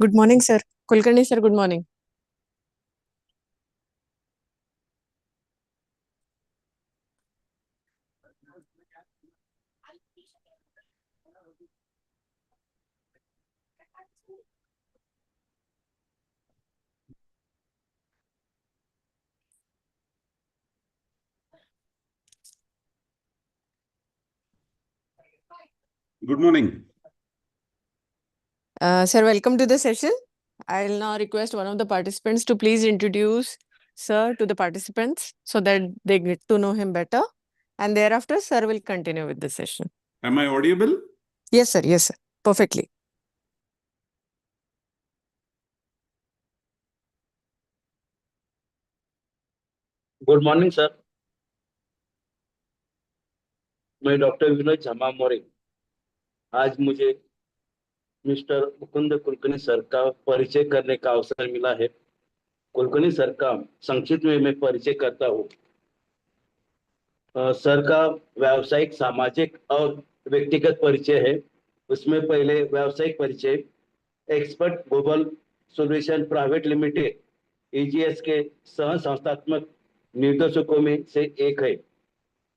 Good morning, sir. Kulkarni, sir, good morning. Good morning. Sir, welcome to the session. I'll now request one of the participants to please introduce sir to the participants so that they get to know him better. And thereafter, sir will continue with the session. Am I audible? Yes, sir. Yes, sir. Perfectly. Good morning sir. मैं doctor Vinod झमा मोरे। आज मुझे mister Mukund Kulkarni sir का परिचय करने का अवसर मिला है। कुलकर्णी सर का संक्षिप्त में मैं परिचय करता हूँ। सर का व्यावसायिक, सामाजिक और व्यक्तिगत परिचय है। उसमें पहले व्यावसायिक परिचय, expert global solution private limited EGS के सह संस्थात्मक निर्देशकों में से एक है।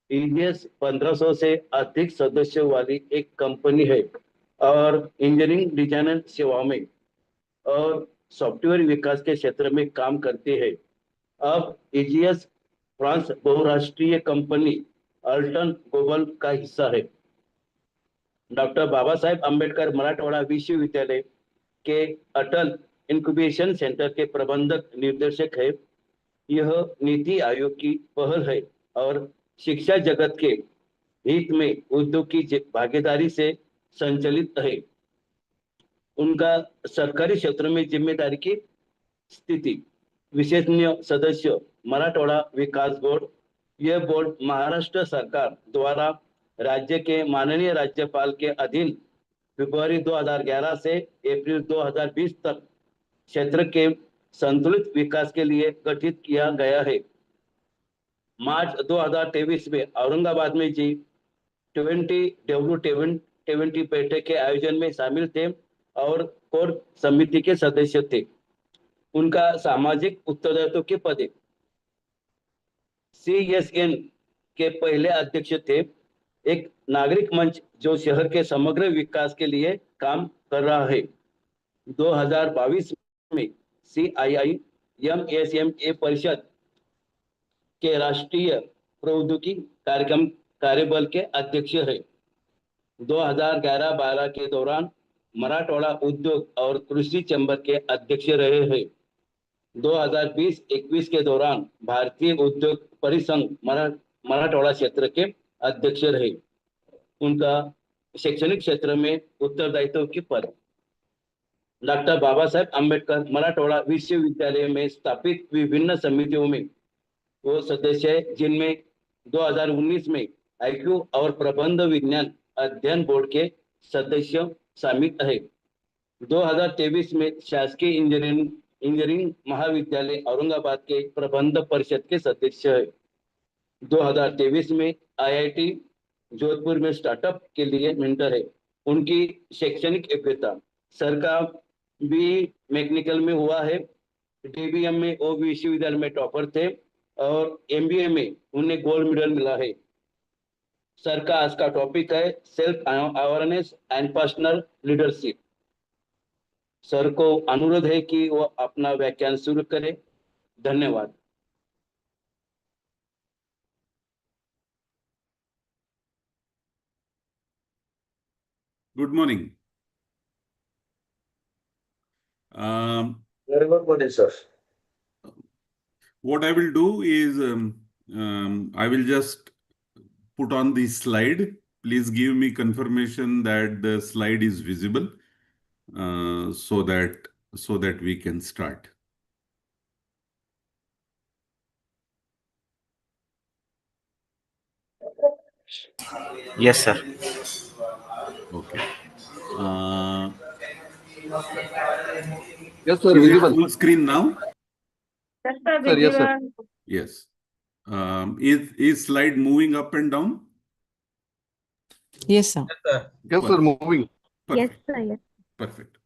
ईजीएस 1500 से अधिक सदस्यों वाली एक कंपनी है और इंजीनियरिंग डिजाइन सेवाओं में और सॉफ्टवेयर विकास के क्षेत्र में काम करती है। अब ईजीएस फ्रांस बहुराष्ट्रीय कंपनी अल्टन ग्लोबल का हिस्सा है। डॉक्टर बाबा साहेब अम्बेडकर मराठवाड़ा विश्वविद्यालय के अटल इंक्यूबेशन सेंटर के प्रबंधक निर्देशक है। यह नीति आयोग की पहल है और शिक्षा जगत के हित में उद्योग की भागीदारी से संचालित है। उनका सरकारी क्षेत्र में जिम्मेदारी की स्थिति, विशेषज्ञ सदस्य मराठवाड़ा विकास बोर्ड। यह बोर्ड महाराष्ट्र सरकार द्वारा राज्य के माननीय राज्यपाल के अधीन फरवरी 2011 से अप्रैल 2020 तक क्षेत्र के संतुलित विकास के लिए गठित किया गया है। मार्च 2023 में औरंगाबाद में G20 बैठक के आयोजन में शामिल थे और कोर समिति के सदस्य थे। उनका सामाजिक उत्तरदायित्व के पद CSN के पहले अध्यक्ष थे। एक नागरिक मंच जो शहर के समग्र विकास के लिए काम कर रहा है। 2022 में CII-MSMA परिषद के राष्ट्रीय प्रौद्योगिकी कार्यक्रम कार्यबल के अध्यक्ष है। 2011-12 के दौरान मराठवाड़ा उद्योग और कृषि चैम्बर के अध्यक्ष रहे हैं। 2020-21 के दौरान भारतीय उद्योग परिसंघ मराठवाड़ा क्षेत्र के अध्यक्ष रहे। उनका शैक्षणिक क्षेत्र में उत्तरदायित्व के पद डॉक्टर बाबा साहेब अम्बेडकर मराठवाड़ा विश्वविद्यालय में स्थापित विभिन्न समितियों में वो सदस्य है, जिनमें 2019 में IQ और प्रबंध विज्ञान अध्ययन बोर्ड के सदस्य शामिल है। 2023 में शासकीय इंजीनियरिंग महाविद्यालय औरंगाबाद के प्रबंध परिषद के सदस्य है। 2023 में IIT जोधपुर में स्टार्टअप के लिए मेंटर है। उनकी शैक्षणिक योग्यता सर का BE मैकेनिकल में हुआ है। DBM में वो विश्वविद्यालय में टॉपर थे और MBA में उन्हें गोल्ड मेडल मिला है। सर का आज का टॉपिक है self awareness and personal leadership. Sir को अनुरोध है कि वो अपना व्याख्यान शुरू करें। धन्यवाद। Good morning. Very good morning, sir. What I will do is I will just put on the slide. Please give me confirmation that the slide is visible so that we can start. Yes, sir. Okay. Yes, sir. Is it Visible. full screen now? Yes, sir. Yes, sir. Yes. Is slide moving up and down? Yes, sir. Yes, sir. Moving. Perfect. Yes, sir. Yes. Perfect.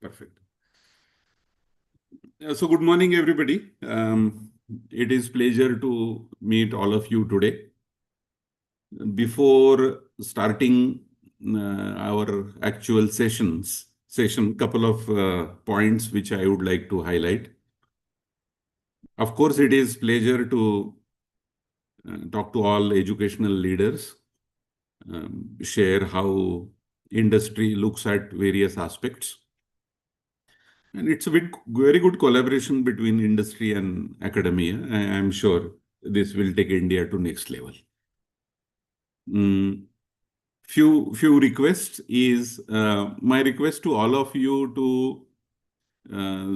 So good morning, everybody. It is pleasure to meet all of you today. Before starting our actual session, couple of points which I would like to highlight. Of course, it is pleasure to talk to all educational leaders, share how industry looks at various aspects. And it's a very good collaboration between industry and academia. I'm sure this will take India to next level. Few requests is my request to all of you to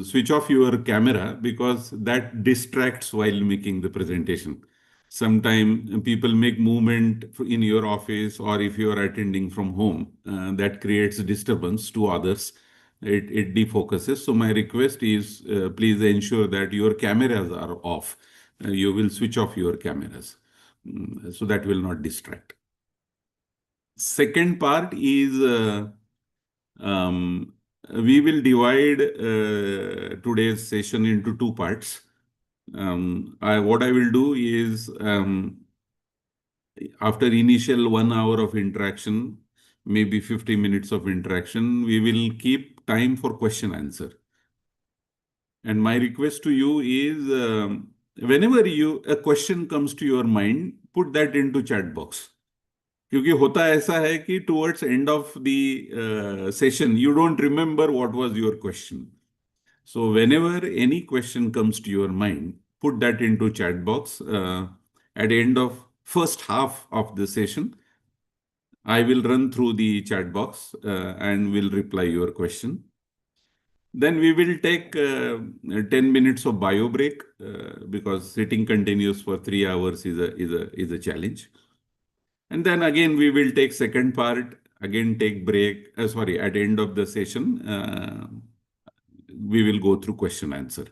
switch off your camera because that distracts while making the presentation. Sometimes people make movement in your office or if you are attending from home, that creates disturbance to others. It defocuses. So my request is please ensure that your cameras are off. You will switch off your cameras so that will not distract. Second part is we will divide today's session into two parts. What I will do is after initial 1 hour of interaction, maybe 50 minutes of interaction, we will keep time for question answer. And my request to you is whenever a question comes to your mind, put that into chat box. क्योंकि होता ऐसा है कि towards end of the session, you don't remember what was your question. So whenever any question comes to your mind, put that into chat box. At the end of first half of the session, I will run through the chat box and will reply your question. Then we will take 10 minutes of bio break because sitting continuous for 3 hours is a challenge. And then again, we will take second part, again take break. Sorry, at the end of the session, we will go through question answer.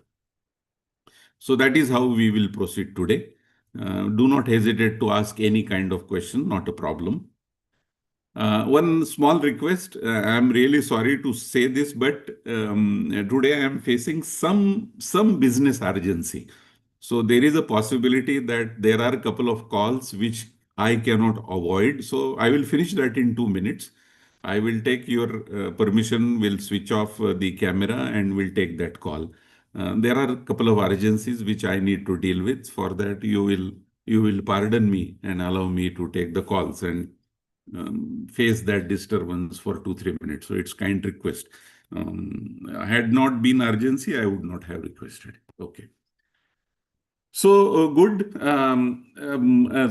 So that is how we will proceed today. Do not hesitate to ask any kind of question, not a problem. One small request, I'm really sorry to say this, but today I am facing some business urgency. So there is a possibility that there are a couple of calls which I cannot avoid. So I will finish that in 2 minutes. I will take your permission, will switch off the camera and will take that call. There are a couple of urgencies which I need to deal with. For that, you will pardon me and allow me to take the calls and face that disturbance for 2-3 minutes. So it's kind request. Had not been urgency, I would not have requested. Okay. So good.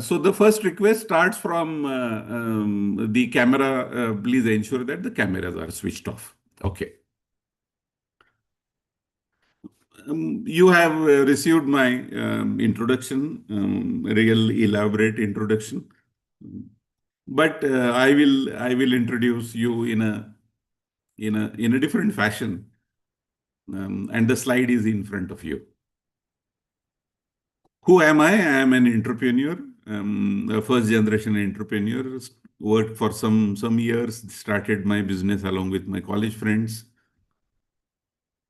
So the first request starts from the camera. Please ensure that the cameras are switched off. Okay. You have received my introduction, real elaborate introduction. But I will introduce you in a different fashion, and the slide is in front of you. Who am I? I am an entrepreneur, a first generation entrepreneur. Worked for some years. Started my business along with my college friends.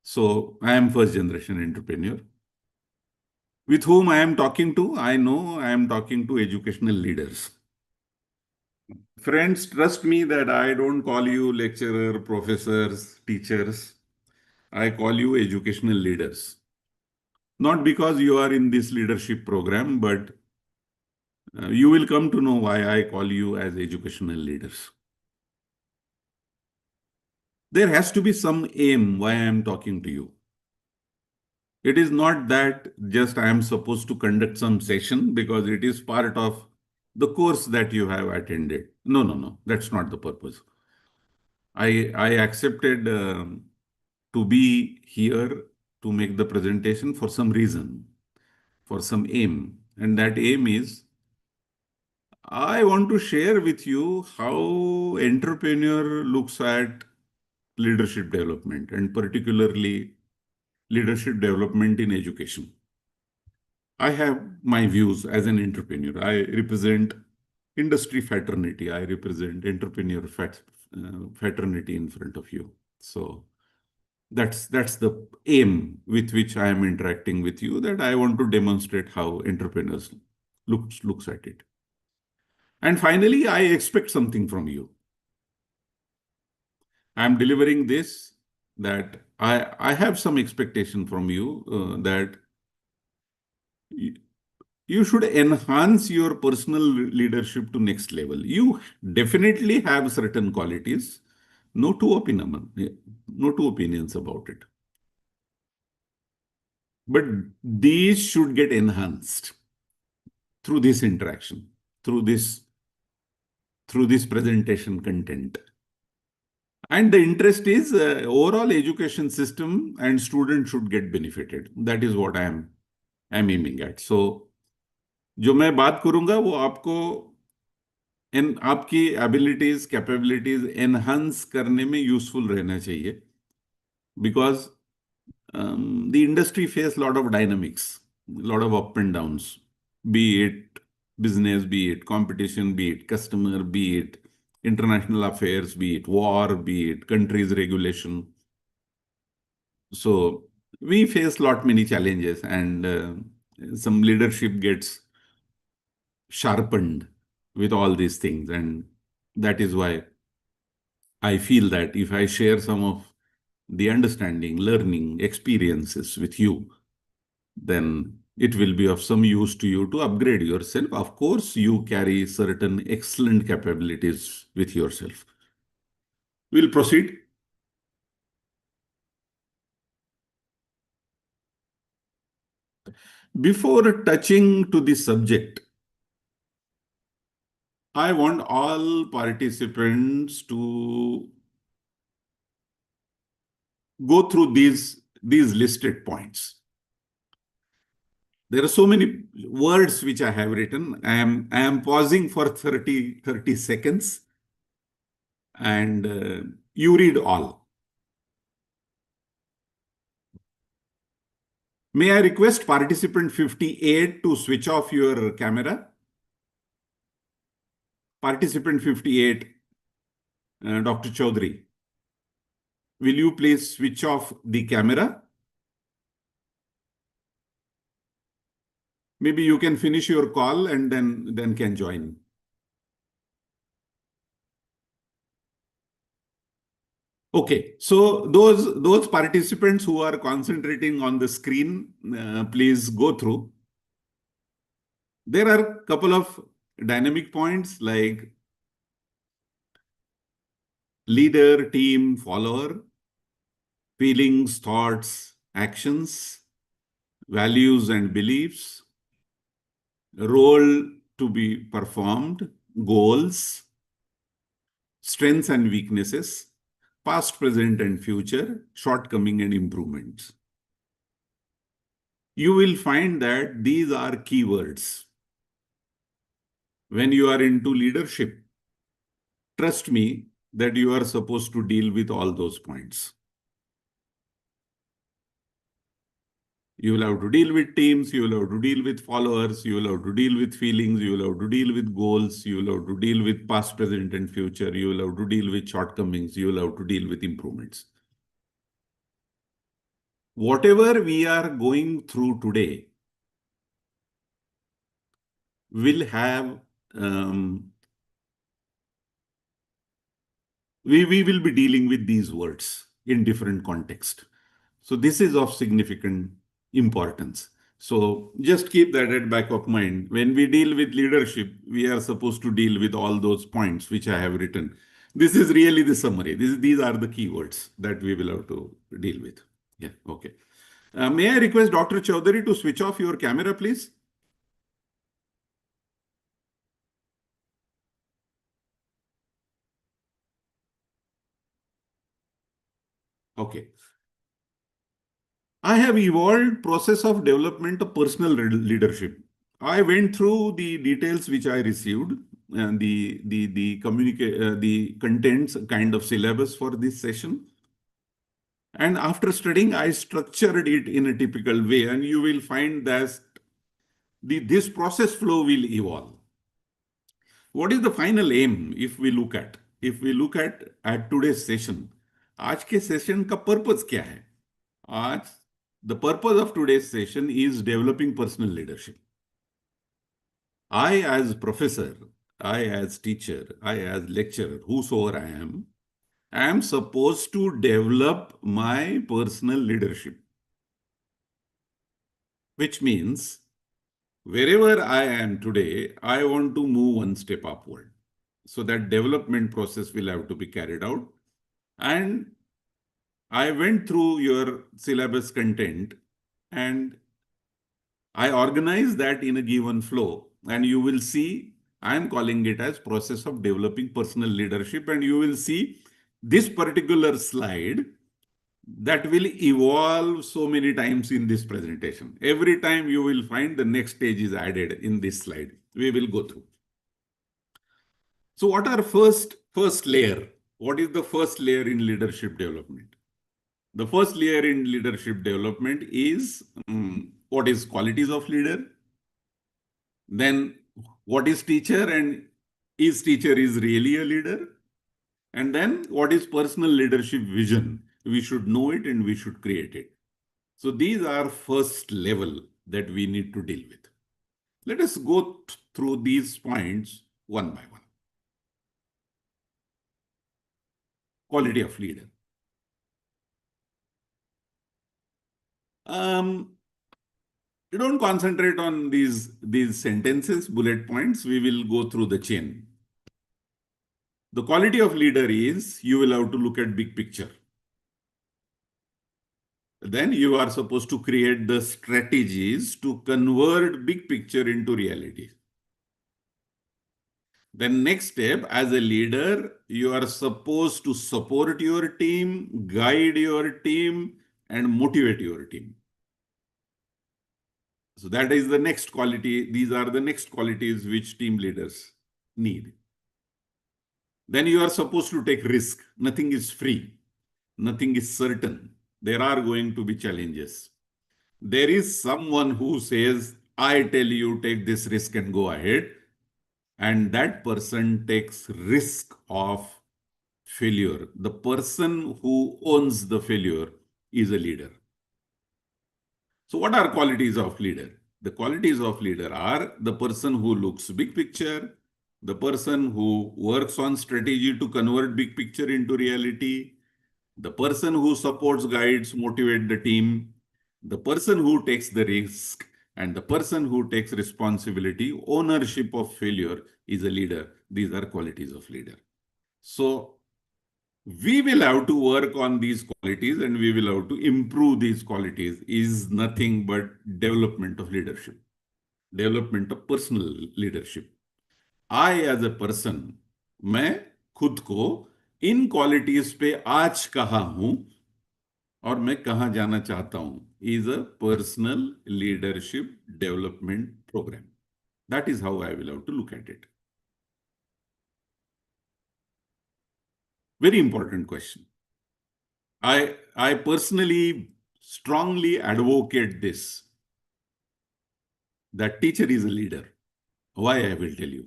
So I am first generation entrepreneur. With whom I am talking to? I know I am talking to educational leaders. Friends, trust me that I don't call you lecturer, professors, teachers. I call you educational leaders. Not because you are in this leadership program, but you will come to know why I call you as educational leaders. There has to be some aim why I am talking to you. It is not that just I am supposed to conduct some session because it is part of the course that you have attended. No. That's not the purpose. I accepted to be here to make the presentation for some reason, for some aim. And that aim is, I want to share with you how entrepreneur looks at leadership development and particularly leadership development in education. I have my views as an entrepreneur. I represent industry fraternity. I represent entrepreneur fraternity in front of you. So That's the aim with which I am interacting with you, that I want to demonstrate how entrepreneurs looks at it. And finally, I expect something from you. I'm delivering this, that I have some expectation from you, that you should enhance your personal leadership to next level. You definitely have certain qualities, no two opinions about it. But these should get enhanced through this interaction, through this presentation content. And the interest is overall education system and students should get benefited. That is what I'm aiming at. So, जो मैं बात करूंगा वो आपको आपकी abilities capabilities enhance करने में useful रहना चाहिए, because the industry face lot of dynamics, lot of up and downs, B it business, be it competition, be it customer, be it international affairs, be it war, be it countries regulation. So we face many challenges, and some leadership gets sharpened with all these things. And that is why I feel that if I share some of the understanding, learning, experiences with you, then it will be of some use to you to upgrade yourself. Of course, you carry certain excellent capabilities with yourself. We'll proceed. Before touching to the subject, I want all participants to go through these listed points. There are so many words which I have written. I am pausing for 30 seconds, and you read all. May I request participant 58 to switch off your camera? Participant 58, Dr. Chaudhary, will you please switch off the camera? Maybe you can finish your call and then can join. Okay, so those participants who are concentrating on the screen, please go through. There are a couple of dynamic points like leader, team, follower, feelings, thoughts, actions, values and beliefs, role to be performed, goals, strengths and weaknesses, past, present and future, shortcoming and improvements. You will find that these are keywords. When you are into leadership, trust me that you are supposed to deal with all those points. You will have to deal with teams, you will have to deal with followers, you will have to deal with feelings, you will have to deal with goals, you will have to deal with past, present, and future, you will have to deal with shortcomings, you will have to deal with improvements. Whatever we are going through today will have, we will be dealing with these words in different contexts. So this is of significant importance. So just keep that at back of mind. When we deal with leadership, we are supposed to deal with all those points which I have written. This is really the summary. These are the keywords that we will have to deal with. Yeah, okay. May I request Dr. Chaudhary to switch off your camera, please? Okay. I have evolved process of development of personal leadership. I went through the details which I received and the contents kind of syllabus for this session. And after studying, I structured it in a typical way, and you will find that this process flow will evolve. What is the final aim if we look at? If we look at today's session, आज के session का purpose क्या है? आज the purpose of today's session is developing personal leadership. I as professor, I as teacher, I as lecturer, whosoever I am supposed to develop my personal leadership, which means wherever I am today, I want to move one step upward. So that development process will have to be carried out. And I went through your syllabus content and I organize that in a given flow, and you will see I am calling it as process of developing personal leadership, and you will see this particular slide that will evolve so many times in this presentation. Every time you will find the next stage is added in this slide. We will go through. So what are first layer? What is the first layer in leadership development? The first layer in leadership development is what is qualities of leader? Then what is teacher, and is teacher is really a leader? And then what is personal leadership vision? We should know it and we should create it. So these are first level that we need to deal with. Let us go through these points one by one. Quality of leader. You don't concentrate on these sentences, bullet points. We will go through the chain. The quality of leader is you will have to look at big picture. Then you are supposed to create the strategies to convert big picture into reality. Then next step, as a leader, you are supposed to support your team, guide your team, and motivate your team. So that is the next quality. These are the next qualities which team leaders need. Then you are supposed to take risk. Nothing is free. Nothing is certain. There are going to be challenges. There is someone who says, I tell you, take this risk and go ahead. And that person takes risk of failure. The person who owns the failure is a leader. So what are qualities of leader? The qualities of leader are the person who looks big picture, the person who works on strategy to convert big picture into reality, the person who supports, guides, motivates the team, the person who takes the risk, and the person who takes responsibility, ownership of failure is a leader. These are qualities of leader. So we will have to work on these qualities and we will have to improve these qualities is nothing but development of leadership, development of personal leadership. I as a person, मैं खुद को इन qualities पे आज कहाँ हूं और मैं कहाँ जाना चाहता हूं is a personal leadership development program. That is how I will have to look at it. Very important question. I personally strongly advocate this, that teacher is a leader. Why I will tell you.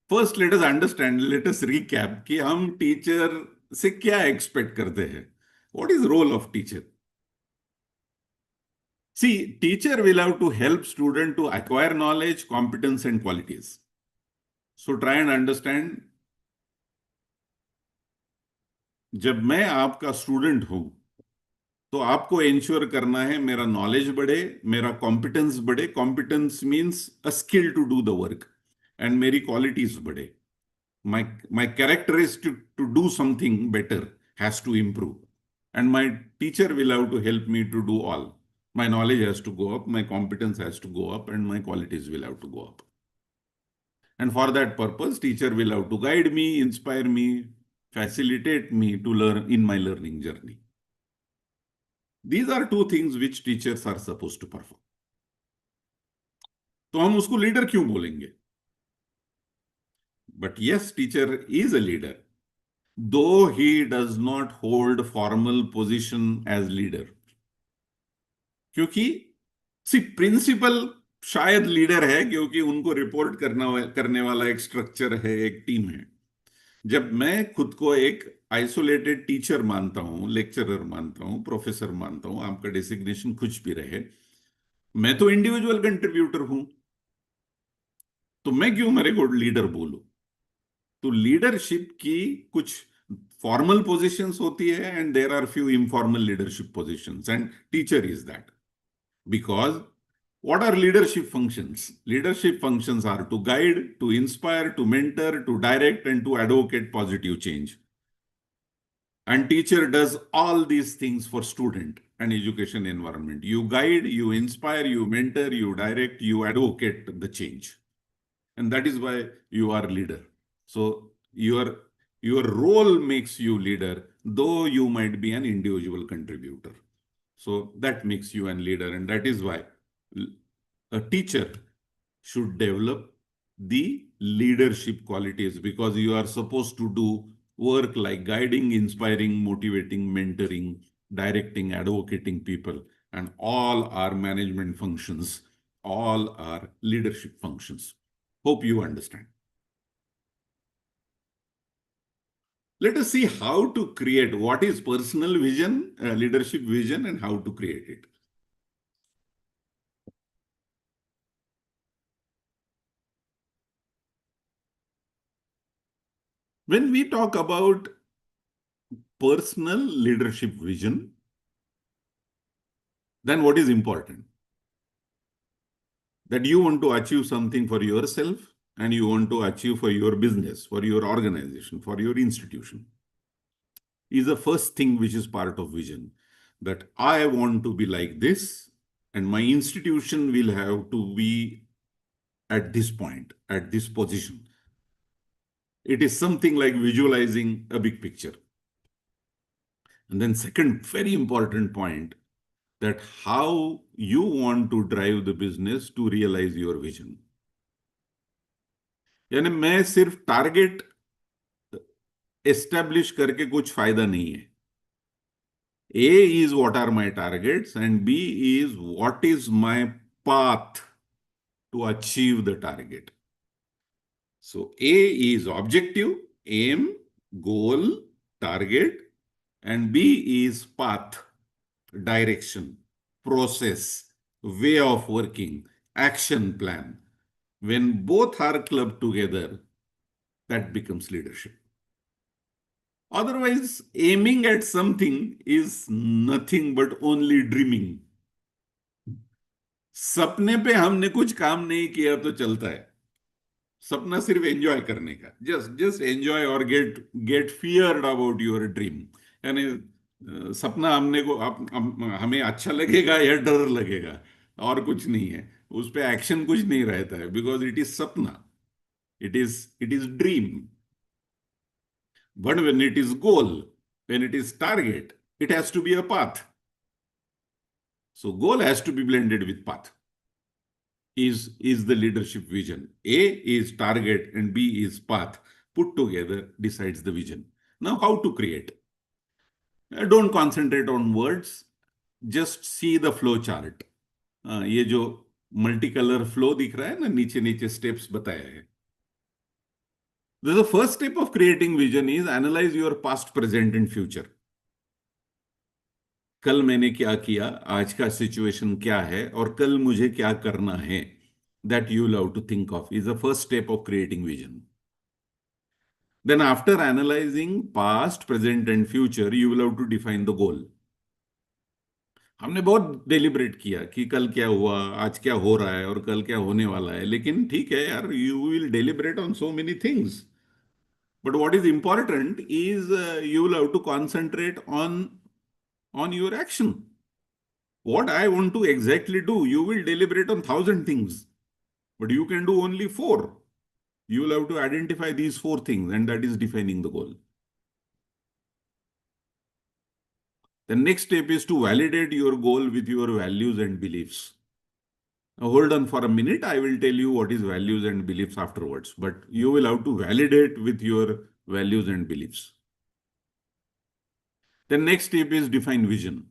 First, let us understand, let us recap कि हम teacher से क्या expect करते हैं. What is the role of teacher? See, teacher will have to help student to acquire knowledge, competence and qualities. So try and understand. जब मैं आपका student हूं तो आपको इंश्योर करना है मेरा नॉलेज बढ़े, मेरा कॉम्पिटेंस बढ़े. Competence means a skill to do the work, and मेरी क्वालिटीज बढ़े. My characteristic to do something better has to improve, and my teacher will have to help me to do all. My knowledge has to go up, my competence has to go up, and my qualities will have to go up. And for that purpose, teacher will have to guide me, inspire me, facilitate me to learn in my learning journey. These are two things which teachers are supposed to perform. तो हम उसको leader क्यों बोलेंगे? But yes, teacher is a leader, though he does not hold formal position as leader. क्योंकि principal शायद leader है क्योंकि उनको रिपोर्ट करने वाला एक स्ट्रक्चर है, एक टीम है. जब मैं खुद को एक आइसोलेटेड टीचर मानता हूं, लेक्चरर मानता हूं, प्रोफेसर मानता हूं, आपका डेसिग्नेशन कुछ भी रहे, मैं तो इंडिविजुअल कंट्रीब्यूटर हूं, तो मैं क्यों मेरे को लीडर बोलूं? तो लीडरशिप की कुछ फॉर्मल पोजीशंस होती है and there are few informal leadership positions, and teacher is that. Because what are leadership functions? Leadership functions are to guide, to inspire, to mentor, to direct, and to advocate positive change. And teacher does all these things for student and education environment. You guide, you inspire, you mentor, you direct, you advocate the change. And that is why you are leader. So your role makes you leader, though you might be an individual contributor. So that makes you a leader, and that is why a teacher should develop the leadership qualities, because you are supposed to do work like guiding, inspiring, motivating, mentoring, directing, advocating people, and all are management functions, all are leadership functions. Hope you understand. Let us see how to create what is personal vision, leadership vision, and how to create it. When we talk about personal leadership vision, then what is important? That you want to achieve something for yourself and you want to achieve for your business, for your organization, for your institution, is the first thing which is part of vision. That I want to be like this, and my institution will have to be at this point, at this position. It is something like visualizing a big picture. And then second very important point, that how you want to drive the business to realize your vision. यानी मैं सिर्फ target establish करके कुछ फायदा नहीं है. A is what are my targets and B is what is my path to achieve the target. So A is objective, aim, goal, target, and B is path, direction, process, way of working, action plan. When both are clubbed together, that becomes leadership. Otherwise, aiming at something is nothing but only dreaming. सपने पे हमने कुछ काम नहीं किया तो चलता है. सपना सिर्फ एंजॉय करने का, जस्ट एंजॉय और get feared about your dream. यानी सपना हमने को हमें अच्छा लगेगा या डर लगेगा, और कुछ नहीं है. उस पे एक्शन कुछ नहीं रहता है, बिकॉज इट इज सपना, it is dream. But when it is goal, when it is target, it has to be a path. So goal has to be blended with path. Is the leadership vision. A is target and B is path. Put together decides the vision. Now how to create? Don't concentrate on words. Just see the flow chart. ये जो multicolor flow दिख रहा है ना, नीचे नीचे steps बताया है. The first step of creating vision is analyze your past, present and future. कल मैंने क्या किया, आज का सिचुएशन क्या है और कल मुझे क्या करना है. That you will have to think of is the first step of creating vision. Then after analyzing past, present and future, you will have to define the goal. हमने बहुत डेलिब्रेट किया कि कल क्या हुआ, आज क्या हो रहा है और कल क्या होने वाला है. लेकिन ठीक है यार, you will deliberate on so many things. But what is important is you will have to concentrate on your action. What I want to exactly do, you will deliberate on 1,000 things, but you can do only 4. You will have to identify these 4 things, and that is defining the goal. The next step is to validate your goal with your values and beliefs. Now hold on for a minute. I will tell you what is values and beliefs afterwards, but you will have to validate with your values and beliefs. The next step is define vision.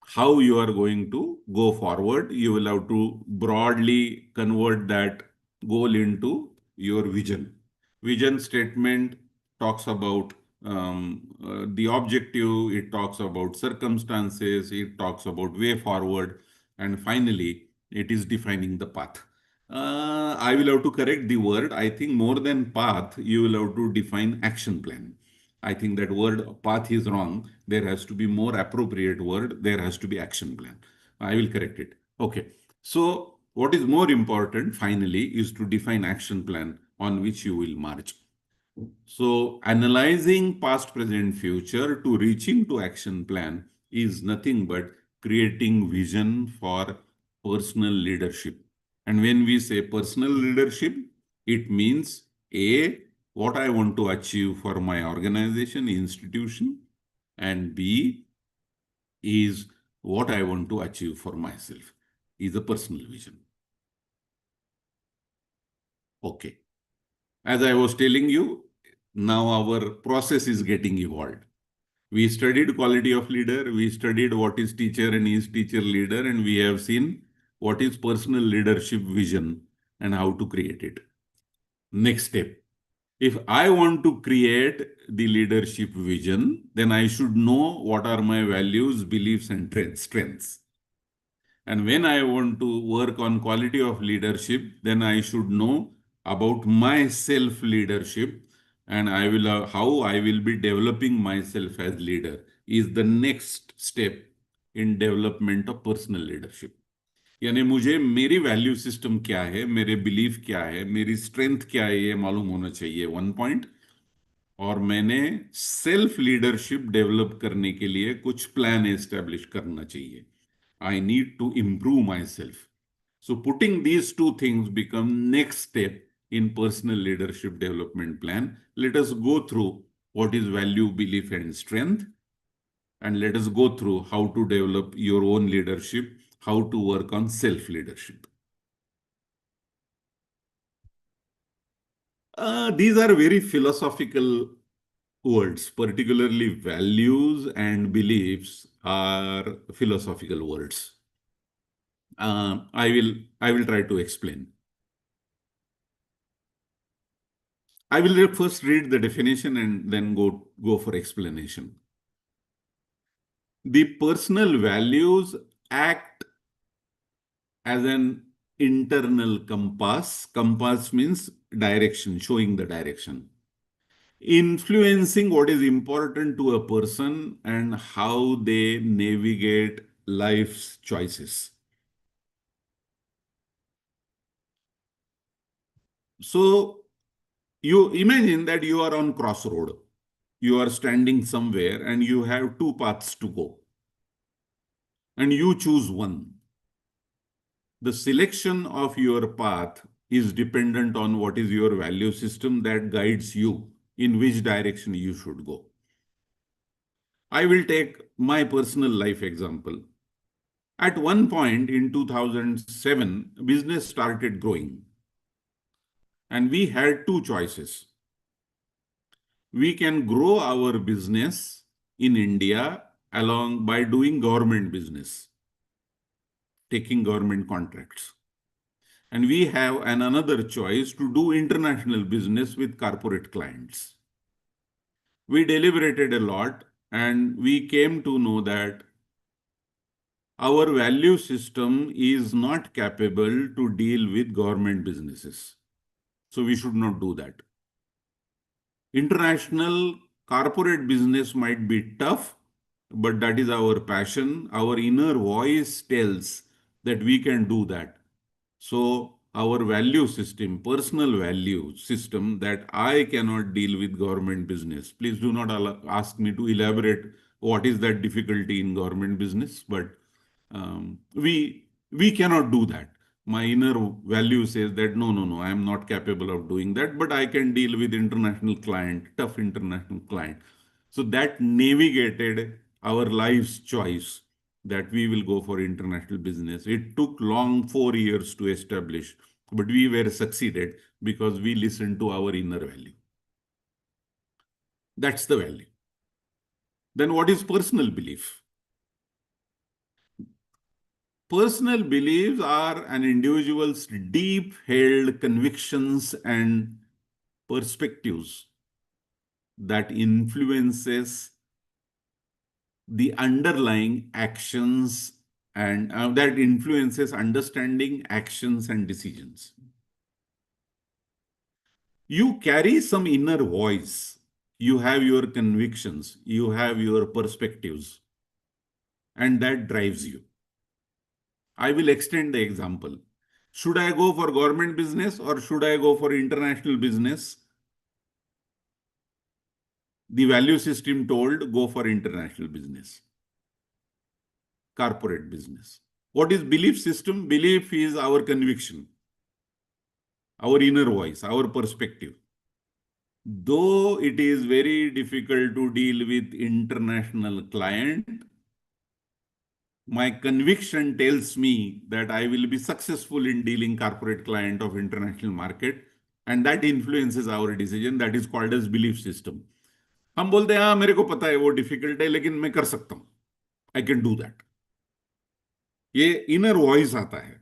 How you are going to go forward. You will have to broadly convert that goal into your vision. Vision statement talks about the objective, it talks about circumstances, it talks about way forward, and finally, it is defining the path. I will have to correct the word. I think more than path, you will have to define action plan. I think that word path is wrong. There has to be more appropriate word. There has to be action plan. I will correct it. Okay. So what is more important finally is to define action plan on which you will march. So analyzing past, present, future to reaching to action plan is nothing but creating vision for personal leadership. And when we say personal leadership, it means A, what I want to achieve for my organization, institution, and B is what I want to achieve for myself, is a personal vision. Okay. As I was telling you, now our process is getting evolved. We studied quality of leader, we studied what is teacher and is teacher leader, and we have seen what is personal leadership vision and how to create it. Next step. If I want to create the leadership vision, then I should know what are my values, beliefs, and strengths. And when I want to work on quality of leadership, then I should know about my self leadership and how I will be developing myself as leader is the next step in development of personal leadership. यानी मुझे मेरी value system क्या है, मेरे belief क्या है, मेरी strength क्या है, ये मालूम होना चाहिए 1 पॉइंट. और मैंने सेल्फ लीडरशिप डेवलप करने के लिए कुछ प्लान एस्टेब्लिश करना चाहिए. I need to improve myself. So putting these two things become next step in personal leadership development plan. Let us go through what is value, belief, and strength. And let us go through how to develop your own leadership, how to work on self-leadership. These are very philosophical words, particularly values and beliefs are philosophical words. I will try to explain. I will first read the definition and then go for explanation. The personal values act as an internal compass. Compass means direction, showing the direction, influencing what is important to a person and how they navigate life's choices. So you imagine that you are on crossroad. You are standing somewhere and you have two paths to go. And you choose one. The selection of your path is dependent on what is your value system that guides you in which direction you should go. I will take my personal life example. At one point in 2007, business started growing. And we had two choices. We can grow our business in India along by doing government business, taking government contracts. And we have another choice to do international business with corporate clients. We deliberated a lot and we came to know that our value system is not capable to deal with government businesses. So we should not do that. International corporate business might be tough, but that is our passion. Our inner voice tells that we can do that. So our value system, personal value system, that I cannot deal with government business. Please do not ask me to elaborate what is that difficulty in government business, but we cannot do that. My inner value says that no, I am not capable of doing that, but I can deal with international client, tough international client. So that navigated our life's choice that we will go for international business. It took long 4 years to establish, but we were succeeded because we listened to our inner value. That's the value. Then what is personal belief? Personal beliefs are an individual's deep-held convictions and perspectives that influences the underlying actions and that influences understanding, actions, and decisions. You carry some inner voice. You have your convictions, you have your perspectives, and that drives you. I will extend the example. Should I go for government business or should I go for international business? The value system told go for international business, corporate business. What is belief system? Belief is our conviction, our inner voice, our perspective. Though it is very difficult to deal with international client, my conviction tells me that I will be successful in dealing corporate client of international market, and that influences our decision. That is called as belief system. हम बोलते हैं हाँ मेरे को पता है वो difficult है लेकिन मैं कर सकता हूं, आई कैन डू दैट. ये इनर वॉइस आता है,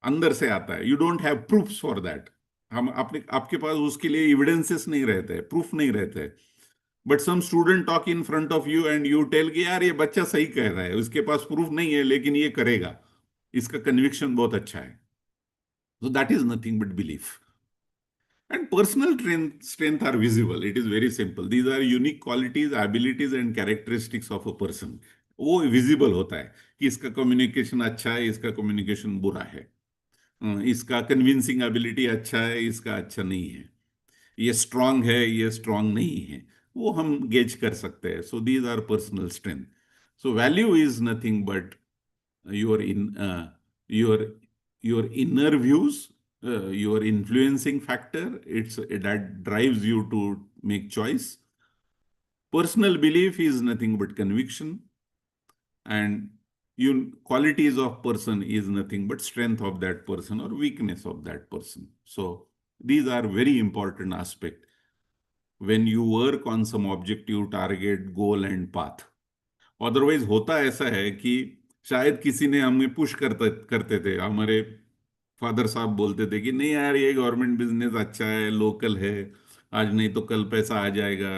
अंदर से आता है. You don't have proofs for that. हम अपने आपके पास उसके लिए एविडेंसेस नहीं रहते, प्रूफ नहीं रहते. But some student talk in front of you and you tell कि यार ये बच्चा सही कह रहा है, उसके पास प्रूफ नहीं है लेकिन ये करेगा, इसका कन्विक्शन बहुत अच्छा है. सो that is nothing but belief. And personal strength are visible. It is very simple. These are unique qualities, abilities and characteristics of a person. वो विजिबल होता है कि इसका कम्युनिकेशन अच्छा है, इसका कम्युनिकेशन बुरा है, इसका कन्विंसिंग एबिलिटी अच्छा है, इसका अच्छा नहीं है, ये स्ट्रांग है, ये स्ट्रांग नहीं है, वो हम गेज कर सकते हैं. So these are personal strength. So value is nothing but your in your inner views, your influencing factor. It's that drives you to make choice. Personal belief is nothing but conviction, and qualities of person is nothing but strength of that person or weakness of that person. So these are very important aspect when you work on some objective, target, goal and path. Otherwise होता ऐसा है कि शायद किसी ने हमें push करते थे. हमारे फादर साहब बोलते थे कि नहीं यार ये गवर्नमेंट बिजनेस अच्छा है, लोकल है, आज नहीं तो कल पैसा आ जाएगा,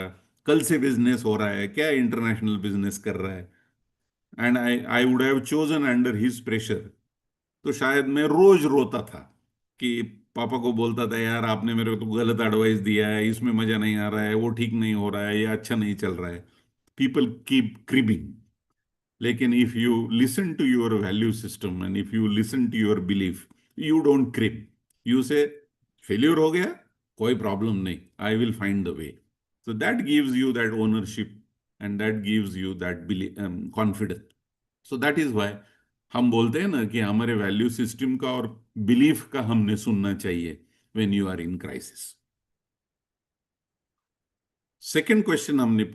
कल से बिजनेस हो रहा है, क्या इंटरनेशनल बिजनेस कर रहा है. And I would have chosen under his pressure. तो शायद मैं रोज रोता था कि पापा को बोलता था यार आपने मेरे को तो गलत एडवाइस दिया है, इसमें मजा नहीं आ रहा है, वो ठीक नहीं हो रहा है, ये अच्छा नहीं चल रहा है. People keep cribbing. लेकिन if you listen to your value system and if you listen to your belief, you don't crib. You say, failure हो गया, कोई problem नहीं, I will find the way. So that gives you that ownership and that gives you that confidence. So that is why हम बोलते हैं ना कि हमारे वैल्यू सिस्टम का और बिलीफ का हमने सुनना चाहिए when you are in crisis. Second question हमने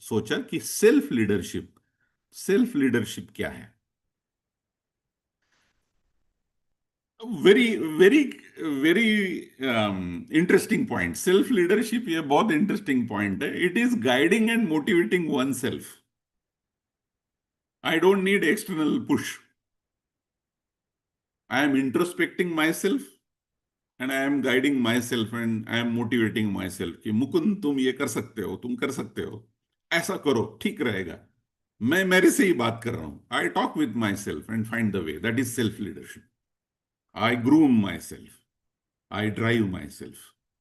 सोचा कि सेल्फ लीडरशिप क्या है. Very very very interesting point. Self leadership ये बहुत इंटरेस्टिंग पॉइंट है. It is guiding and motivating one self. I don't need external push. I am introspecting my self and I M guiding my self and I M motivating my self कि मुकुंद तुम ये कर सकते हो, तुम कर सकते हो, ऐसा करो, ठीक रहेगा. मैं मेरे से ही बात कर रहा हूं. I talk with my self and find the way. That is self leadership. I groom myself. I drive myself.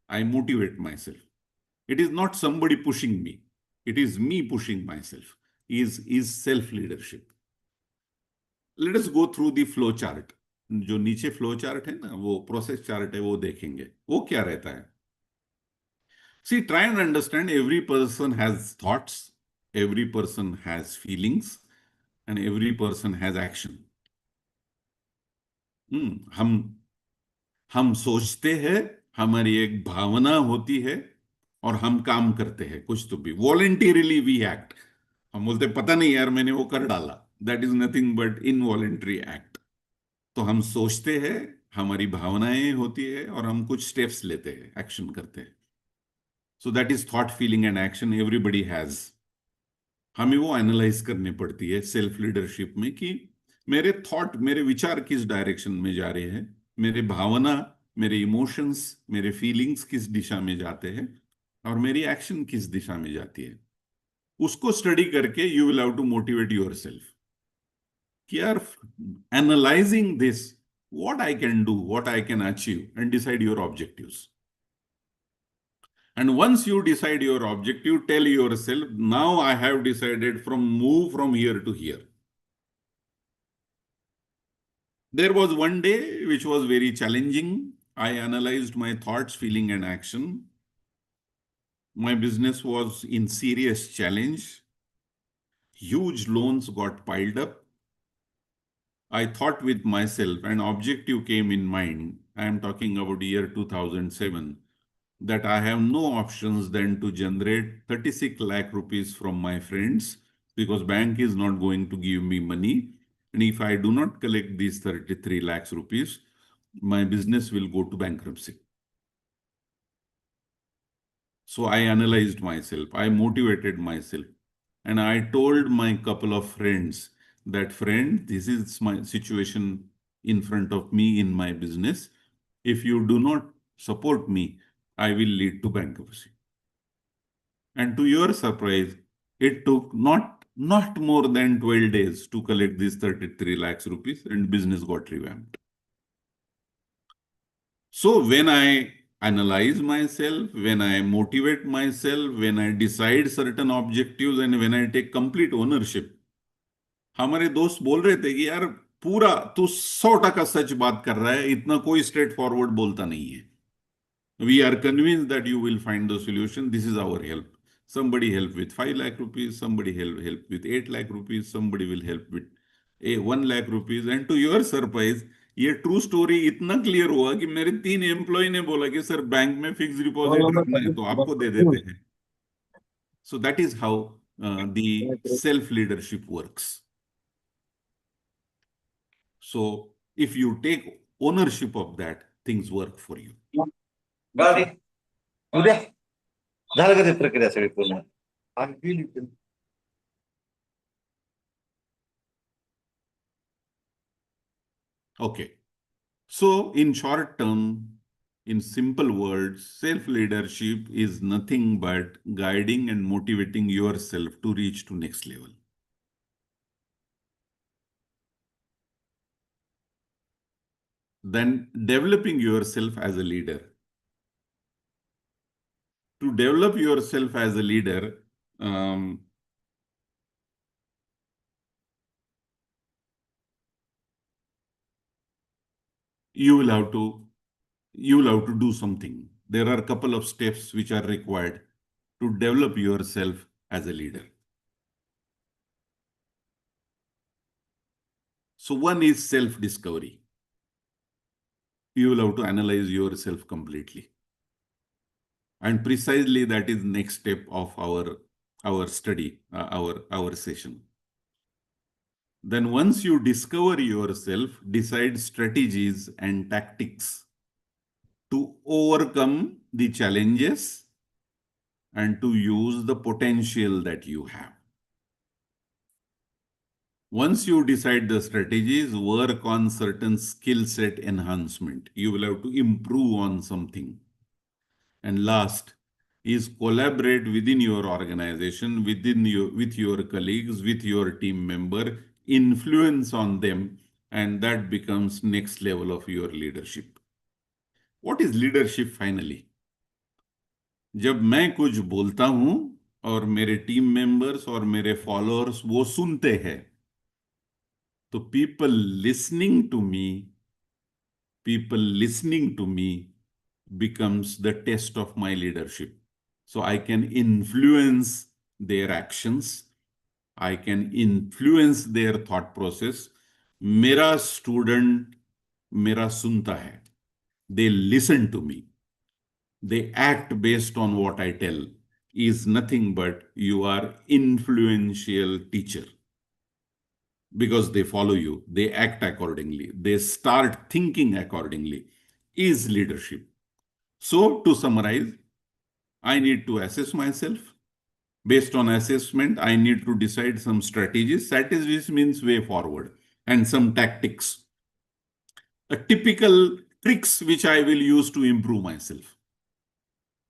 I motivate myself. It is not somebody pushing me. It is me pushing myself. Is self-leadership. Let us go through the flow chart. जो नीचे flow chart है ना, वो process chart है, वो देखेंगे. वो क्या रहता है? See, try and understand. Every person has thoughts. Every person has feelings. And every person has action. हम सोचते हैं, हमारी एक भावना होती है और हम काम करते हैं कुछ तो भी. Voluntarily we act. हम बोलते पता नहीं यार मैंने वो कर डाला. That is nothing but involuntary act. तो हम सोचते हैं, हमारी भावनाएं होती है और हम कुछ स्टेप्स लेते हैं, एक्शन करते हैं. सो that is thought, feeling and action everybody has. हमें वो एनालाइज करनी पड़ती है सेल्फ लीडरशिप में कि मेरे थॉट, मेरे विचार किस डायरेक्शन में जा रहे हैं, मेरे भावना मेरे इमोशंस, मेरे फीलिंग्स किस दिशा में जाते हैं और मेरी एक्शन किस दिशा में जाती है, उसको स्टडी करके you will have to motivate yourself कि यार analysing this, what I can do, what I can achieve, and decide your objectives. And once you decide your objective, tell yourself, now I have decided move from here to here. There was one day which was very challenging. I analyzed my thoughts, feeling, and action. My business was in serious challenge. Huge loans got piled up. I thought with myself, an objective came in mind. I am talking about year 2007, that I have no options than to generate 36 lakh rupees from my friends, because bank is not going to give me money. And if I do not collect these 33 lakhs rupees, my business will go to bankruptcy. So I analyzed myself, I motivated myself, and I told my couple of friends that, friend, this is my situation in front of me in my business. If you do not support me, I will lead to bankruptcy. And to your surprise, it took not more than 12 days to collect these 33 lakhs rupees, and business got revamped. So when I analyze myself, when I motivate myself, when I decide certain objectives, and when I take complete ownership, हमारे दोस्त बोल रहे थे कि यार पूरा तू 100% सच बात कर रहा है, इतना कोई स्ट्रेट फॉरवर्ड बोलता नहीं है. We are convinced that you will find the solution. This is our help. Somebody help with 5 lakh rupees, somebody help with 8 lakh rupees, somebody will help with 1 lakh rupees. And to your surprise, ये true story इतना clear हुआ कि मेरे 3 employ ने बोला कि sir bank में fix deposit रखना है तो आपको दे देते हैं. So that is how the self leadership works. So if you take ownership of that, things work for you. गाडी उद्या झालं का ते प्रक्रिया सगळी पूर्ण? Okay. So in short term, in simple words, self-leadership is nothing but guiding and motivating yourself to reach to next level. Then developing yourself as a leader. To develop yourself as a leader, you will have to do something. There are a couple of steps which are required to develop yourself as a leader. So one is self-discovery. You will have to analyze yourself completely. And precisely that is next step of our study, our session. Then once you discover yourself, decide strategies and tactics to overcome the challenges and to use the potential that you have. Once you decide the strategies, work on certain skill set enhancement. You will have to improve on something. And last is collaborate within your organization, with your colleagues, with your team member, influence on them, and that becomes next level of your leadership. What is leadership finally? जब मैं कुछ बोलता हूं और मेरे team members और मेरे followers वो सुनते हैं, तो people listening to me becomes the test of my leadership. So I can influence their actions. I can influence their thought process. मेरा स्टूडेंट मेरा सुनता है. They listen to me. They act based on what I tell. Is nothing but you are influential teacher. Because they follow you, they act accordingly, they start thinking accordingly, is leadership. So to summarize, I need to assess myself. Based on assessment, I need to decide some strategies. Strategies means way forward, and some tactics. A typical tricks which I will use to improve myself.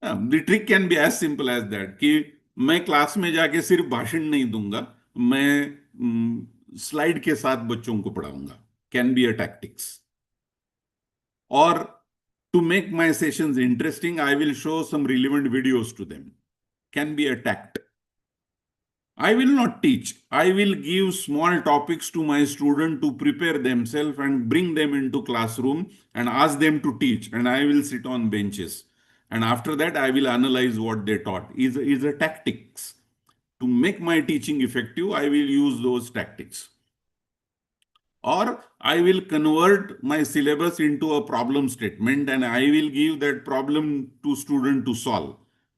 The trick can be as simple as that कि मैं class में जाके सिर्फ भाषण नहीं दूंगा, मैं slide के साथ बच्चों को पढ़ाऊंगा. Can be a tactics. Or to make my sessions interesting, I will show some relevant videos to them. Can be a tact. I will not teach. I will give small topics to my student to prepare themselves and bring them into classroom and ask them to teach. And I will sit on benches. And after that, I will analyze what they taught. Is a tactics. To make my teaching effective, I will use those tactics. Or I will convert my syllabus into a problem statement and I will give that problem to student to solve.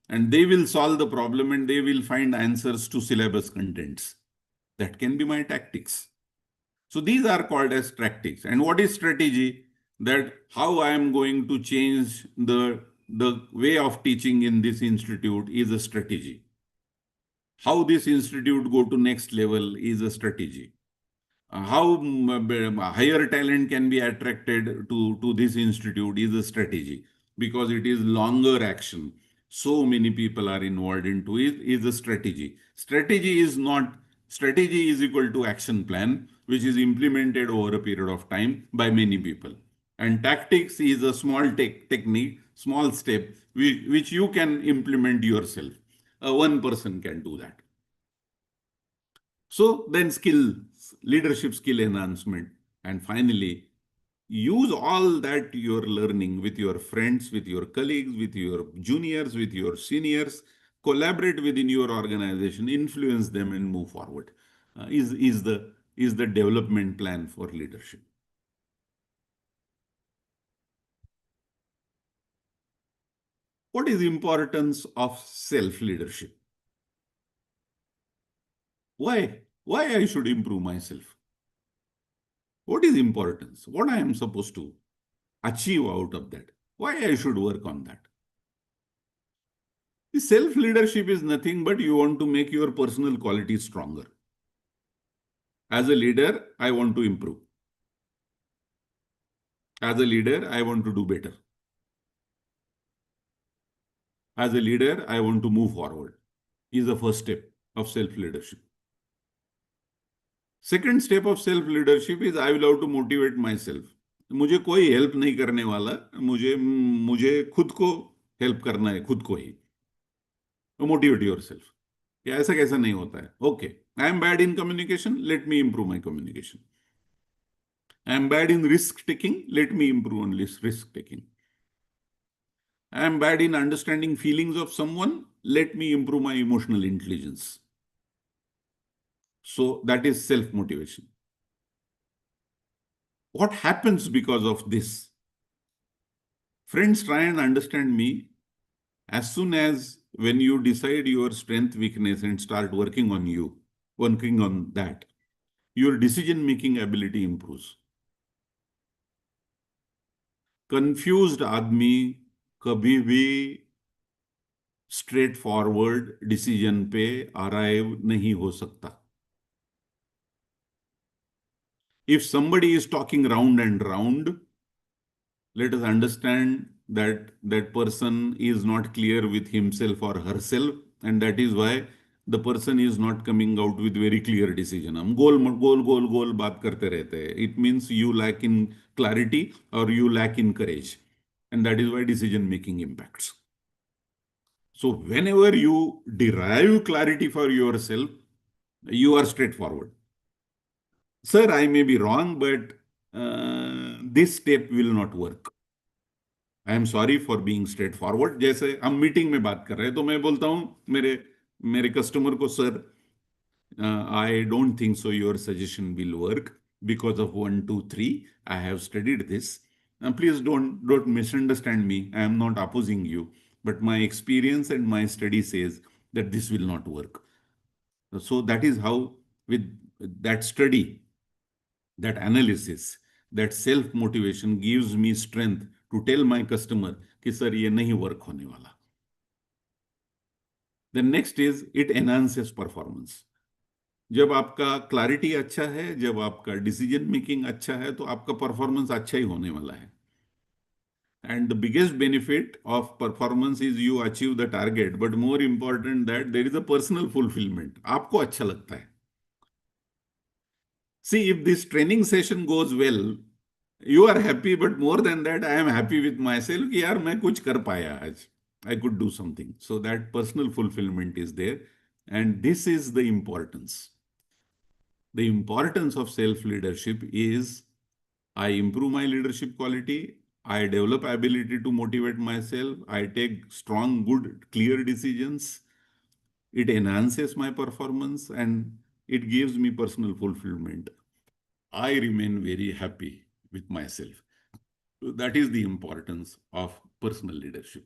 And they will solve the problem and they will find answers to syllabus contents. That can be my tactics. So these are called as tactics. And what is strategy? That how I am going to change the way of teaching in this institute is a strategy. How this institute go to next level is a strategy. How higher talent can be attracted to this institute is a strategy, because it is longer action. So many people are involved into it, is a strategy. Strategy is equal to action plan, which is implemented over a period of time by many people. And tactics is a small technique, small step, which you can implement yourself. One person can do that. So then skills, leadership skill enhancement. And finally, use all that you're learning with your friends, with your colleagues, with your juniors, with your seniors. Collaborate within your organization, influence them and move forward. Is the development plan for leadership. What is the importance of self-leadership? Why I should improve myself? What is importance? What I am supposed to achieve out of that? Why I should work on that? The self-leadership is nothing but you want to make your personal qualities stronger. As a leader, I want to improve. As a leader, I want to do better. As a leader, I want to move forward. Is the first step of self-leadership. Second step of self-leadership is I will have to motivate myself. मुझे कोई help नहीं करने वाला, मुझे खुद को help करना है, खुद को ही. Motivate yourself. या ऐसा कैसा नहीं होता है. Okay, I am bad in communication, let me improve my communication. I am bad in risk taking, let me improve on risk taking. I am bad in understanding feelings of someone, let me improve my emotional intelligence. So that is self-motivation. What happens because of this? Friends, try and understand me. As soon as when you decide your strength, weakness and start working on that, your decision-making ability improves. Confused आदमी कभी भी straight forward decision पे arrive नहीं हो सकता. If somebody is talking round and round, let us understand that that person is not clear with himself or herself, and that is why the person is not coming out with very clear decision. हम गोल बात करते रहते हैं. It means you lack in clarity or you lack in courage, and that is why decision making impacts. So whenever you derive clarity for yourself, you are straightforward. Sir, I may be wrong, but this step will not work. I am sorry for being straightforward. जैसे हम meeting में बात कर रहे हैं तो मैं बोलता हूँ मेरे कस्टमर को, sir I don't think so your suggestion will work because of 1, 2, 3. I have studied this. Please don't misunderstand me. I am not opposing you, but my experience and my study says that this will not work. So that is how, with that study, that analysis, that self-motivation gives me strength to tell my customer कि sir ये नहीं work होने वाला. The next is it enhances performance. जब आपका clarity अच्छा है, जब आपका डिसीजन मेकिंग अच्छा है, तो आपका परफॉर्मेंस अच्छा ही होने वाला है. And the biggest benefit of performance is you achieve the target, but more important that there is a personal fulfillment. आपको अच्छा लगता है. See, if this training session goes well, you are happy, but more than that, I am happy with myself कि यार मैं कुछ कर पाया आज. I could do something. So that personal fulfillment is there. And this is the importance. The importance of self-leadership is I improve my leadership quality. I develop ability to motivate myself. I take strong, good, clear decisions. It enhances my performance and it gives me personal fulfillment. I remain very happy with myself. So that is the importance of personal leadership.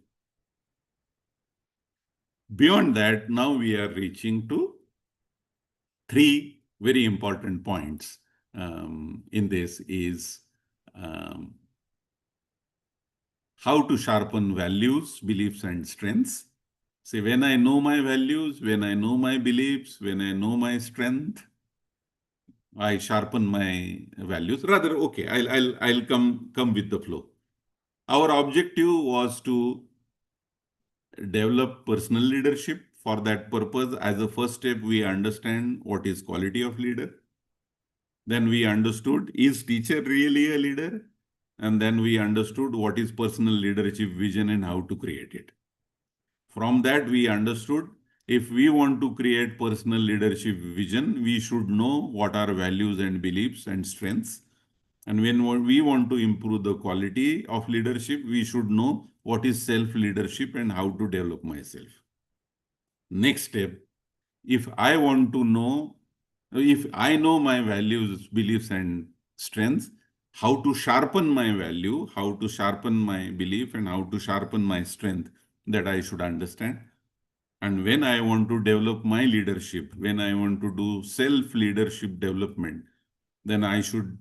Beyond that, now we are reaching to three very important points in this is how to sharpen values, beliefs, and strengths. See, when I know my values, when I know my beliefs, when I know my strength, I sharpen my values. Rather, okay, I'll come with the flow. Our objective was to develop personal leadership. For that purpose, as a first step, we understand what is quality of leader. Then we understood, is teacher really a leader? And then we understood what is personal leadership vision and how to create it. From that, we understood if we want to create personal leadership vision, we should know what are values and beliefs and strengths. And when we want to improve the quality of leadership, we should know what is self-leadership and how to develop myself. Next step, if I want to know, if I know my values, beliefs, and strengths, how to sharpen my value, how to sharpen my belief, and how to sharpen my strength, that I should understand. And when I want to develop my leadership, when I want to do self-leadership development, then I should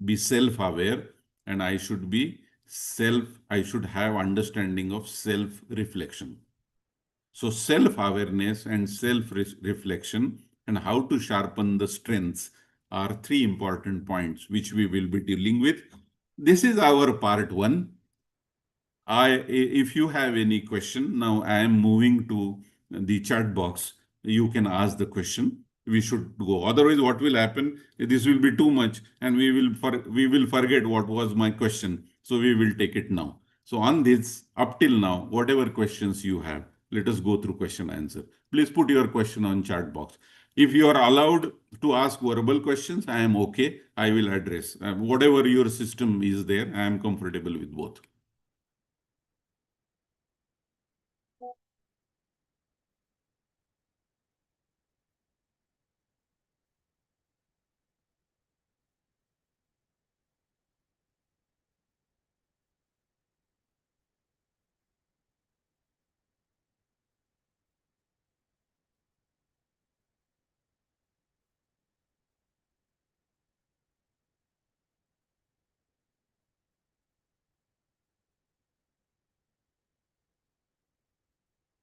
be self-aware and I should have understanding of self-reflection. So self-awareness and self-reflection and how to sharpen the strengths are three important points which we will be dealing with. This is our part one. If you have any question, now I am moving to the chat box. You can ask the question. We should go. Otherwise, what will happen? This will be too much, and we will forget what was my question. So we will take it now. So on this, up till now, whatever questions you have, let us go through question answer. Please put your question on chat box. If you are allowed to ask verbal questions, I am okay. I will address. Whatever your system is there, I am comfortable with both.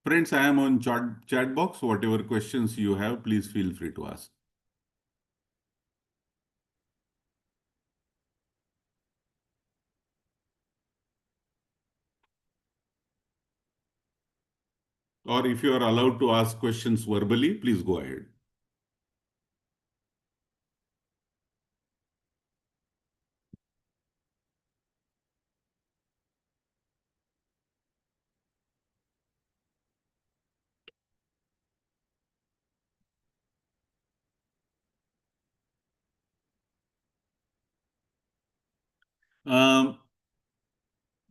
Friends, I am on chat box. Whatever questions you have, please feel free to ask. Or if you are allowed to ask questions verbally, please go ahead.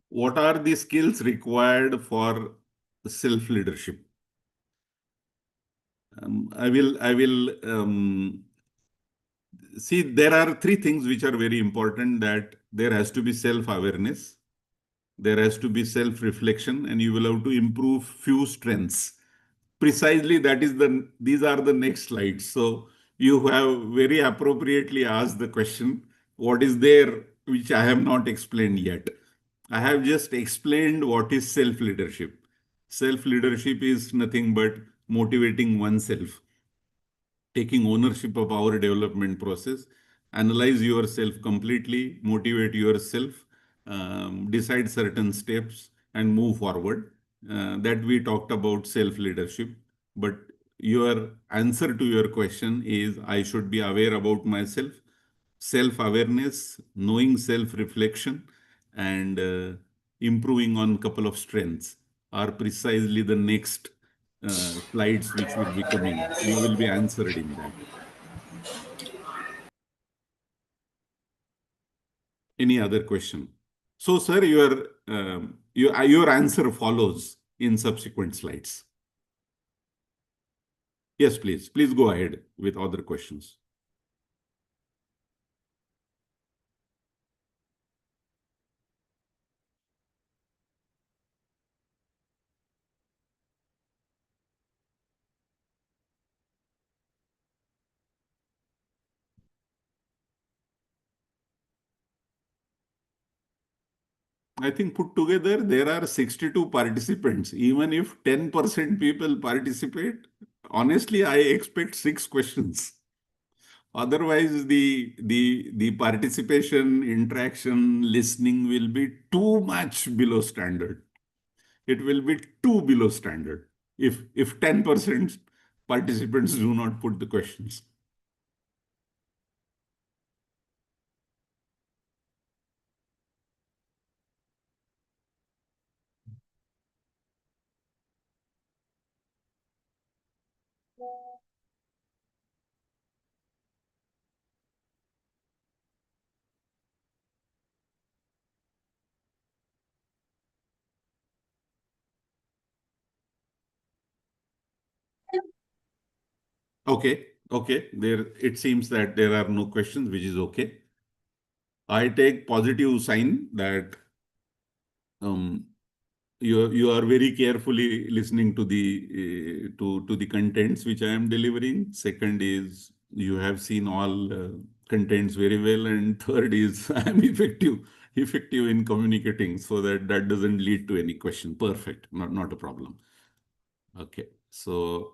What are the skills required for self-leadership? I will see, there are three things which are very important, that there has to be self-awareness, there has to be self-reflection, and you will have to improve few strengths. Precisely these are the next slides. So you have very appropriately asked the question, what is there which I have not explained yet? I have just explained what is self-leadership. Self-leadership is nothing but motivating oneself, taking ownership of our development process, analyze yourself completely, motivate yourself, decide certain steps, and move forward. That we talked about self-leadership. But your answer to your question is I should be aware about myself, self-awareness, knowing self-reflection, and improving on couple of strengths are precisely the next slides which will be coming. You will be answered in that. Any other question? So, sir, your answer follows in subsequent slides. Yes, please. Please go ahead with other questions. I think put together, there are 62 participants. Even if 10% people participate, honestly, I expect 6 questions. Otherwise, the participation, interaction, listening will be too much below standard. It will be too below standard if 10% participants do not put the questions. Okay, okay. There, it seems that there are no questions, which is okay. I take positive sign that um, you are very carefully listening to the contents which I am delivering. Second is you have seen all contents very well, and third is I am effective in communicating, so that doesn't lead to any question. Perfect, not a problem. Okay, so.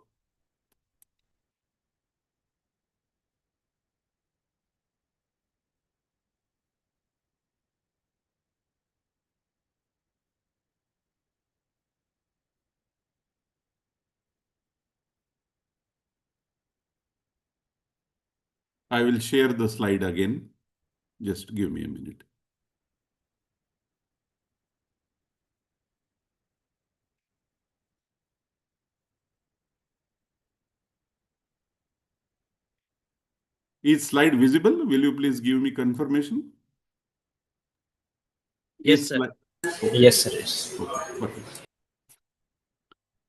I will share the slide again. Just give me a minute. Is slide visible? Will you please give me confirmation? Yes, Is sir. slide... Okay. Yes, sir. Yes. Okay, perfect.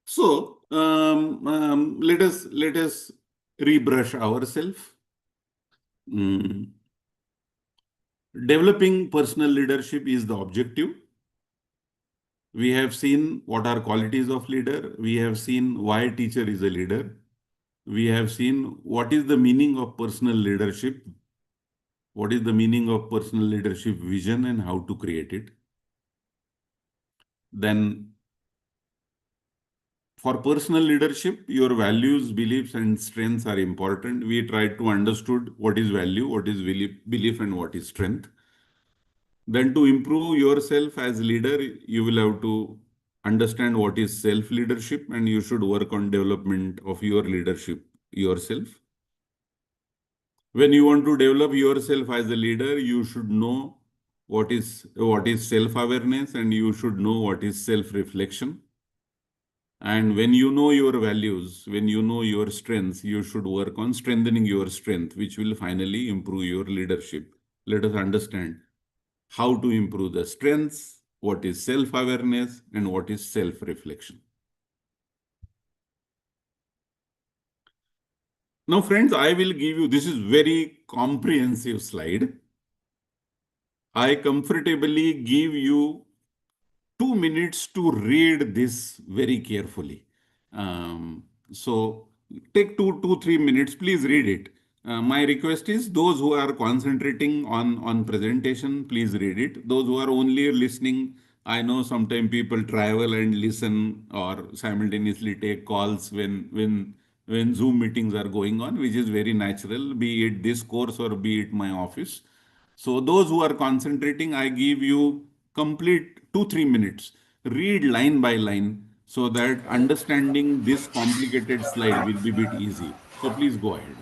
So let us rebrush ourselves. Developing personal leadership is the objective. We have seen what are qualities of leader. We have seen why teacher is a leader. We have seen what is the meaning of personal leadership, what is the meaning of personal leadership vision, and how to create it. Then for personal leadership, your values, beliefs, and strengths are important. We try to understood what is value, what is belief, and what is strength. Then to improve yourself as leader, you will have to understand what is self-leadership, and you should work on development of your leadership yourself. When you want to develop yourself as a leader, you should know what is self-awareness, and you should know what is self-reflection. And when you know your values, when you know your strengths, you should work on strengthening your strength, which will finally improve your leadership. Let us understand how to improve the strengths, what is self-awareness, and what is self-reflection. Now, friends, I will give you, this is very comprehensive slide. I comfortably give you 2 minutes to read this very carefully. So take 3 minutes, please read it. My request is those who are concentrating on presentation, please read it. Those who are only listening, I know sometimes people travel and listen or simultaneously take calls when Zoom meetings are going on, which is very natural, be it this course or be it my office. So those who are concentrating, I give you complete 2-3 minutes. Read line by line so that understanding this complicated slide will be a bit easy. So please go ahead.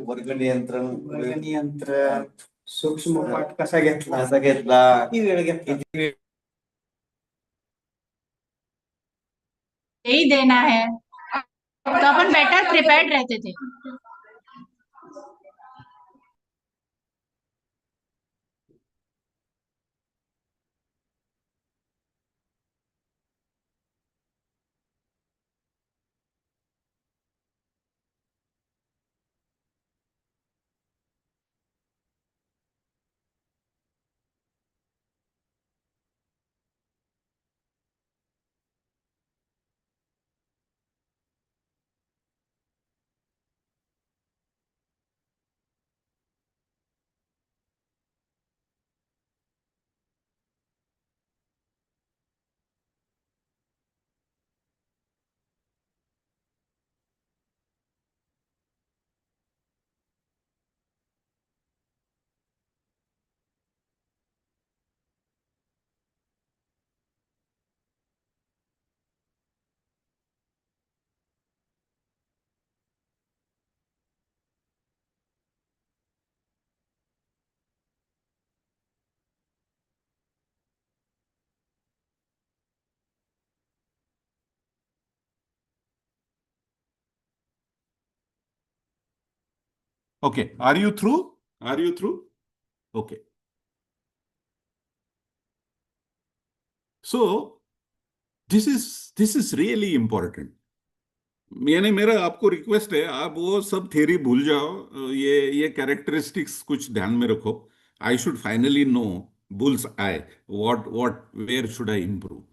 वर्ग नियंत्रण सूक्ष्म पाठ कसा घेतला किती वेळ घेतला यही देना है तो अपन बेटर प्रिपेयर्ड रहते थे. Okay, are you through? Are you through? Okay. So this is really important. मेरा आपको रिक्वेस्ट है, आप वो सब थ्योरी भूल जाओ, ये कैरेक्टरिस्टिक्स कुछ ध्यान में रखो. I should finally know bull's eye, where should I improve?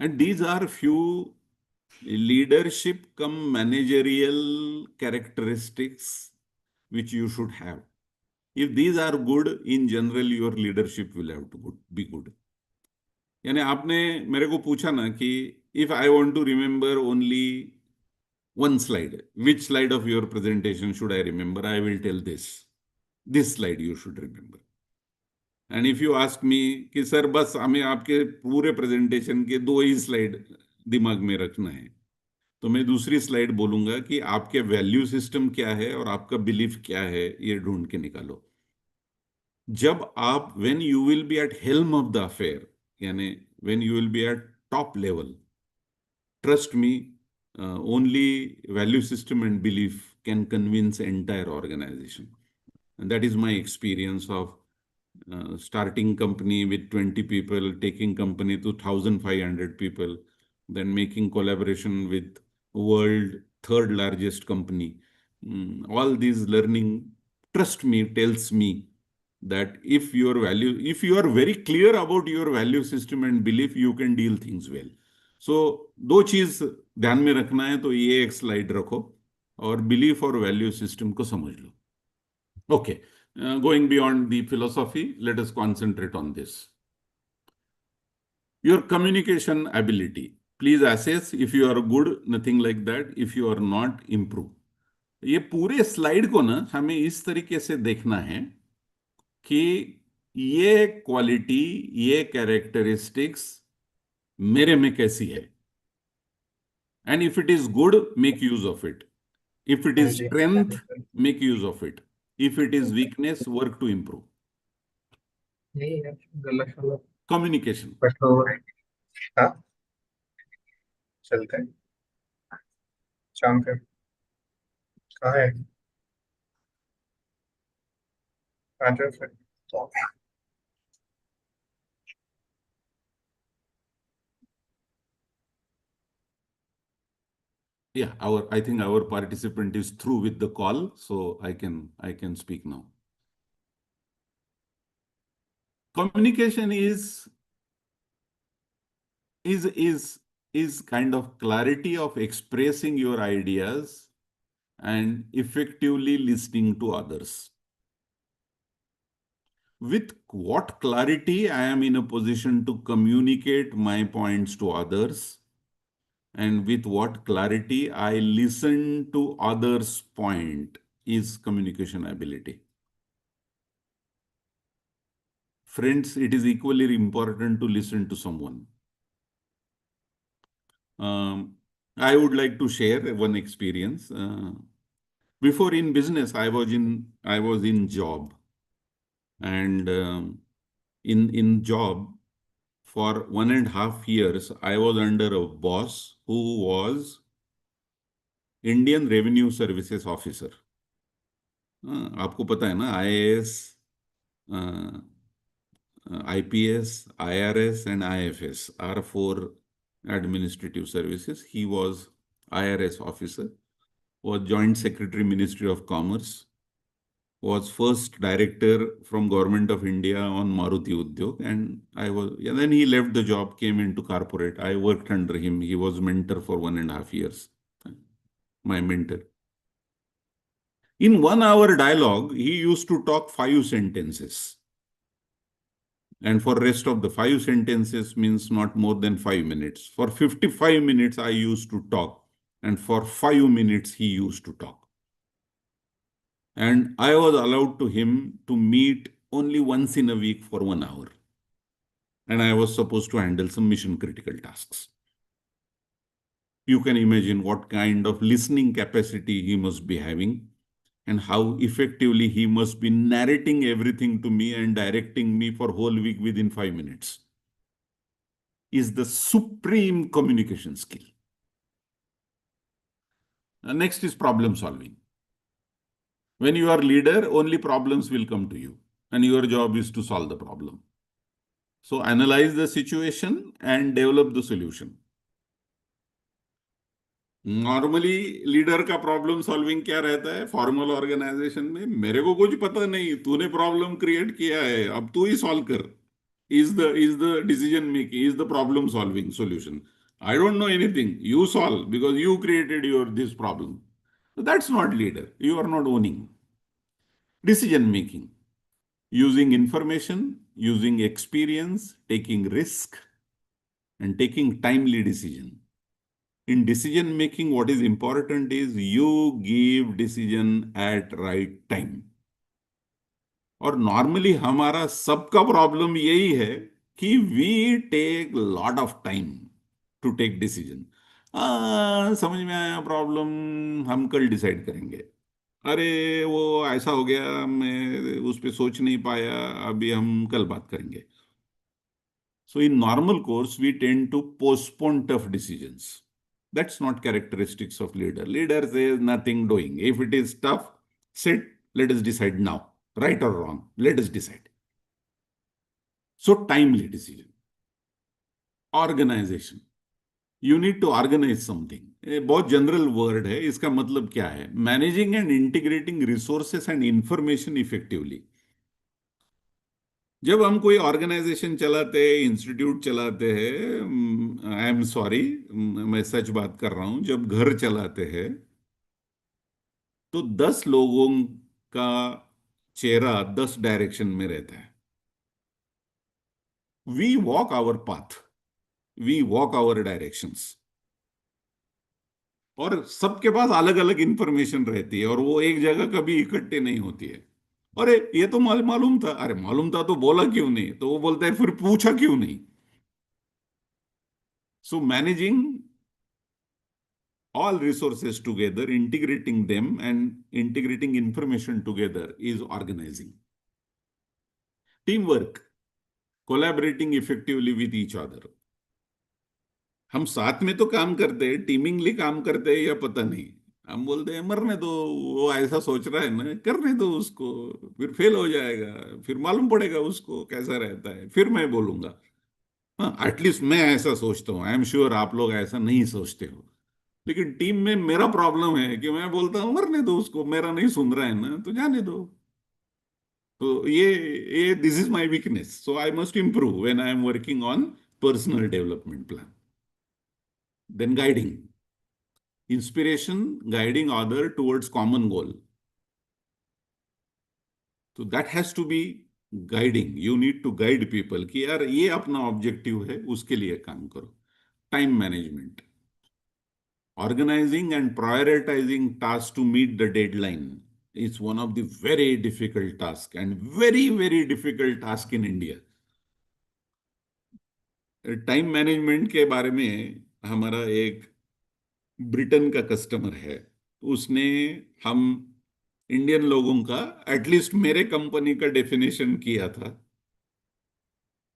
And these are few leadership come managerial characteristics which you should have. If these are good, in general, your leadership will have to be good. यानी आपने मेरे को पूछा ना कि if I want to remember only one slide, which slide of your presentation should I remember? I will tell this slide you should remember. And if you ask me कि sir बस हमें आपके पूरे प्रेजेंटेशन के 2 ही slide दिमाग में रखना है, तो मैं दूसरी स्लाइड बोलूंगा कि आपके वैल्यू सिस्टम क्या है और आपका बिलीफ क्या है, ये ढूंढ के निकालो. जब आप when you will be at helm of the affair, यानी when you will be at top level, trust me, only value system and belief can convince entire organization. And that is my experience of starting company with 20 people, taking company to 1,500 people, then making collaboration with world third largest company. All these learning, trust me, tells me that if you are very clear about your value system and belief, you can deal things well. So 2 चीज ध्यान में रखना है, तो ये एक slide रखो और बिलीफ और वैल्यू सिस्टम को समझ लो. Okay, going beyond the philosophy, let us concentrate on this. Your communication ability. Please assess if you are good, nothing like that. If you are not, improve. ये पूरे slide को ना हमें इस तरीके से देखना है कि ये क्वालिटी, ये कैरेक्टरिस्टिक्स मेरे में कैसी है, and if it is good, make use of it. If it हाँ is जी strength, make use of it. If it is weakness, work to improve. नहीं यार गलत गलत Communication. कठोर हाँ चलते हैं शाम पे कहाँ है आ जाओ फिर Yeah, I think our participant is through with the call, so I can speak now. Communication is kind of clarity of expressing your ideas and effectively listening to others. With what clarity I am in a position to communicate my points to others, and with what clarity I listen to others' point is communication ability. Friends, it is equally important to listen to someone. I would like to share one experience. Before in business, I was in job, and in job for 1.5 years, I was under a boss who was Indian Revenue Services Officer. आपको पता है ना, IAS, IPS, IRS, and IFS are 4 administrative services. He was IRS officer, was Joint Secretary, Ministry of Commerce, was first director from Government of India on Maruti Udyog, and then he left the job, came into corporate. I worked under him. He was mentor for 1.5 years, my mentor. In 1 hour dialogue, he used to talk 5 sentences. And for rest of the 5 sentences means not more than 5 minutes. For 55 minutes, I used to talk. And for 5 minutes, he used to talk. And I was allowed to him to meet only once in a week for 1 hour. And I was supposed to handle some mission critical tasks. You can imagine what kind of listening capacity he must be having, and how effectively he must be narrating everything to me and directing me for whole week within 5 minutes. Is the supreme communication skill. Next is problem solving. When you are leader, only problems will come to you, and your job is to solve the problem. So analyze the situation and develop the solution. Normally leader का problem solving क्या रहता है formal organisation में? मेरे को कुछ पता नहीं, तूने प्रॉब्लम क्रिएट किया है, अब तू ही सॉल्व कर. is the decision making, is the problem solving solution. I don't know anything, you solve because you created this problem. So that's not leader. You are not owning. Decision making, using information, using experience, taking risk, and taking timely decision. In decision making, what is important is you give decision at right time. और normally हमारा सबका problem यही है कि we take lot of time to take decision. समझ में आया problem, हम कल डिसाइड करेंगे. अरे वो ऐसा हो गया, मैं उस पर सोच नहीं पाया, अभी हम कल बात करेंगे. So in normal course, we tend to postpone tough decisions. That's not characteristics of leader. Leader says nothing doing. If it is tough, sit, let us decide now. Right or wrong, let us decide. So timely decision. Organization. You need to organize something. ये बहुत general word है, इसका मतलब क्या है? Managing and integrating resources and information effectively. जब हम कोई ऑर्गेनाइजेशन चलाते हैं, इंस्टीट्यूट चलाते हैं, आई एम सॉरी, मैं सच बात कर रहा हूं, जब घर चलाते हैं तो 10 लोगों का चेहरा 10 डायरेक्शन में रहता है. We walk our path. we walk our directions. और सबके पास अलग अलग इंफॉर्मेशन रहती है और वो एक जगह कभी इकट्ठे नहीं होती है। अरे ये तो मालूम था, अरे मालूम था तो बोला क्यों नहीं, तो वो बोलता है फिर पूछा क्यों नहीं। सो managing all resources together, integrating them and integrating information together is organizing. Teamwork, collaborating effectively with each other. हम साथ में तो काम करते हैं, टीमिंगली काम करते हैं या पता नहीं। हम बोलते हैं मरने दो, वो ऐसा सोच रहा है ना, करने दो उसको, फिर फेल हो जाएगा, फिर मालूम पड़ेगा उसको कैसा रहता है, फिर मैं बोलूंगा। हाँ, एटलीस्ट मैं ऐसा सोचता हूँ। आई एम श्योर आप लोग ऐसा नहीं सोचते हो। लेकिन टीम में मेरा प्रॉब्लम है कि मैं बोलता हूँ मरने दो उसको, मेरा नहीं सुन रहा है ना तो जाने दो। तो ये this is my weakness, so I must improve when I am working on personal development plan. Then guiding, inspiration, guiding other towards common goal. तो that has to be guiding. You need to guide people कि यार ये अपना objective है, उसके लिए काम करो। Time management, organizing and prioritizing tasks to meet the deadline is one of the very difficult tasks and very difficult task in India. Time management के बारे में हमारा एक ब्रिटेन का कस्टमर है, उसने हम इंडियन लोगों का एटलीस्ट मेरे कंपनी का डेफिनेशन किया था।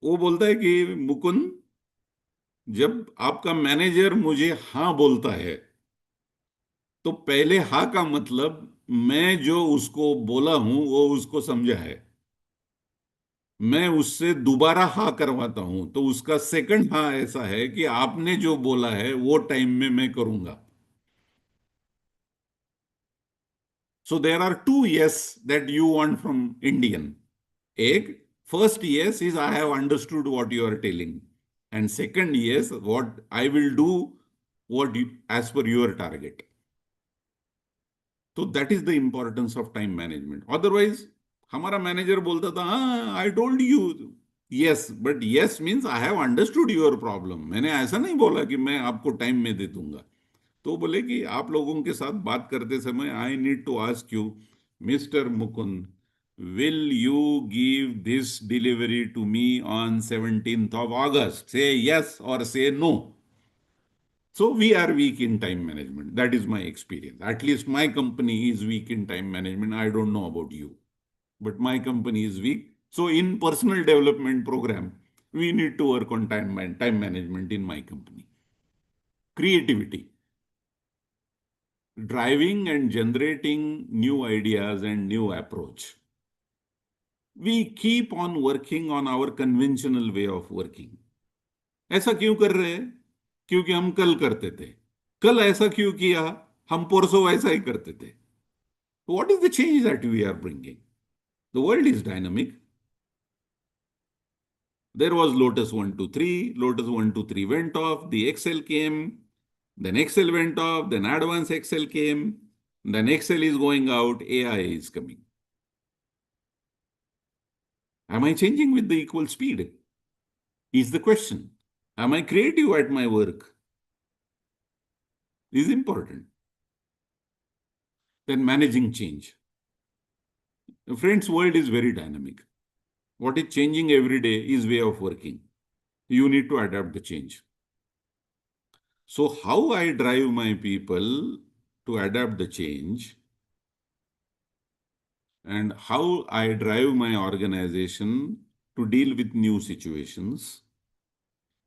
वो बोलता है कि मुकुंद, जब आपका मैनेजर मुझे हाँ बोलता है तो पहले हाँ का मतलब मैं जो उसको बोला हूं वो उसको समझा है। मैं उससे दोबारा हाँ करवाता हूं तो उसका सेकंड हाँ ऐसा है कि आपने जो बोला है वो टाइम में मैं करूंगा। So there are two yes that you want from Indian. एक, first yes is I have understood what you are telling, and second yes what I will do what as per your target. तो that is the importance of time management. Otherwise हमारा manager बोलता था हाँ I told you yes, but yes means I have understood your problem. मैंने ऐसा नहीं बोला कि मैं आपको टाइम में दे दूंगा। तो बोले कि आप लोगों के साथ बात करते समय I need to ask you, mister Mukund, will you give this delivery to me on 17th of August? Say yes or say no. So we are weak in time management. That is my experience. At least my company is weak in time management. I don't know about you, but my company is weak. So in personal development program, we need to work on time management in my company. Creativity, driving and generating new ideas and new approach. We keep on working on our conventional way of working. ऐसा क्यों कर रहे हैं? क्योंकि हम कल करते थे। कल ऐसा क्यों किया? हम परसों वैसा ही करते थे। What is the change that we are bringing? The world is dynamic. There was Lotus 1, 2, 3. Lotus 1, 2, 3 went off. The Excel came. Then Excel went off. Then Advanced Excel came. Then Excel is going out. AI is coming. Am I changing with the equal speed? Is the question. Am I creative at my work? Is important. Then managing change. Friends, world is very dynamic. What is changing every day is way of working. You need to adapt the change. So how I drive my people to adapt the change and how I drive my organization to deal with new situations,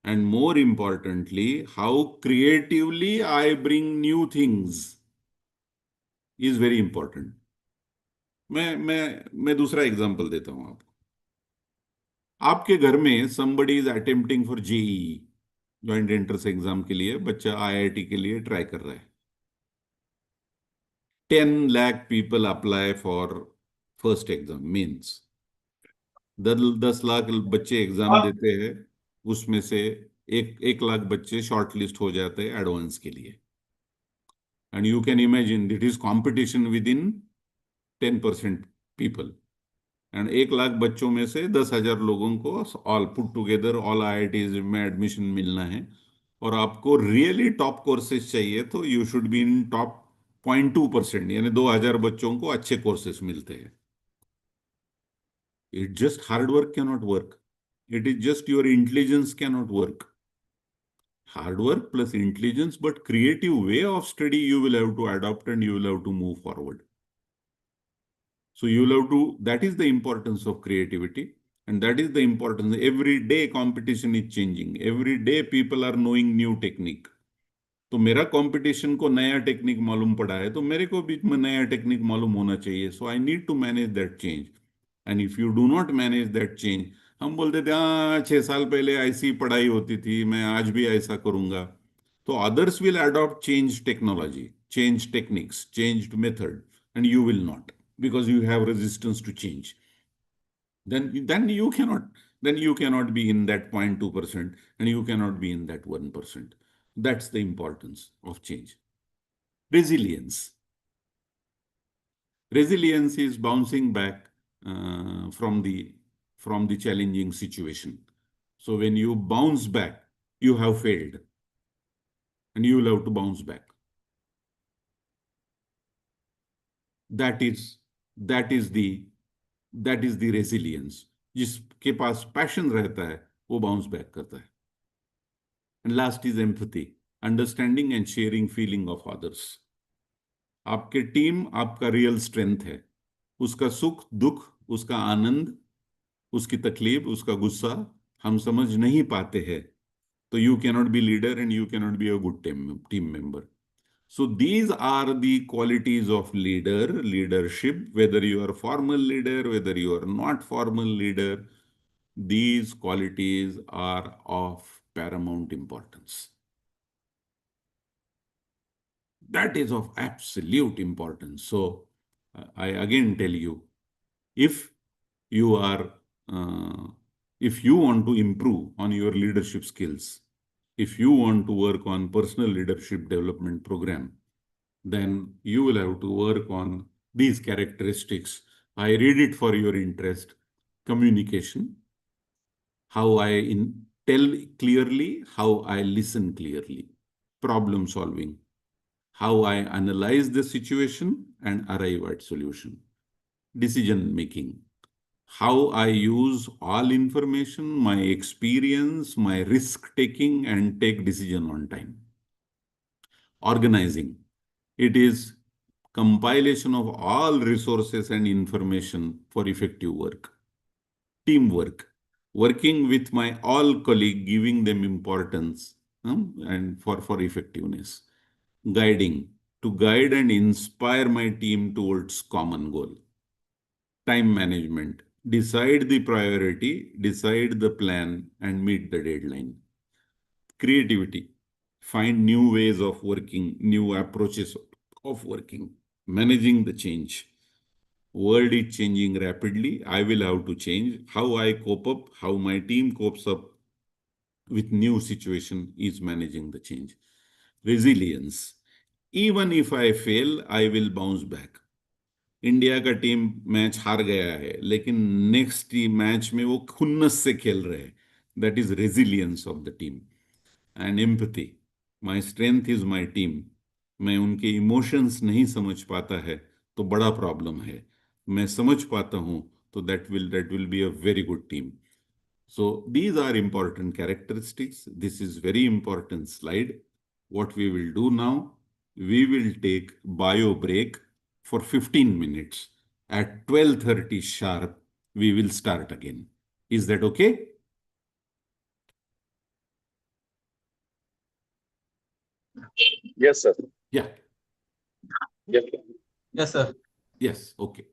and more importantly, how creatively I bring new things is very important. मैं दूसरा example देता हूं आपको। आपके घर में somebody is attempting for JEE, joint entrance exam के लिए बच्चा IIT के लिए ट्राई कर रहा है। 10 lakh people apply for first exam means 10 lakh बच्चे एग्जाम देते हैं, उसमें से एक लाख बच्चे शॉर्ट लिस्ट हो जाते हैं एडवांस के लिए। And you can imagine it is competition with in 10% people. And 1 lakh बच्चों में से 10,000 लोगों को all put together all IITs में एडमिशन मिलना है, और आपको रियली टॉप कोर्सेज चाहिए तो you should be in top 0.2%, यानी 2,000 बच्चों को अच्छे कोर्सेज मिलते हैं. It just hard work cannot work. It is just your intelligence cannot work. Hard work plus intelligence, but creative way of study you will have to adopt and you will have to move forward. So you will have to, that is the importance of creativity, and that is the importance. Every day competition is changing. Every day people are knowing new technique. तो मेरा competition को नया technique मालूम पड़ा है, तो मेरे को भी में नया टेक्निक मालूम होना चाहिए. So I need to manage that change. And if you do not manage that change, हम बोलते थे हाँ 6 साल पहले ऐसी पढ़ाई होती थी, मैं आज भी ऐसा करूंगा. तो others will adopt change technology, change techniques, change method, and you will not, because you have resistance to change. Then you cannot be in that 0.2%, and you cannot be in that 1%. That's the importance of change. Resilience. Resilience is bouncing back from the challenging situation. So when you bounce back, you have failed, and you will have to bounce back. That is the resilience. जिसके पास passion रहता है वो bounce back करता है. And last is empathy, understanding and sharing feeling of others. आपके team आपका real strength है. उसका सुख दुख, उसका आनंद, उसकी तकलीफ, उसका गुस्सा हम समझ नहीं पाते हैं, तो you cannot be leader and you cannot be a good team member. So these are the qualities of leadership, whether you are formal leader, whether you are not formal leader, these qualities are of paramount importance. That is of absolute importance. So I again tell you, if you are, if you want to improve on your leadership skills, if you want to work on personal leadership development program, then you will have to work on these characteristics. I read it for your interest. Communication, how I tell clearly, how I listen clearly. Problem solving, how I analyze the situation and arrive at solution. Decision making, how I use all information, my experience, my risk taking, and take decision on time. Organizing, it is compilation of all resources and information for effective work. Teamwork, working with my all colleague, giving them importance and for effectiveness. Guiding, to guide and inspire my team towards common goal. Time management, decide the priority, decide the plan, and meet the deadline. Creativity, find new ways of working, new approaches of working. Managing the change, world is changing rapidly, I will have to change. How I cope up, how my team copes up with new situation is managing the change. Resilience, even if I fail, I will bounce back. India का team match हार गया है, लेकिन next match में वो खुन्नस से खेल रहे हैं. That is resilience of the team. And empathy, my strength is my team. मैं उनके इमोशंस नहीं समझ पाता है तो बड़ा प्रॉब्लम है. मैं समझ पाता हूं तो that will be a very good team. So these are important characteristics. This is very important slide. What we will do now, we will take bio break for 15 minutes. At 12:30 sharp, we will start again. Is that okay? Yes, sir. Yeah. Yes. Yes, sir. Yes. Okay.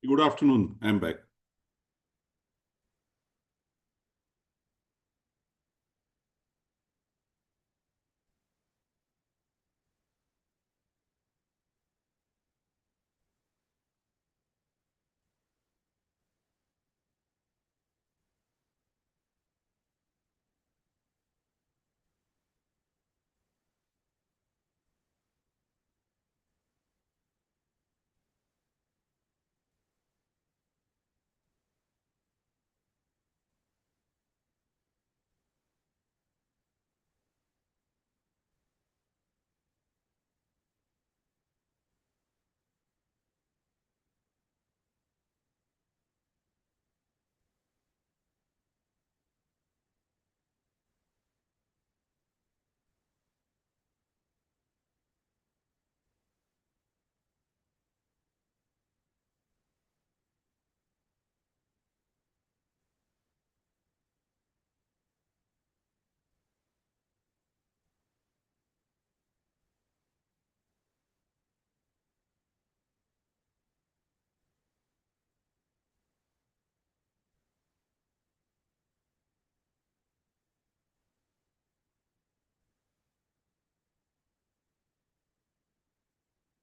Good afternoon. I'm back.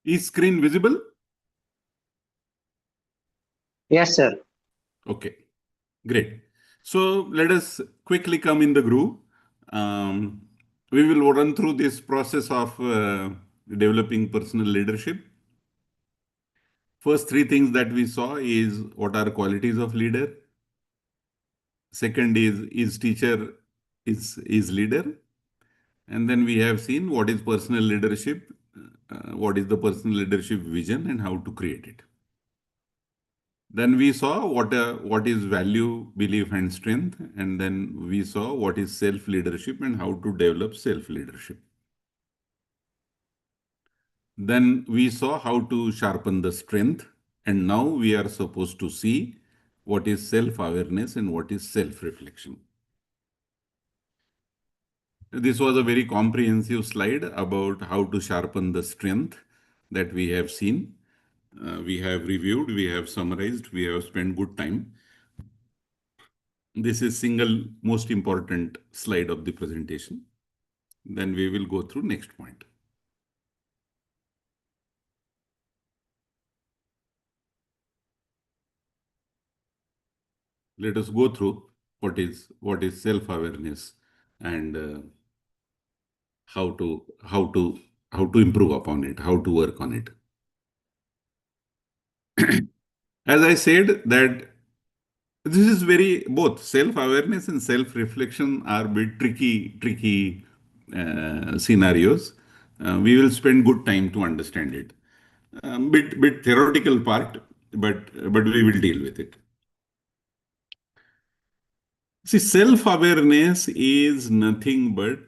Is screen visible? Yes, sir. Okay, great. So let us quickly come in the groove. Um, we will run through this process of developing personal leadership. First three things that we saw is what are qualities of leader. Second is teacher is leader. And then we have seen what is personal leadership, what is the personal leadership vision and how to create it. Then we saw what is value, belief, and strength. And then we saw what is self-leadership and how to develop self-leadership. Then we saw how to sharpen the strength. And now we are supposed to see what is self-awareness and what is self-reflection. This was a very comprehensive slide about how to sharpen the strength that we have seen. We have reviewed, we have summarized, we have spent good time. This is single most important slide of the presentation. Then we will go through next point. Let us go through what is self-awareness and how to improve upon it, how to work on it. As I said that this is both self-awareness and self-reflection are bit tricky scenarios. We will spend good time to understand it. Bit theoretical part, but we will deal with it. See, self-awareness is nothing but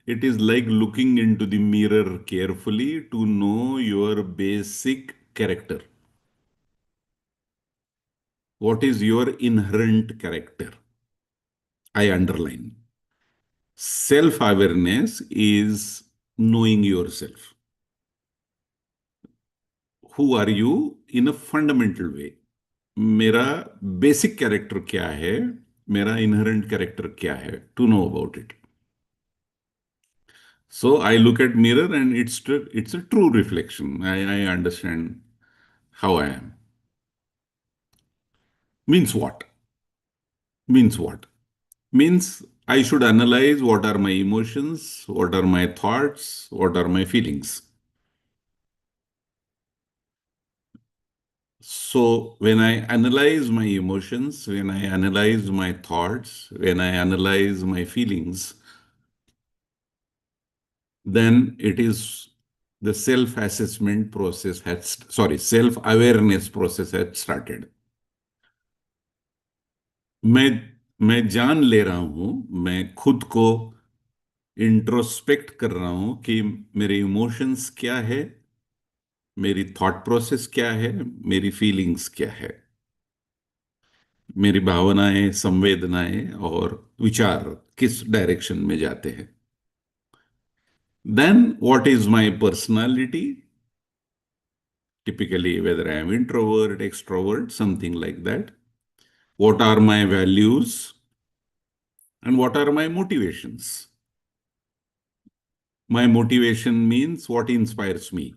it is like looking into the mirror carefully to know your basic character. What is your inherent character? I underline. Self-awareness is knowing yourself. Who are you in a fundamental way? मेरा basic character क्या है, मेरा inherent character क्या है, to know about it. So I look at mirror and it's a true reflection. I understand how I am. Means what? Means what? Means I should analyze what are my emotions, what are my thoughts, what are my feelings. So when I analyze my emotions, when I analyze my thoughts, when I analyze my feelings, then it is the self-assessment process self-awareness process has started. मैं जान ले रहा हूं, मैं खुद को introspect कर रहा हूं कि मेरे इमोशंस क्या है, मेरी थॉट प्रोसेस क्या है, मेरी फीलिंग्स क्या है, मेरी भावनाएं, संवेदनाएं और विचार किस डायरेक्शन में जाते हैं. Then what is my personality? typically whether I am introvert, extrovert, something like that. What are my values and what are my motivations? My motivation means what inspires me.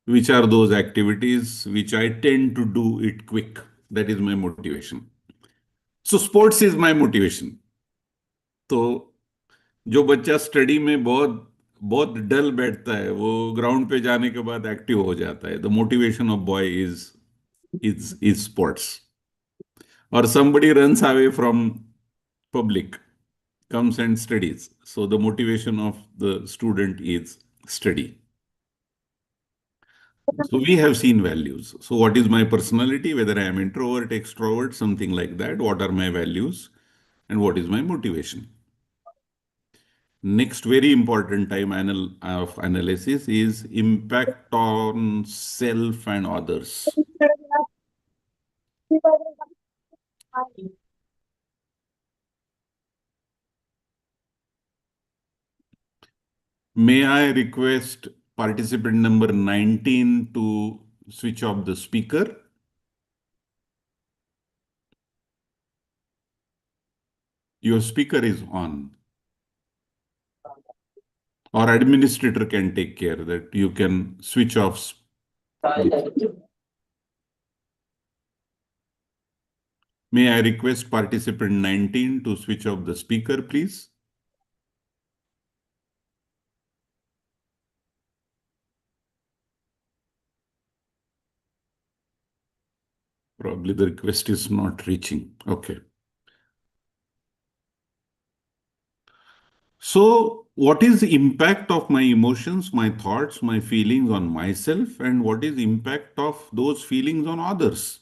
Which are those activities which I tend to do it quick? That is my motivation. So sports is my motivation. तो जो बच्चा study में बहुत बहुत डल बैठता है वो ground पे जाने के बाद एक्टिव हो जाता है. The motivation of boy is sports. और somebody runs away from public, comes and studies. So the motivation of the student is study. So we have seen values. So what is my personality, whether I am introvert, extrovert, something like that? What are my values and what is my motivation? Next very important time of analysis is impact on self and others. May I request participant number 19 to switch off the speaker? Your speaker is on. Or administrator can take care that you can switch off. May I request participant 19 to switch off the speaker, please? Probably the request is not reaching. Okay. So what is the impact of my emotions, my thoughts, my feelings on myself, and what is the impact of those feelings on others?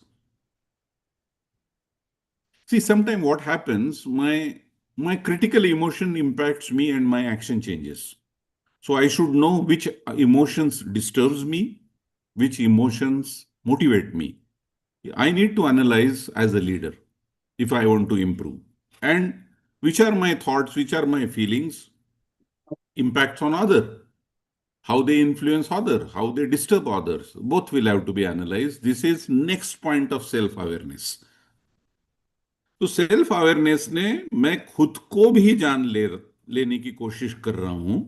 See, sometimes what happens, my critical emotion impacts me and my action changes. So I should know which emotions disturbs me, which emotions motivate me. I need to analyze as a leader if I want to improve. And which are my thoughts, which are my feelings, impacts on other, how they influence other, how they disturb others. Both will have to be analyzed. This is next point of self-awareness. तो self awareness ने मैं खुद को भी जान लेने की कोशिश कर रहा हूं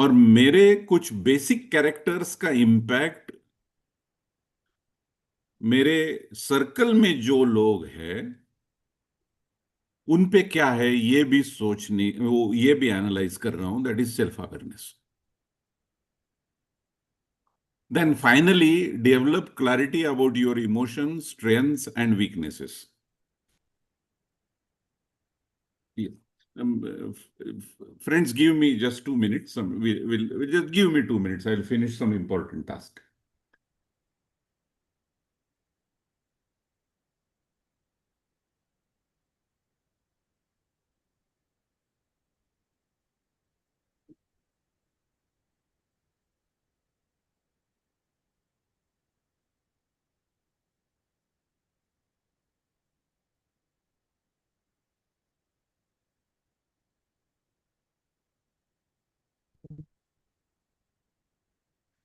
और मेरे कुछ बेसिक कैरेक्टर्स का इंपैक्ट मेरे सर्कल में जो लोग हैं उन पे क्या है ये भी ये भी एनालाइज कर रहा हूं. That is self awareness. Then finally, develop clarity about your emotions, strengths, and weaknesses. Yeah. Friends, give me just 2 minutes. We'll just give me 2 minutes. I'll finish some important task.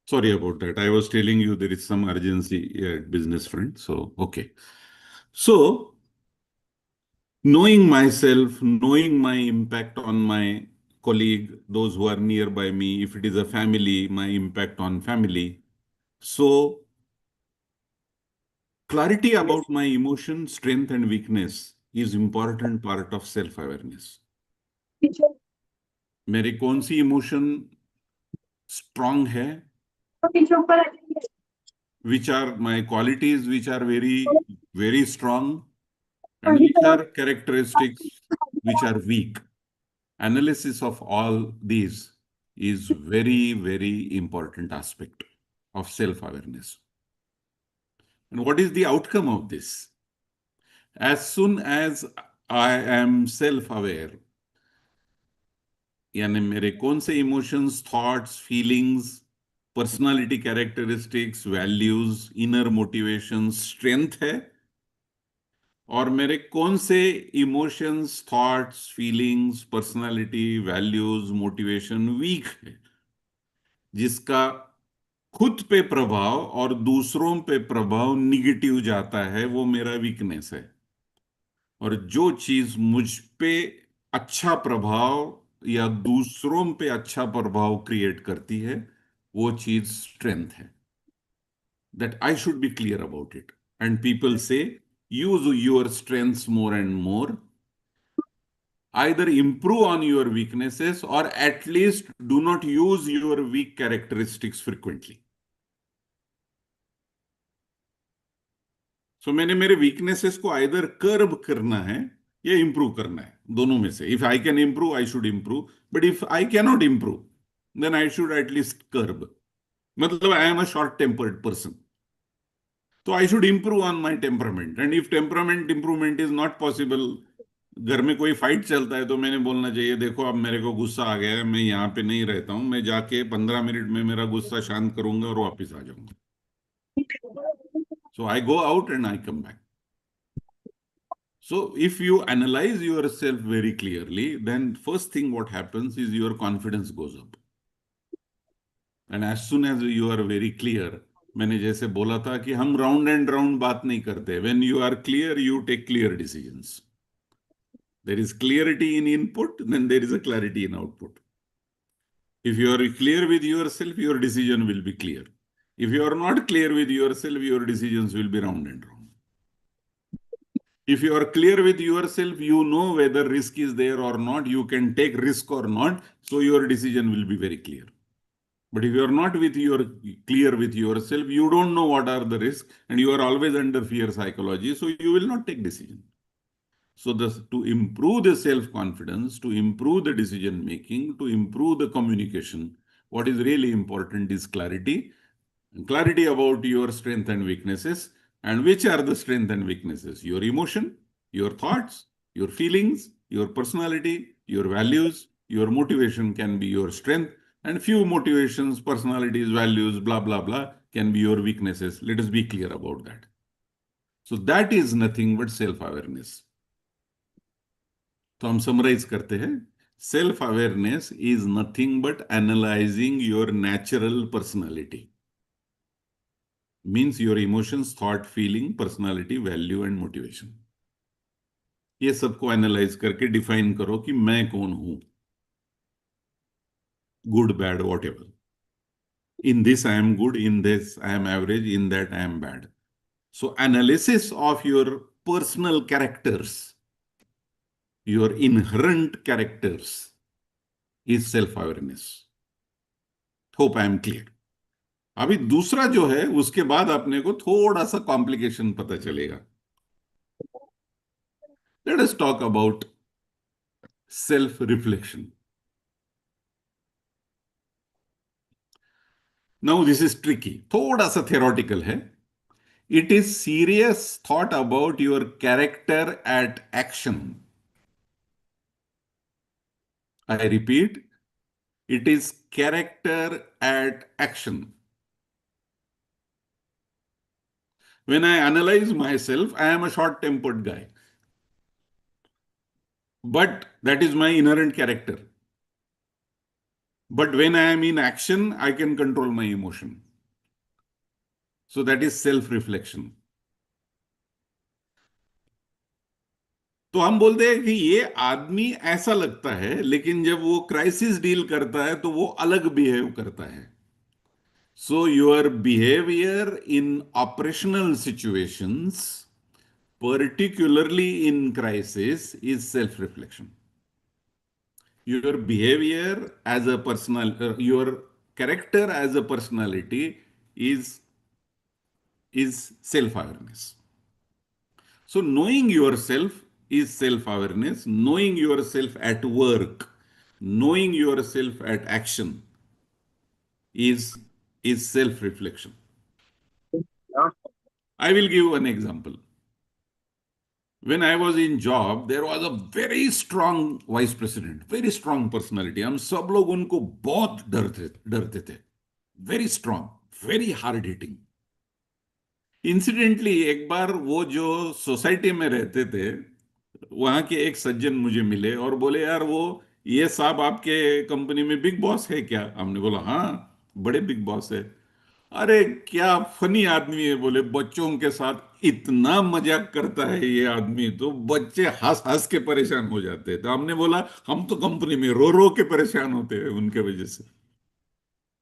Sorry about that. I was telling you there is some urgency at business front. So, okay. So, knowing myself, knowing my impact on my colleague, those who are nearby me, if it is a family, my impact on family. So, clarity about my emotion, strength, and weakness is important part of self-awareness. मेरे कौन सी emotion strong है, which are my qualities which are very strong, and which are characteristics which are weak. Analysis of all these is very important aspect of self-awareness. And what is the outcome of this? As soon as I am self-aware, यानी मेरे कौन से emotions, thoughts, feelings, personality characteristics, values, inner motivation, strength है, और मेरे कौन से emotions, thoughts, feelings, personality, values, motivation weak है, जिसका खुद पे प्रभाव और दूसरों पे प्रभाव निगेटिव जाता है, वो मेरा वीकनेस है। और जो चीज मुझ पे अच्छा प्रभाव या दूसरों पे अच्छा प्रभाव क्रिएट करती है, वो चीज स्ट्रेंथ है। That I should be clear about it. And people say use your strengths more and more, either improve on your weaknesses or at least do not use your weak characteristics frequently. So मैंने मेरे weaknesses को either कर्ब करना है या improve करना है, दोनों में से। If I can improve I should improve, but if I can not improve then I should at least curb. मतलब I am a short tempered person, तो I should improve on my temperament. And if temperament improvement is not possible, घर में कोई fight चलता है तो मैंने बोलना चाहिए, देखो अब मेरे को गुस्सा आ गया है, मैं यहाँ पे नहीं रहता हूँ, मैं जाके 15 मिनट में मेरा गुस्सा शांत करूंगा और वापिस आ जाऊंगा। So I go out and I come back. So if you analyze yourself very clearly, then first thing what happens is your confidence goes up. And as soon as you are very clear, मैंने जैसे बोला था कि हम round and round बात नहीं करते। When you are clear, you take clear decisions. There is clarity in input, then there is a clarity in output. If you are clear with yourself, your decision will be clear. If you are not clear with yourself, your decisions will be round and round. If you are clear with yourself, you know whether risk is there or not, you can take risk or not, so your decision will be very clear. But if you are not clear with yourself, you don't know what are the risks, and you are always under fear psychology, so you will not take decision. So to improve the self-confidence, to improve the decision making, to improve the communication, what is really important is clarity. Clarity about your strengths and weaknesses. And which are the strengths and weaknesses? Your emotion, your thoughts, your feelings, your personality, your values, your motivation can be your strength, and few motivations, personalities, values, blah, blah, blah, can be your weaknesses. Let us be clear about that. So that is nothing but self-awareness. तो हम summarise करते हैं, self awareness is nothing but analysing your natural personality, means your emotions, thought, feeling, personality, value and motivation. ये सबको analyse करके define करो कि मैं कौन हूं, good, bad, what ever. In this I am good, in this I am average, in that I M bad. So analysis of your personal characters, your inherent characters is self-awareness. Hope I am clear. अभी दूसरा जो है, उसके बाद अपने को थोड़ा सा कॉम्प्लिकेशन पता चलेगा। Let us talk about self-reflection. Now this is tricky. थोड़ा सा theoretical है. It is serious thought about your character at action. I repeat, it is character at action. When I analyze myself, I am a short-tempered guy. But that is my inherent character. But when I am in action, I can control my emotion. So that is self-reflection. तो हम बोलते हैं कि ये आदमी ऐसा लगता है, लेकिन जब वो क्राइसिस डील करता है तो वो अलग बिहेव करता है। So your behavior in operational situations, particularly in crisis, is self-reflection. Your behavior as a your character as a personality is self-awareness. So knowing yourself is self-awareness. Knowing yourself at work, knowing yourself at action is self-reflection. I will give an example. When I was in job, there was a very strong vice president, very strong personality. हम सब लोग उनको बहुत डरते थे. Very strong, very hard hitting. Incidentally एक बार वो जो सोसाइटी में रहते थे, वहां के एक सज्जन मुझे मिले और बोले, यार वो ये साहब आपके कंपनी में बिग बॉस है क्या? हमने बोला हाँ, बड़े बिग बॉस है। अरे क्या फनी आदमी है, बोले बच्चों के साथ इतना मजाक करता है ये आदमी, तो बच्चे हंस हंस के परेशान हो जाते हैं। तो हमने बोला हम तो कंपनी में रो रो के परेशान होते हैं उनके वजह से।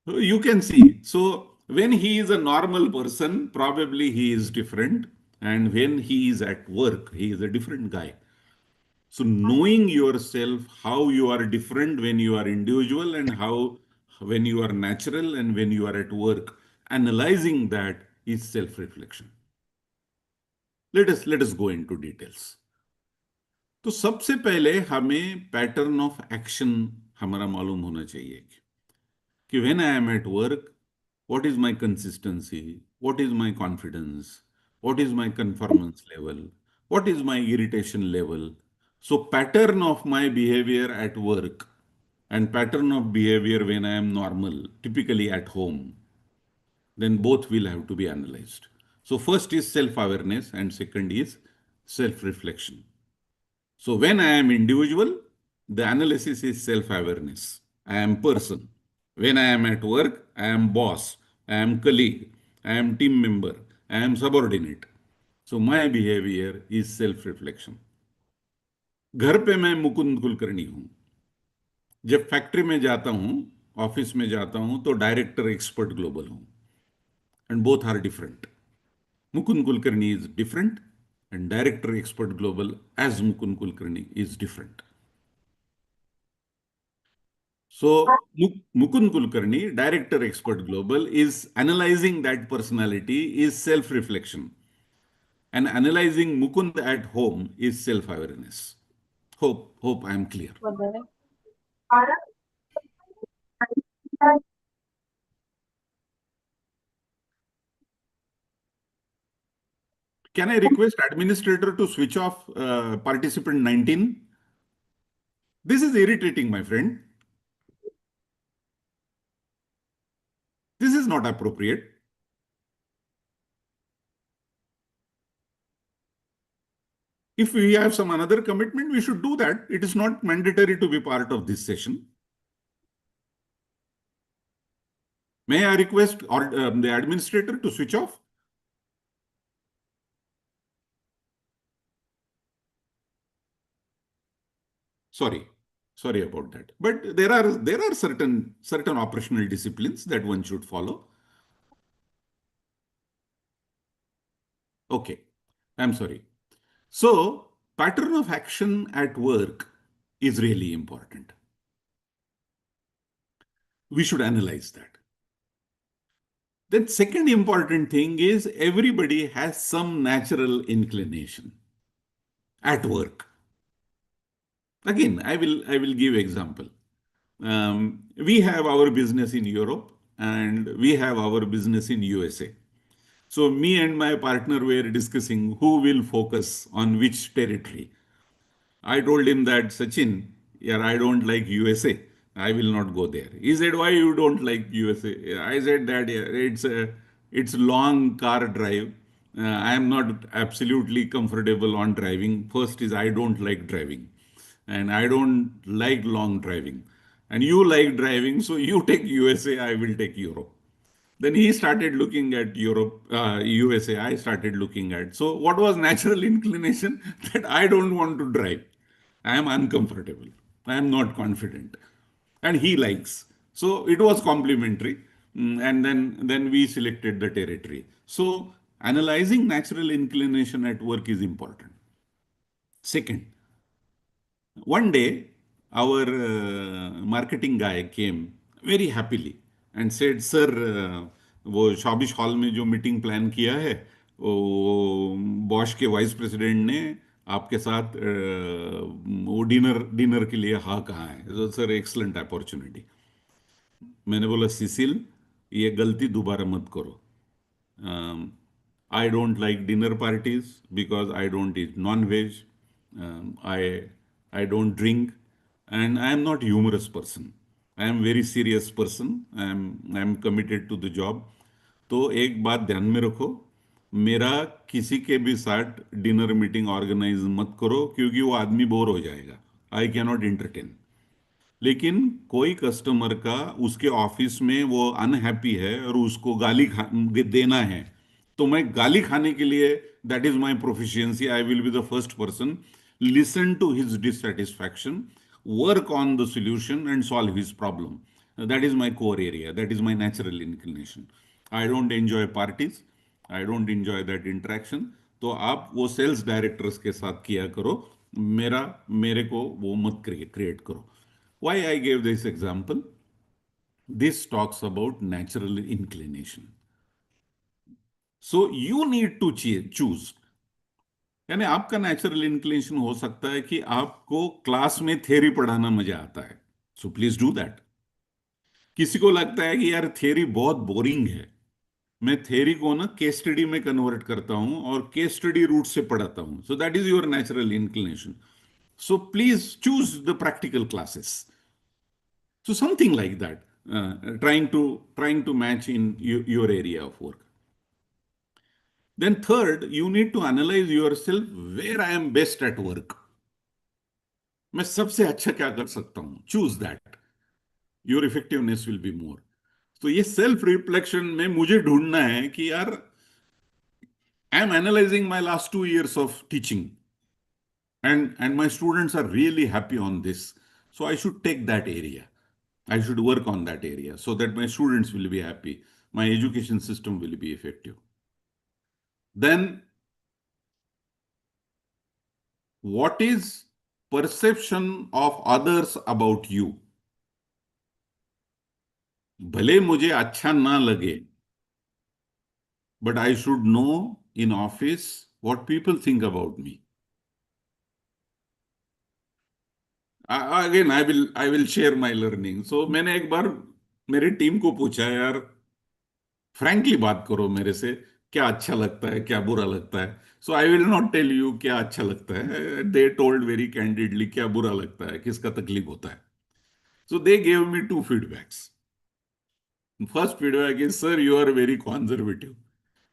So you can see. So when he is a normal person, probably he is different. And when he is at work, he is a different guy. So knowing yourself, how you are different when you are individual and how when you are natural and when you are at work, analyzing that is self-reflection. Let us go into details. तो सबसे पहले हमें pattern of action हमारा मालूम होना चाहिए कि when I am at work, what is my consistency? What is my confidence? What is my conformance level? What is my irritation level? So pattern of my behavior at work and pattern of behavior when I am normal, typically at home, then both will have to be analyzed. So first is self-awareness and second is self-reflection. So when I am individual, the analysis is self-awareness. I am person. When I am at work, I am boss, I am colleague, I am team member, I am subordinate. So my behavior is self-reflection. घर पे मैं मुकुंद कुलकर्णी हूं। जब factory में जाता हूं, office में जाता हूं, तो डायरेक्टर एक्सपर्ट ग्लोबल हूं। And both are different. Mukund Kulkarni is different and Director Expert Global as Mukund Kulkarni is different. So Mukund Kulkarni, Director Expert Global, is analyzing that personality is self-reflection. And analyzing Mukund at home is self-awareness. Hope I am clear. Can I request administrator to switch off participant 19? This is irritating, my friend. This is not appropriate. If we have some another commitment, we should do that. It is not mandatory to be part of this session. May I request the administrator to switch off? Sorry about that. But there are certain operational disciplines that one should follow. Okay, I'm sorry. So pattern of action at work is really important. We should analyze that. Then second important thing is everybody has some natural inclination at work. Again, I will give example. We have our business in Europe and we have our business in USA. So me and my partner were discussing who will focus on which territory. I told him that, Sachin, yeah, I don't like USA. I will not go there. He said, why you don't like USA? I said that yeah, it's long car drive. I am not absolutely comfortable on driving. First is I don't like driving and I don't like long driving. And you like driving, so you take USA, I will take Europe. Then he started looking at Europe, USA. I started looking at. So what was natural inclination? That I don't want to drive. I am uncomfortable. I am not confident. And he likes. So it was complementary. And then we selected the territory. So analyzing natural inclination at work is important. Second, one day, our marketing guy came very happily and said, "Sir, वो शॉबिश hall में जो meeting plan किया है, वो Bosch के vice president ने आपके साथ वो डिनर के लिए हाँ कहा है। तो सर एक्सलेंट अपॉर्चुनिटी।" मैंने बोला, "सिसिल, ये गलती दोबारा मत करो। I don't like dinner parties because I don't eat non-veg. I don't drink, and I am not humorous person. I am very serious person. I am committed to the job. तो एक बात ध्यान में रखो, मेरा किसी के भी साथ डिनर मीटिंग ऑर्गेनाइज मत करो क्योंकि वो आदमी बोर हो जाएगा। I cannot entertain." लेकिन कोई कस्टमर का उसके ऑफिस में वो अनहैप्पी है और उसको देना है, तो मैं गाली खाने के लिए, that is my proficiency, I will be the first person, listen to his dissatisfaction, work on the solution and solve his problem. That is my core area, that is my natural inclination. I don't enjoy parties, I don't enjoy that interaction. तो आप वो sales directors के साथ किया करो, मेरे को वो मत क्रिएट करो। Why I gave this example? This talks about natural inclination. So you need to choose. यानी आपका नेचुरल इंक्लिनेशन हो सकता है कि आपको क्लास में थ्योरी पढ़ाना मजा आता है, सो प्लीज डू दैट। किसी को लगता है कि यार थ्योरी बहुत बोरिंग है, मैं थ्योरी को ना केस स्टडी में कन्वर्ट करता हूं और केस स्टडी रूट से पढ़ाता हूं, सो that is your natural inclination. So please choose the practical classes. So something like that, trying to match in your area of work. Then third, you need to analyze yourself where I am best at work. मैं सबसे अच्छा क्या कर सकता हूं? Choose that. Your effectiveness will be more. तो ये self reflection में मुझे ढूंढना है कि यार I am analysing my last 2 years of teaching, and my students are really happy on this, so I should take that area. I should work on that area so that my students will be happy, my education system will be effective. Then what is perception of others about you? भले मुझे अच्छा ना लगे, but I should know in office what people think about me. Again, I will share my learning. So मैंने एक बार मेरी team को पूछा, यार फ्रैंकली बात करो मेरे से, क्या अच्छा लगता है क्या बुरा लगता है। So I will not tell you क्या अच्छा लगता है, दे टोल्ड वेरी कैंडिडली क्या बुरा लगता है, किसका तकलीफ होता है। So they gave me 2 feedbacks. First feedback is, sir you are very conservative.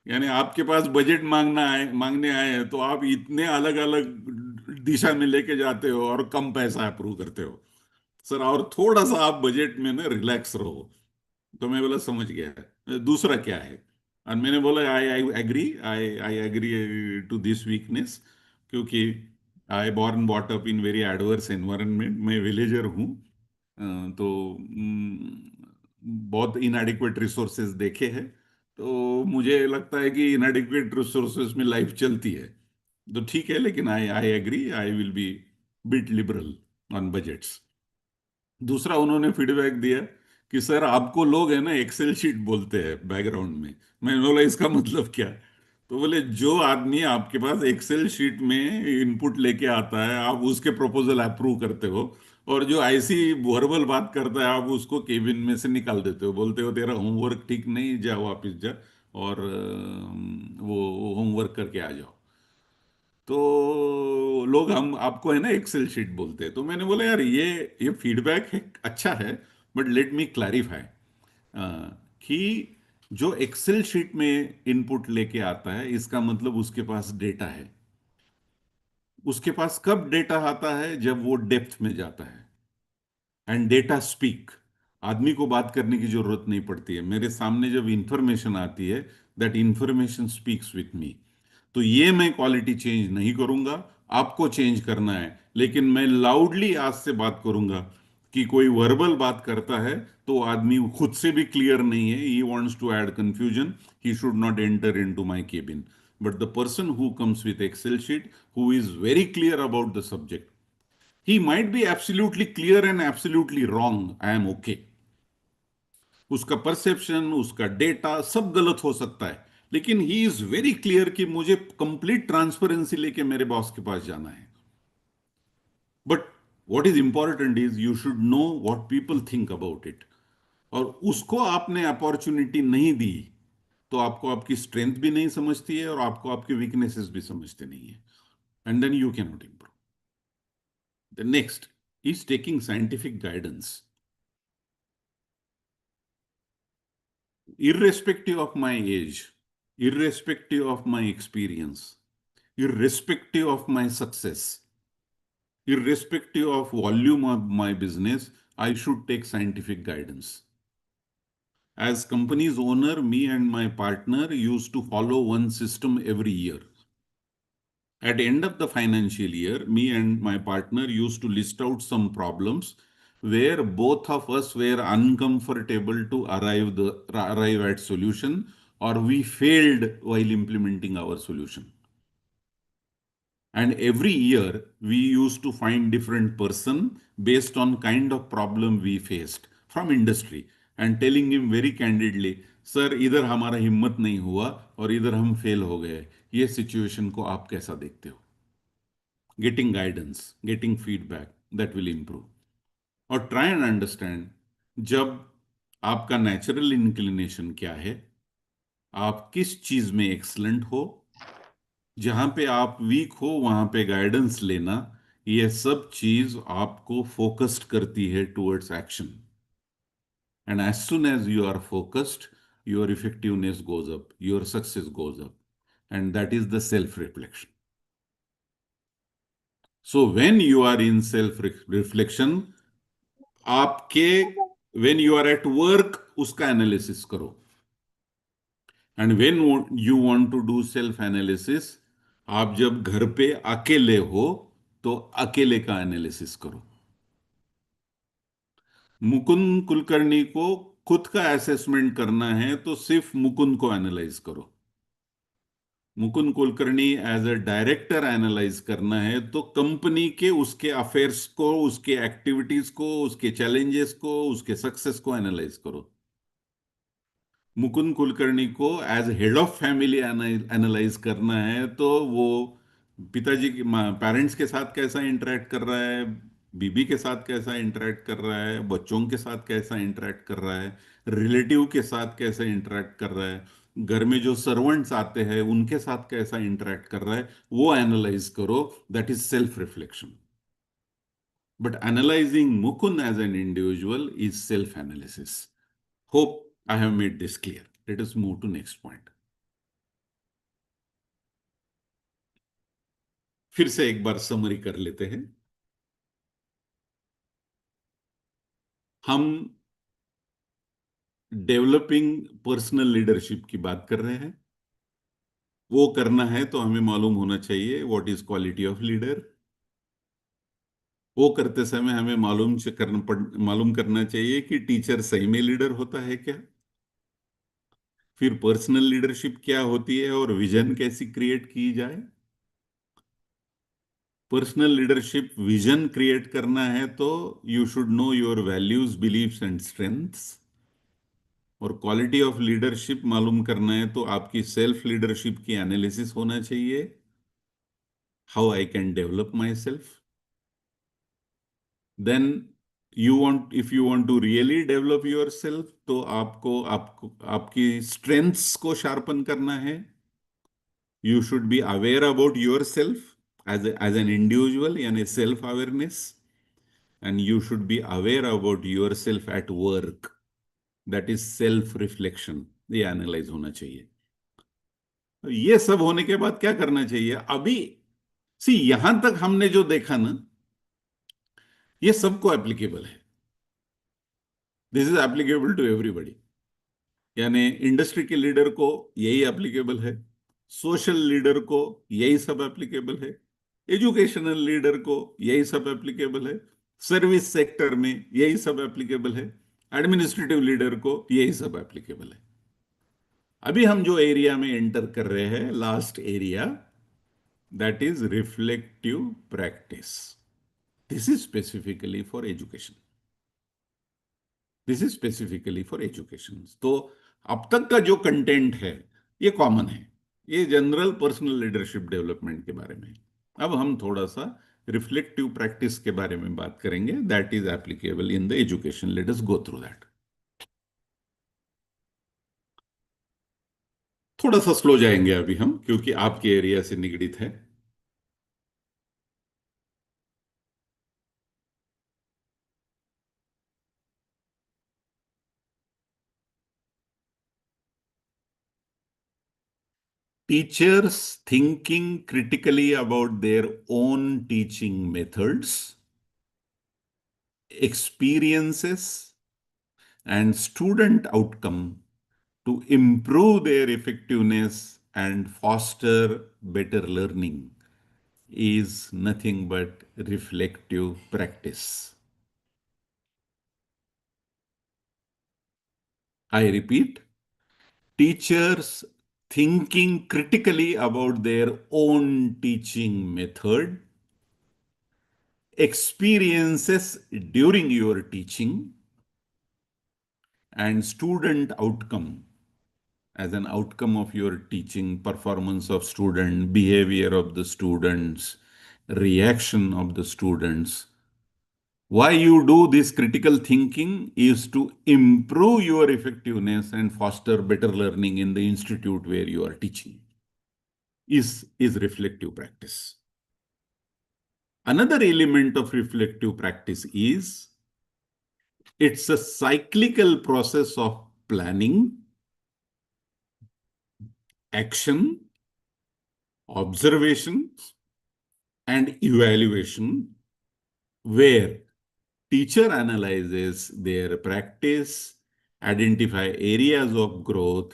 यानी आपके पास बजट मांगने आए हैं तो आप इतने अलग अलग दिशा में लेके जाते हो और कम पैसा अप्रूव करते हो। सर और थोड़ा सा आप बजट में ना रिलैक्स रहो। तो मैं बोला समझ गया, दूसरा क्या है। और मैंने बोला I I agree, I agree to this weakness, क्योंकि I born bought up in very adverse environment, मैं विलेजर हूँ। तो बहुत इनएडिक्वेट रिसोर्सेज देखे हैं, तो मुझे लगता है कि इनएडिक्वेट रिसोर्सेज में लाइफ चलती है। तो ठीक है, लेकिन I I agree, I will be bit liberal on budgets. दूसरा उन्होंने फीडबैक दिया कि सर आपको लोग है ना एक्सेल शीट बोलते हैं बैकग्राउंड में। मैंने बोला इसका मतलब क्या? तो बोले जो आदमी आपके पास एक्सेल शीट में इनपुट लेके आता है आप उसके प्रपोजल अप्रूव करते हो, और जो ऐसी वर्बल बात करता है आप उसको केबिन में से निकाल देते हो, बोलते हो तेरा होमवर्क ठीक नहीं, जा वापिस जा और वो होमवर्क करके आ जाओ। तो लोग हम आपको है ना एक्सेल शीट बोलते हैं। तो मैंने बोला यार ये फीडबैक है, अच्छा है, बट लेट मी क्लैरिफाई कि जो एक्सेल शीट में इनपुट लेके आता है इसका मतलब उसके पास डेटा है। उसके पास कब डेटा आता है? जब वो डेप्थ में जाता है। And data speak. आदमी को बात करने की जरूरत नहीं पड़ती है, मेरे सामने जब इंफॉर्मेशन आती है that information speaks with me. तो ये मैं क्वालिटी चेंज नहीं करूंगा, आपको चेंज करना है, लेकिन मैं लाउडली आज से बात करूंगा कि कोई वर्बल बात करता है तो आदमी खुद से भी क्लियर नहीं है, he wants to add confusion, he should not enter into my cabin. But the person who comes with Excel sheet, who is very clear about the subject, he might be absolutely clear and absolutely wrong, I am okay। उसका perception, उसका data सब गलत हो सकता है, लेकिन he is very clear कि मुझे कंप्लीट ट्रांसपेरेंसी लेके मेरे बॉस के पास जाना है। But what is important is you should know what people think about it. और उसको आपने अपॉर्चुनिटी नहीं दी तो आपको आपकी स्ट्रेंथ भी नहीं समझती है और आपको आपके वीकनेसेस भी समझते नहीं है, and then you can not improve. The next is taking scientific guidance. Irrespective of my age, irrespective of my experience, irrespective of my success, irrespective of volume of my business, I should take scientific guidance. As company's owner, me and my partner used to follow one system every year. At the end of the financial year, me and my partner used to list out some problems where both of us were uncomfortable to arrive at solution, or we failed while implementing our solution. And every year we used to find different person based on kind of problem we faced from industry, and telling him very candidly, sir इधर हमारा हिम्मत नहीं हुआ और इधर हम fail हो गए, ये सिचुएशन को आप कैसा देखते हो? Getting guidance, getting feedback, that will improve. और try and understand, जब आपका नेचुरल इंक्लिनेशन क्या है, आप किस चीज में एक्सलेंट हो, जहां पे आप वीक हो वहां पे गाइडेंस लेना, ये सब चीज आपको फोकस्ड करती है towards action. And as soon as you are focused, your effectiveness goes up, your success goes up, and that is the self reflection. So when you are in self reflection, आपके when you are at work उसका analysis करो. And when you want to do self analysis, आप जब घर पे अकेले हो तो अकेले का एनालिसिस करो. मुकुंद कुलकर्णी को खुद का असेसमेंट करना है तो सिर्फ मुकुंद को एनालाइज करो. Mukund Kulkarni as a director analyse करना है तो कंपनी के उसके अफेयर्स को, उसके एक्टिविटीज को, उसके चैलेंजेस को, उसके सक्सेस को एनालाइज करो. मुकुंद कुलकर्णी को as head of family analyse करना है तो वो पिताजी के पेरेंट्स के साथ कैसा इंटरेक्ट कर रहा है, बीबी के साथ कैसा इंटरेक्ट कर रहा है, बच्चों के साथ कैसा इंटरेक्ट कर रहा है, रिलेटिव के साथ कैसे इंटरेक्ट कर रहा है, घर में जो सर्वेंट्स आते हैं उनके साथ कैसा इंटरेक्ट कर रहा है, वो एनालाइज करो. That is self reflection. But analysing Mukund as an individual is self analysis. Hope I have made this clear. Let us move to next point. फिर से एक बार समरी कर लेते हैं. हम डेवलपिंग पर्सनल लीडरशिप की बात कर रहे हैं. वो करना है तो हमें मालूम होना चाहिए what is quality of leader. वो करते समय हमें मालूम करना चाहिए कि टीचर सही में लीडर होता है क्या. फिर पर्सनल लीडरशिप क्या होती है और विजन कैसी क्रिएट की जाए. पर्सनल लीडरशिप विजन क्रिएट करना है तो you should know your values, beliefs and strengths. और क्वालिटी ऑफ लीडरशिप मालूम करना है तो आपकी सेल्फ लीडरशिप की एनालिसिस होना चाहिए. How I can develop my self. Then if you want to really develop your self तो आपको आपको आपकी स्ट्रेंथ्स को शार्पन करना है. You should be aware about yourself as an individual, यानी self awareness, and you should be aware about yourself at work. That is self reflection. ये analyse होना चाहिए. ये सब होने के बाद क्या करना चाहिए? अभी यहां तक हमने जो देखा ना, ये सबको एप्लीकेबल है. This is applicable to everybody. यानी इंडस्ट्री के लीडर को यही एप्लीकेबल है, सोशल लीडर को यही सब एप्लीकेबल है, एजुकेशनल लीडर को यही सब एप्लीकेबल है, सर्विस सेक्टर में यही सब एप्लीकेबल है, एडमिनिस्ट्रेटिव लीडर को यही सब एप्लीकेबल है. अभी हम जो एरिया में एंटर कर रहे हैं, last area, that is reflective practice. This is specifically for education. This is specifically for education. तो अब तक का जो कंटेंट है ये कॉमन है, ये जनरल पर्सनल लीडरशिप डेवलपमेंट के बारे में. अब हम थोड़ा सा रिफ्लेक्टिव प्रैक्टिस के बारे में बात करेंगे. That is applicable in the education. Let us go through that. थोड़ा सा स्लो जाएंगे अभी हम, क्योंकि आपके एरिया से निगड़ित है. Teachers thinking critically about their own teaching methods experiences and student outcome to improve their effectiveness and foster better learning is nothing but reflective practice. I repeat, teachers thinking critically about their own teaching method, experiences during your teaching, and student outcome as an outcome of your teaching, performance of student, behavior of the students, reaction of the students. Why you do this critical thinking is to improve your effectiveness and foster better learning in the institute where you are teaching. Is reflective practice. Another element of reflective practice is it's a cyclical process of planning, action, observation, and evaluation, where teacher analyzes their practice, identify areas of growth,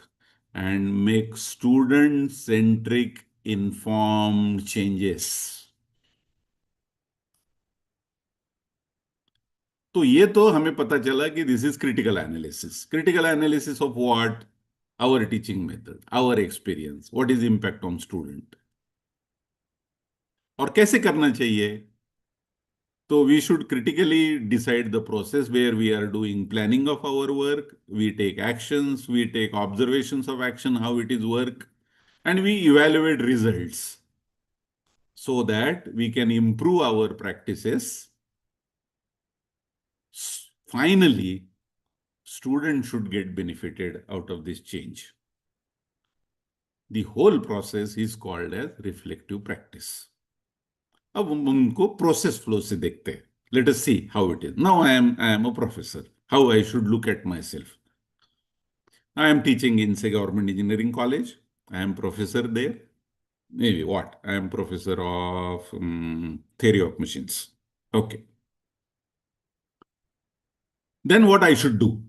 and make student-centric informed changes. तो ये तो हमें पता चला कि this is critical analysis of what our teaching method, our experience, what is impact on student, और कैसे करना चाहिए. तो we should critically decide the process where we are doing planning of our work, we take actions, we take observations of action, how it is work, and we evaluate results so that we can improve our practices. Finally, students should get benefited out of this change. The whole process is called as reflective practice. अब हम उनको process flow से देखते हैं. Let us see how it is. Now I am a professor. How I should look at myself. I am teaching in, say, government engineering college. I am professor there. Maybe what? I am professor of theory of machines. Okay. Then what I should do?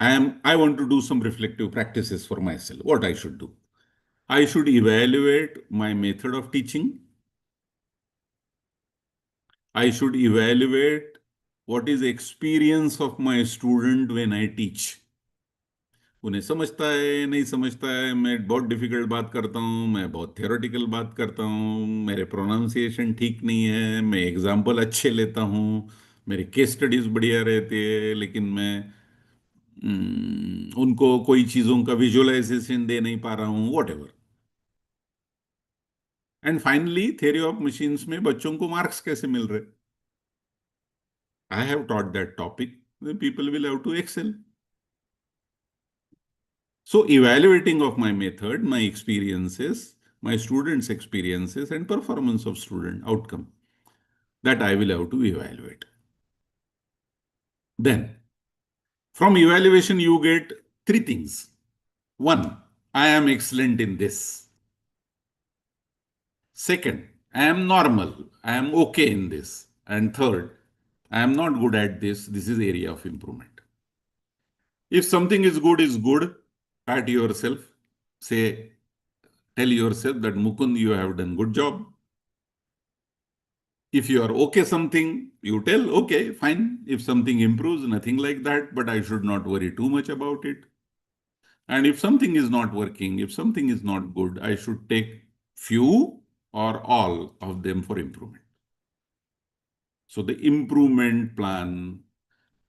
I want to do some reflective practices for myself. What I should do? I should evaluate my method of teaching. I should evaluate what is the experience of my student when I teach. उन्हें समझता है, नहीं समझता है, मैं बहुत difficult बात करता हूँ, मैं बहुत थियोरेटिकल बात करता हूँ, मेरे प्रोनाउंसिएशन ठीक नहीं है, मैं एग्जाम्पल अच्छे लेता हूँ, मेरी केस स्टडीज बढ़िया रहती है, लेकिन मैं उनको कोई चीज़ों का विजुअलाइजेशन दे नहीं पा रहा हूँ, what ever. And finally theory of machines में बच्चों को मार्क्स कैसे मिल रहे. I have taught that topic, then people will have to excel. So evaluating of my method, my experiences, my students' experiences and performance of student outcome, that I will have to evaluate. Then, from evaluation, you get three things. One, I am excellent in this. Second, I am normal. I am okay in this. And third, I am not good at this. This is area of improvement. If something is good, pat yourself. Say, tell yourself that Mukund, you have done good job. If you are okay something, you tell, okay, fine. If something improves, nothing like that, but I should not worry too much about it. And if something is not working, if something is not good, I should take few or all of them for improvement. So the improvement plan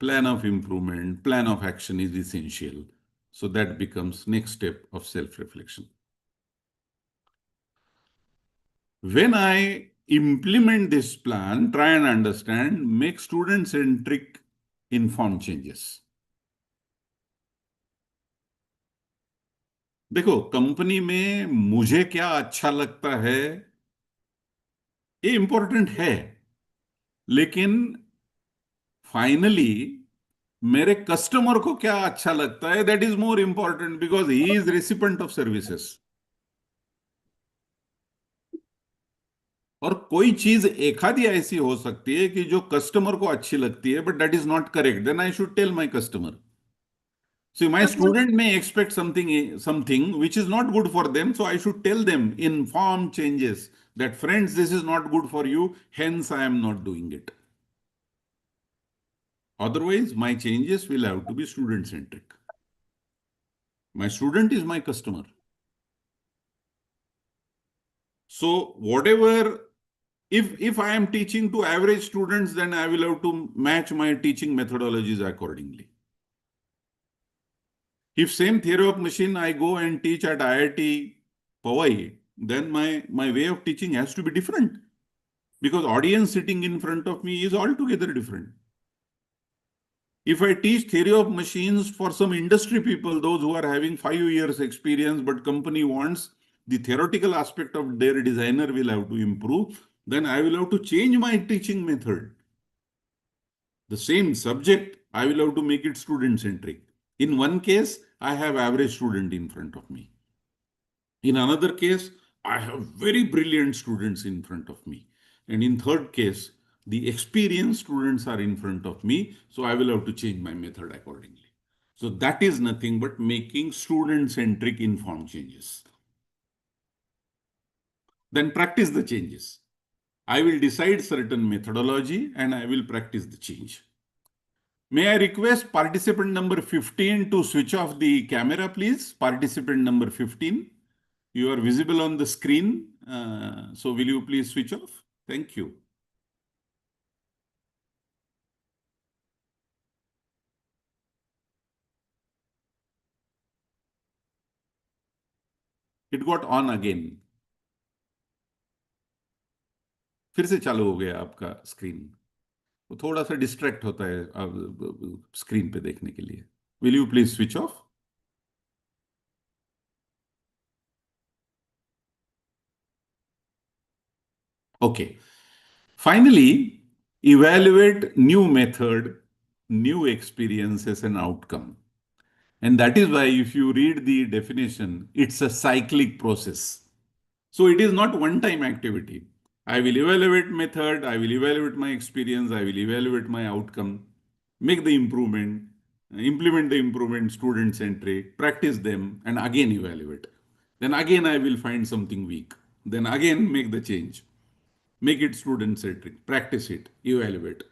of improvement, plan of action is essential. So that becomes next step of self-reflection. When I implement this plan, try and understand, make student-centric informed changes. देखो, company में मुझे क्या अच्छा लगता है ये important है, लेकिन फाइनली मेरे कस्टमर को क्या अच्छा लगता है that is more important, because he is recipient of services. और कोई चीज एक आधी ऐसी हो सकती है कि जो कस्टमर को अच्छी लगती है, but that is not correct, then I should tell my customer. See, my student may expect something which is not good for them, so I should tell them in form changes that friends, this is not good for you, hence I am not doing it. Otherwise, my changes will have to be student centric. My student is my customer. So whatever, if I am teaching to average students, then I will have to match my teaching methodologies accordingly. If same theory of machine I go and teach at IIT Powai, then my way of teaching has to be different, because audience sitting in front of me is altogether different. If I teach theory of machines for some industry people, those who are having 5 years experience, but company wants the theoretical aspect of their designer will have to improve, then I will have to change my teaching method. The same subject, I will have to make it student-centric. In one case, I have average student in front of me. In another case, I have very brilliant students in front of me. And in third case, the experienced students are in front of me, so I will have to change my method accordingly. So that is nothing but making student-centric informed changes. Then practice the changes. I will decide certain methodology and I will practice the change. May I request participant number 15 to switch off the camera, please? Participant number 15. You are visible on the screen. So will you please switch off? Thank you. It got on again. फिर से चालू हो गया आपका screen. वो थोड़ा सा distract होता है स्क्रीन पे देखने के लिए. Will you please switch off? Okay. Finally, evaluate new method, new experiences and outcome. And that is why if you read the definition, it's a cyclic process. So it is not one-time activity. I will evaluate method, I will evaluate my experience, I will evaluate my outcome, make the improvement, implement the improvement student-centric, practice them, and again evaluate. Then again I will find something weak. Then again make the change. Make it student-centric, practice it, evaluate.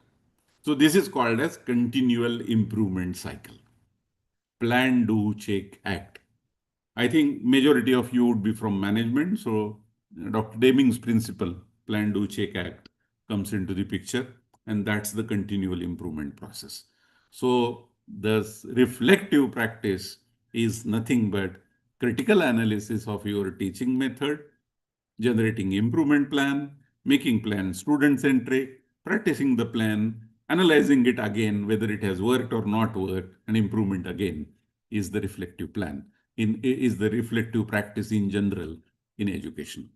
So this is called as continual improvement cycle. Plan, do, check, act. I think majority of you would be from management. So Dr. Deming's principle, plan, do, check, act, comes into the picture. And that's the continual improvement process. So the reflective practice is nothing but critical analysis of your teaching method, generating improvement plan, making plan student-centric, practicing the plan, analyzing it again, whether it has worked or not worked, and improvement again is the reflective plan, is the reflective practice in general in education.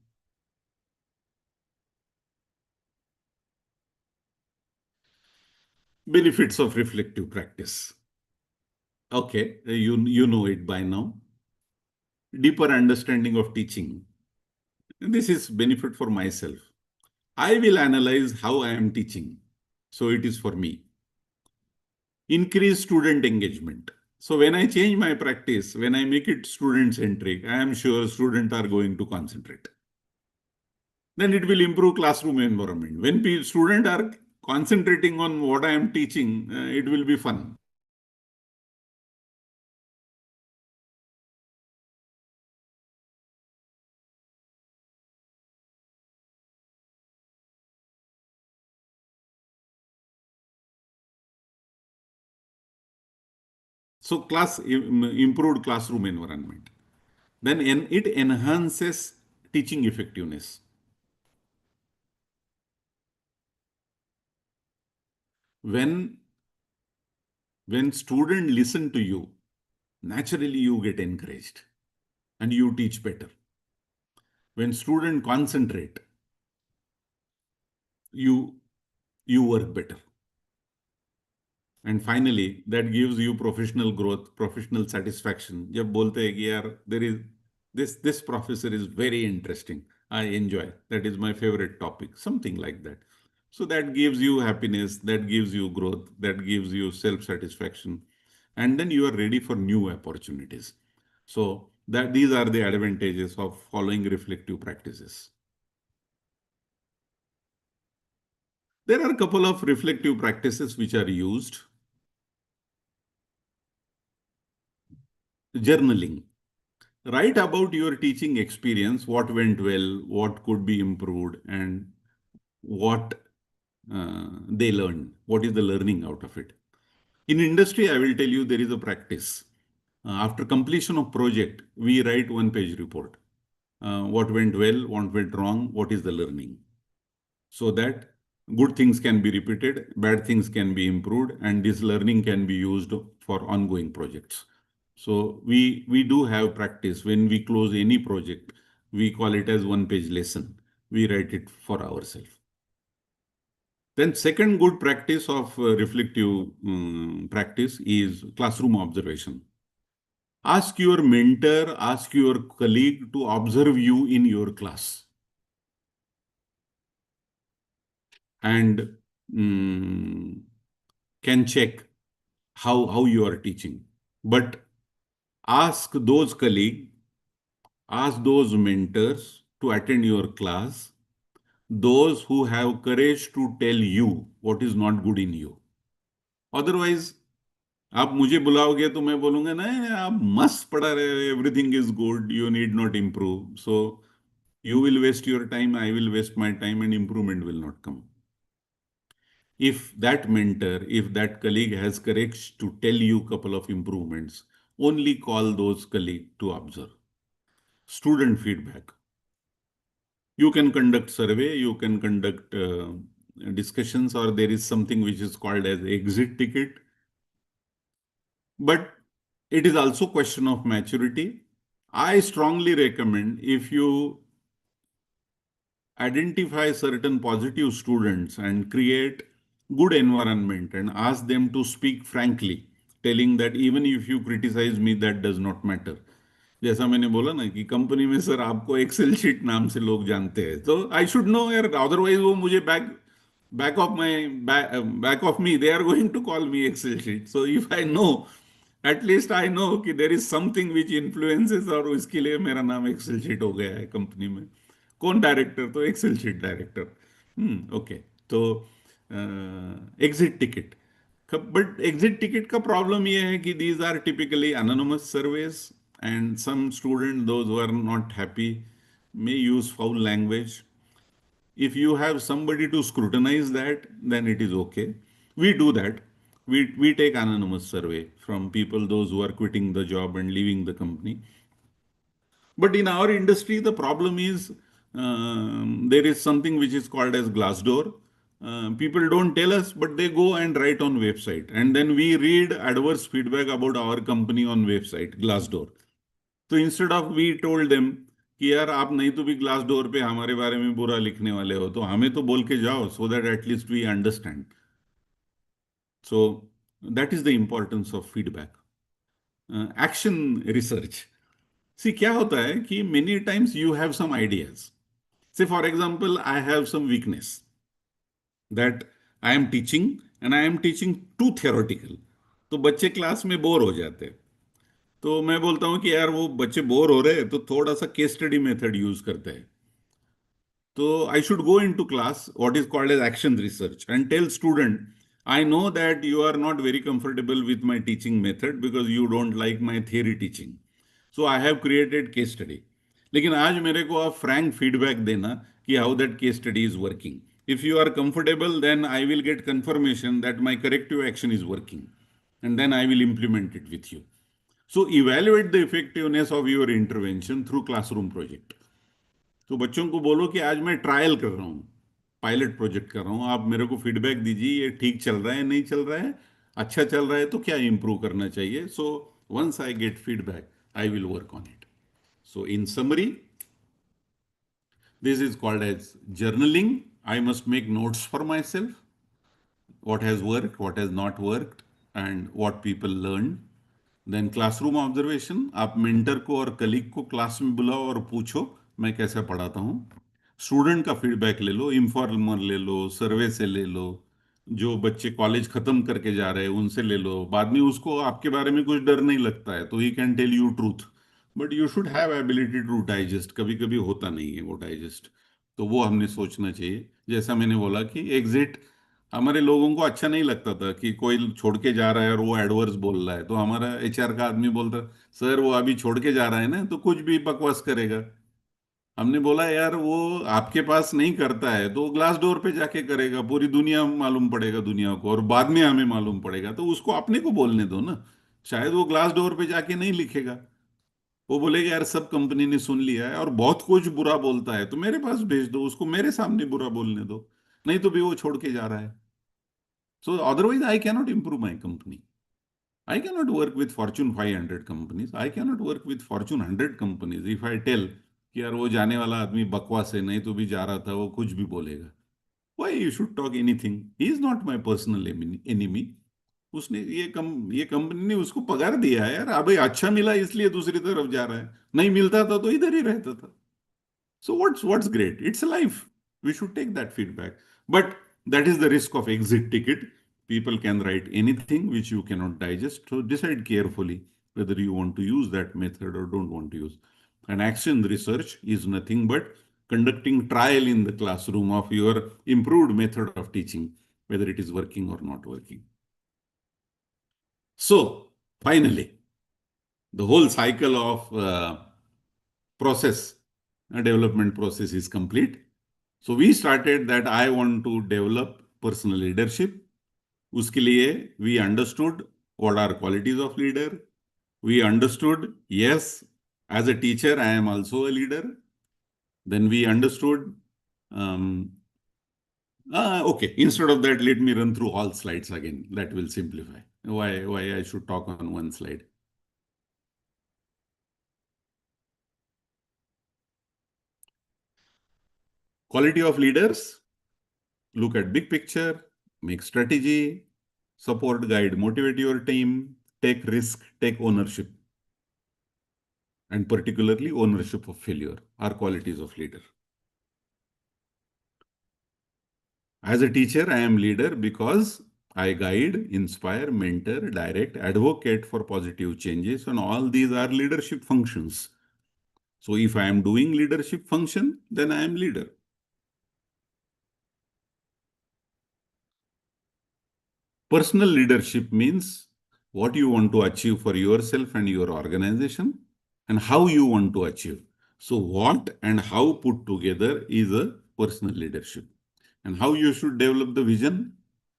Benefits of reflective practice. Okay, you know it by now. Deeper understanding of teaching. This is benefit for myself. I will analyze how I am teaching. So it is for me. Increase student engagement. So when I change my practice, when I make it student-centric, I am sure students are going to concentrate. Then it will improve classroom environment. When students are concentrating on what I am teaching, it will be fun. So improved classroom environment. Then it enhances teaching effectiveness. When students listen to you, naturally you get encouraged and you teach better. When students concentrate, you work better. And finally, that gives you professional growth, professional satisfaction. जब बोलते हैं कि यार this professor is very interesting. I enjoy. That is my favorite topic, something like that. So that gives you happiness, that gives you growth, that gives you self-satisfaction, and then you are ready for new opportunities. So that these are the advantages of following reflective practices. There are a couple of reflective practices which are used. Journaling. Write about your teaching experience, what went well, what could be improved, and what they learned. What is the learning out of it? In industry, I will tell you there is a practice. After completion of project, we write one-page report. What went well, what went wrong, what is the learning? So that good things can be repeated, bad things can be improved, and this learning can be used for ongoing projects. So we do have practice. When we close any project, we call it as one-page lesson. We write it for ourselves. Then second good practice of reflective practice is classroom observation. Ask your mentor, ask your colleague to observe you in your class. And can check how you are teaching. But ask those colleagues, ask those mentors to attend your class, those who have courage to tell you what is not good in you. Otherwise, आप मुझे बुलाओगे तो मैं बोलूंगा नहीं आप मस्त पढ़ा रहे हो everything is good you need not improve so you will waste your time, I will waste my time, and improvement will not come. If that mentor, if that colleague has courage to tell you couple of improvements, only call those colleagues to observe. Student feedback. You can conduct survey, you can conduct discussions, or there is something which is called as exit ticket. But it is also question of maturity. I strongly recommend if you identify certain positive students and create good environment and ask them to speak frankly, telling that even if you criticize me, that does not matter. जैसा मैंने बोला ना कि company में sir आपको Excel sheet नाम से लोग जानते हैं तो आई शुड नो यार अदरवाइज वो मुझे back of me they are going to call me excel sheet. So if I know, at least I know कि there is something which influences और उसके लिए मेरा नाम एक्सेल शीट हो गया है कंपनी में. कौन डायरेक्टर? तो एक्सेल शीट डायरेक्टर. ओके तो exit ticket. But exit ticket का प्रॉब्लम ये है कि these are typically anonymous surveys and some students those who are not happy may use foul language. If you have somebody to scrutinize that, then it is okay. We do that. We take anonymous survey from people, those who are quitting the job and leaving the company. But in our industry, the problem is there is something which is called as Glassdoor. People don't tell us, but they go and write on website. And then we read adverse feedback about our company on website, Glassdoor. तो instead of we told them कि यार आप नहीं तो भी glass door पे हमारे बारे में बुरा लिखने वाले हो तो हमें तो बोल के जाओ so that at least we understand. So that is the importance of feedback. Action research. See क्या होता है कि many times you have some ideas. Say for example I have some weakness that I am teaching and I am teaching too theoretical. तो बच्चे class में bore हो जाते हैं. तो मैं बोलता हूं कि यार वो बच्चे बोर हो रहे हैं तो थोड़ा सा केस स्टडी मेथड यूज करते हैं. तो I should go into class what is called as action research and tell student I know that you are not very comfortable with my teaching method because you don't like my theory teaching. So I have created case study. लेकिन आज मेरे को आप frank feedback देना कि how that case study is working. If you are comfortable then I will get confirmation that my corrective action is working and then I will implement it with you. So evaluate the effectiveness of your intervention through classroom project. तो बच्चों को बोलो कि आज मैं trial कर रहा हूँ, पायलट प्रोजेक्ट कर रहा हूँ, आप मेरे को फीडबैक दीजिए ये ठीक चल रहा है नहीं चल रहा है, अच्छा चल रहा है तो क्या इंप्रूव करना चाहिए. सो once I get feedback, I will work on it. So in summary, this is called as journaling. I must make notes for myself, what has worked, what has not worked, and what people learned. देन classroom observation. आप mentor को और colleague को class में बुलाओ और पूछो मैं कैसे पढ़ाता हूँ। स्टूडेंट का फीडबैक ले लो, इनफॉर्मल ले लो, सर्वे से ले लो, जो बच्चे कॉलेज खत्म करके जा रहे हैं उनसे ले लो। बाद में उसको आपके बारे में कुछ डर नहीं लगता है तो he can tell you truth, but you should have ability to digest. कभी कभी होता नहीं है वो डाइजेस्ट, तो वो हमने सोचना चाहिए। जैसा मैंने बोला कि एग्जिट, हमारे लोगों को अच्छा नहीं लगता था कि कोई छोड़ के जा रहा है और वो एडवर्स बोल रहा है, तो हमारा एचआर का आदमी बोलता, सर वो अभी छोड़ के जा रहा है ना, तो कुछ भी बकवास करेगा। हमने बोला यार वो आपके पास नहीं करता है तो ग्लास डोर पे जाके करेगा, पूरी दुनिया मालूम पड़ेगा दुनिया को, और बाद में हमें मालूम पड़ेगा, तो उसको अपने को बोलने दो ना। शायद वो ग्लास डोर पे जाके नहीं लिखेगा, वो बोलेगा यार सब कंपनी ने सुन लिया है और बहुत कुछ बुरा बोलता है, तो मेरे पास भेज दो उसको, मेरे सामने बुरा बोलने दो, नहीं तो भी वो छोड़ के जा रहा है। सो otherwise I cannot improve my company. I cannot work with Fortune 500 companies. I cannot work with Fortune 100 companies. If I tell कि यार वो जाने वाला आदमी बकवास है, नहीं तो भी जा रहा था, वो कुछ भी बोलेगा। Why you should talk anything? He is not my personal enemy. उसने ये कंपनी ने उसको पगार दिया है यार, अभी अच्छा मिला इसलिए दूसरी तरफ जा रहा है, नहीं मिलता था तो इधर ही रहता था। So what's great? It's a life. We should take that feedback. But that is the risk of exit ticket. People can write anything which you cannot digest. So decide carefully whether you want to use that method or don't want to use. And action research is nothing but conducting trial in the classroom of your improved method of teaching, whether it is working or not working. So finally, the whole cycle of process, development process is complete. So we started that I want to develop personal leadership. उसके लिए we understood what are qualities of leader. We understood, yes, as a teacher, I am also a leader. Then we understood, okay, instead of that, let me run through all slides again. That will simplify. Why I should talk on one slide. Quality of leaders, look at big picture, make strategy, support, guide, motivate your team, take risk, take ownership, and particularly ownership of failure are qualities of leader. As a teacher, I am leader because I guide, inspire, mentor, direct, advocate for positive changes, and all these are leadership functions. So if I am doing leadership function, then I am leader. Personal leadership means what you want to achieve for yourself and your organization and how you want to achieve. So what and how put together is a personal leadership. And how you should develop the vision?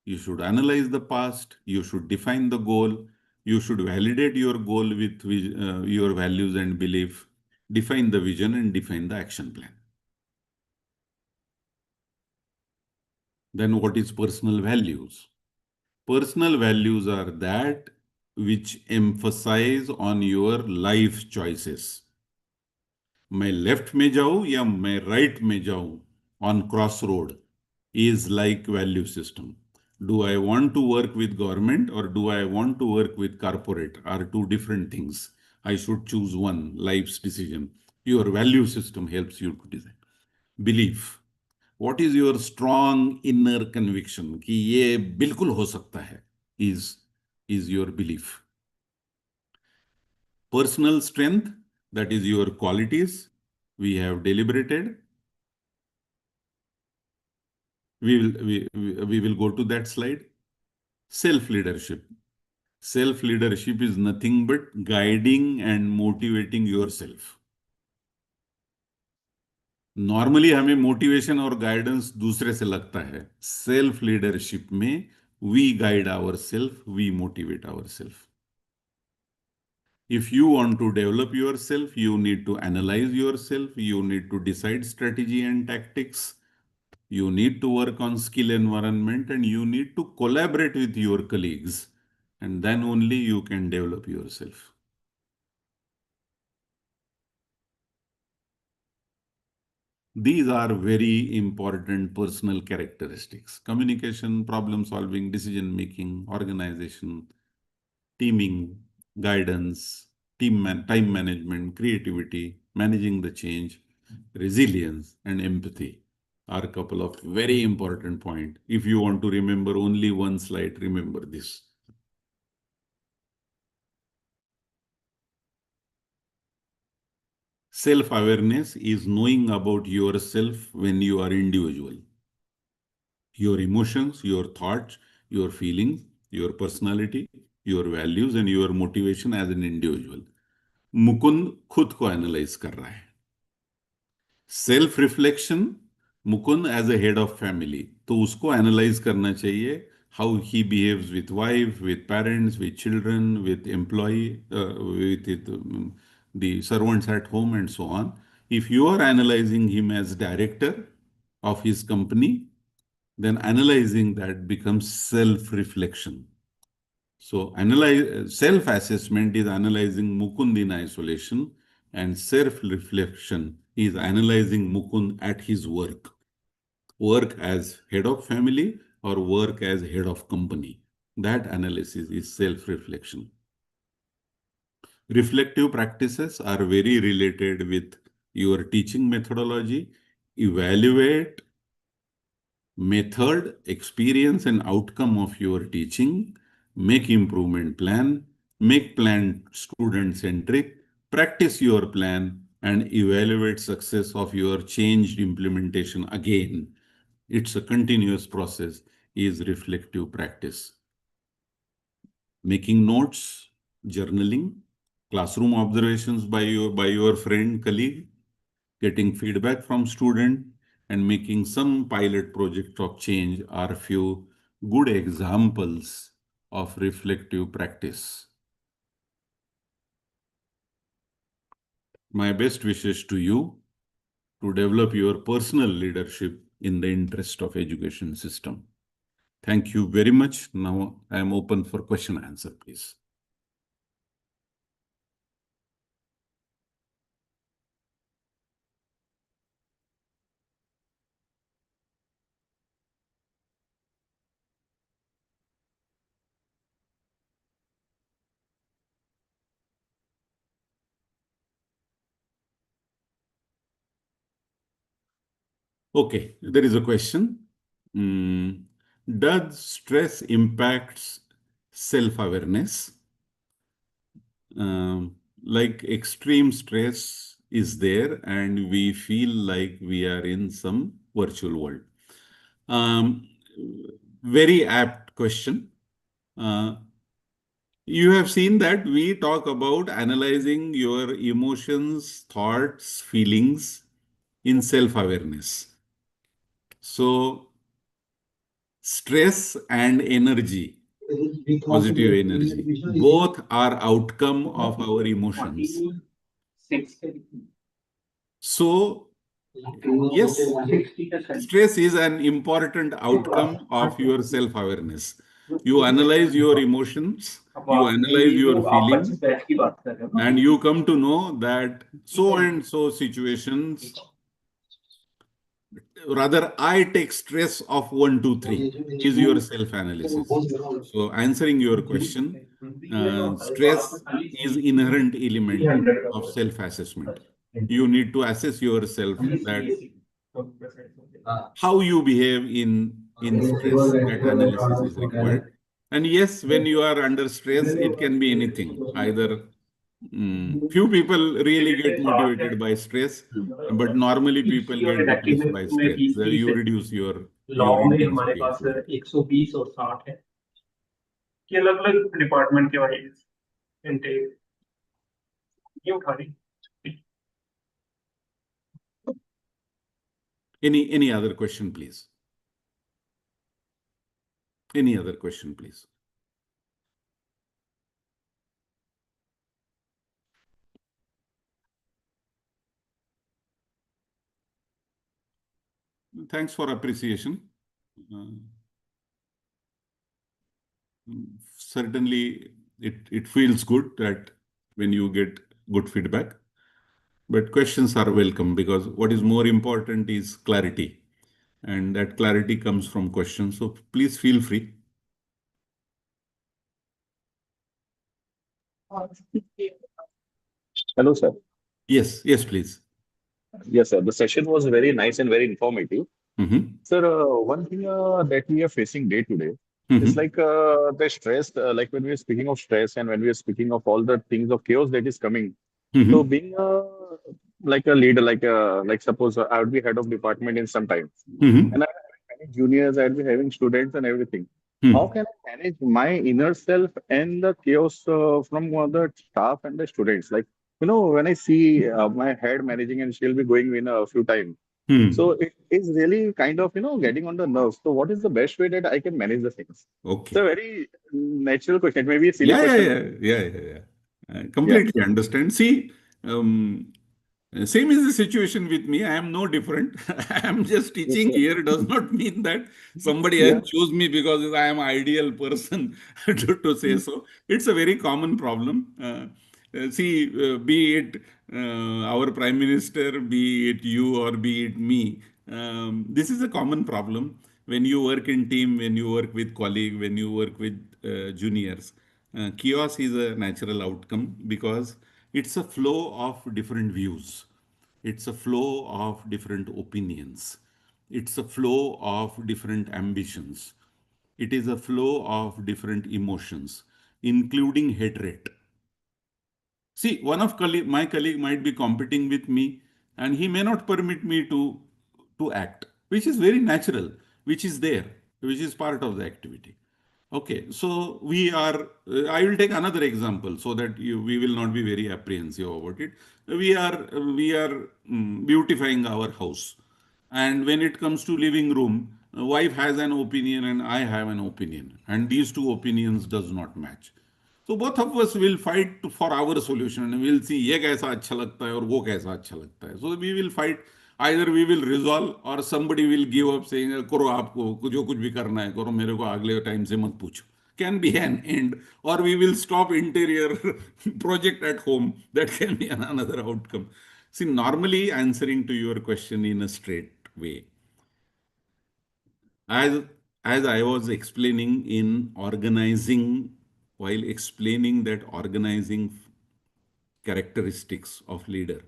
You should analyze the past, you should define the goal, you should validate your goal with your values and belief, define the vision and define the action plan. Then what is personal values? Personal values are that which emphasize on your life choices. मैं left में जाऊं या मैं right में जाऊं on crossroad is like value system. Do I want to work with government or do I want to work with corporate are two different things. I should choose one, life's decision. Your value system helps you to decide. Belief. What is your strong inner conviction कि ये बिल्कुल हो सकता है is your belief. Personal strength, that is your qualities. We have deliberated. We will go to that slide. Self-leadership. Self-leadership is nothing but guiding and motivating yourself. नॉर्मली हमें motivation और guidance दूसरे से लगता है, सेल्फ लीडरशिप में we guide our self, we motivate our self. If you want to develop yourself, you need to analyze yourself, you need to decide strategy and tactics, you need to work on skill environment, and you need to collaborate with your colleagues, and then only you can develop yourself. These are very important personal characteristics: communication, problem solving, decision making, organization, teaming, guidance, time management, creativity, managing the change, resilience, and empathy are a couple of very important points. If you want to remember only one slide, remember this. Self-awareness is knowing about yourself when you are individual. Your emotions, your thoughts, your feelings, your personality, your values and your motivation as an individual. Mukund खुद को analyse कर रहा है. Self reflection, Mukund as a head of family, तो उसको analyse करना चाहिए how he behaves with wife, with parents, with children, with employ, with the servants at home and so on. If you are analyzing him as director of his company, then analyzing that becomes self-reflection. So self-assessment is analyzing Mukund in isolation, and self-reflection is analyzing Mukund at his work. Work as head of family or work as head of company. That analysis is self-reflection. Reflective practices are very related with your teaching methodology. Evaluate method, experience and outcome of your teaching, make improvement plan, make plan student-centric, practice your plan and evaluate success of your changed implementation again. It's a continuous process, is reflective practice. Making notes, journaling, classroom observations by your friend, colleague, getting feedback from student, and making some pilot project of change are few good examples of reflective practice. My best wishes to you to develop your personal leadership in the interest of education system. Thank you very much. Now I am open for question and answer, please. Okay, there is a question. Does stress impacts self-awareness? Like extreme stress is there and we feel like we are in some virtual world. Very apt question. You have seen that we talk about analyzing your emotions, thoughts, feelings in self-awareness. So stress and energy, positive energy, both are outcome of our emotions. So yes, stress is an important outcome of your self-awareness. You analyze your emotions, you analyze your feelings, and you come to know that so and so situations, rather I take stress of 1, 2, 3 is your self-analysis. So answering your question, stress is inherent element of self-assessment. You need to assess yourself that how you behave in stress. That analysis is required. And yes, when you are under stress, it can be anything. Either few people really get motivated by stress, but normally people get depressed by stress. You reduce your intensity of work. 120 और 60 है कि अलग-अलग department के wise intake ये उठा रही. Any other question, please? Any other question, please? Thanks for appreciation. Certainly, it feels good that when you get good feedback, but questions are welcome because what is more important is clarity, and that clarity comes from questions. So please feel free. Hello, sir. Yes, please. Yes, sir. The session was very nice and very informative. Mm-hmm. Sir, one thing that we are facing day to day is Mm-hmm. like the stress, like when we are speaking of stress and when we are speaking of all the things of chaos that is coming. So Mm-hmm. being like a leader, like suppose I would be head of department in some time, Mm-hmm. and I have many juniors, I'd be having students and everything. How Mm-hmm. can I manage my inner self and the chaos from the staff and the students? Like, when I see my head managing and she'll be going in a few times. So Hmm. it is really kind of, getting on the nerves. So what is the best way that I can manage the things? It's a Okay. very natural question. Maybe a silly Yeah, yeah, question. yeah, yeah, yeah, yeah. I Yeah. completely understand. See, um, same is the situation with me. I am no different. I am just Yes, teaching sir. here does not mean that somebody Yeah. else chose me because I am ideal person to say so. It's a very common problem. See, be it our prime minister, be it you, or be it me, this is a common problem when you work in team, when you work with colleague, when you work with juniors. Chaos is a natural outcome because it's a flow of different views. It's a flow of different opinions. It's a flow of different ambitions. It is a flow of different emotions, including hatred. See, one of my colleague might be competing with me, and he may not permit me to act, which is very natural, which is there, which is part of the activity. Okay, so we are. I will take another example so that we will not be very apprehensive about it. We are beautifying our house, and when it comes to living room, wife has an opinion and I have an opinion, and these two opinions does not match. So both of us will fight for our solution and we'll see ये कैसा अच्छा लगता है और वो कैसा अच्छा लगता है. So we will fight. Either we will resolve or somebody will give up saying करो आपको जो कुछ भी करना है करो मेरे को अगले टाइम से मत पूछो. Can be an end, or we will stop interior project at home. That can be another outcome. See, normally answering to your question in a straight way, as as I was explaining in organizing, while explaining that organizing characteristics of leader,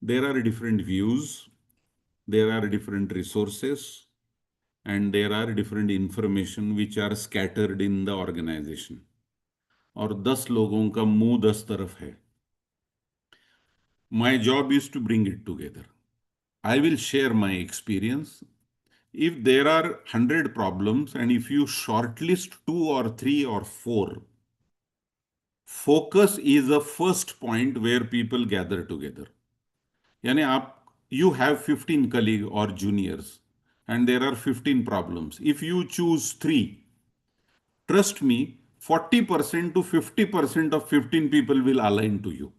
there are different views, there are different resources, and there are different information which are scattered in the organization. और 10 लोगों का मुंह 10 तरफ है. My job is to bring it together. I will share my experience. If there are 100 problems and if you shortlist 2 or 3 or 4, focus is the first point where people gather together. यानी आप you have 15 colleagues or juniors and there are 15 problems. If you choose 3, trust me, 40% to 50% of 15 people will align to you.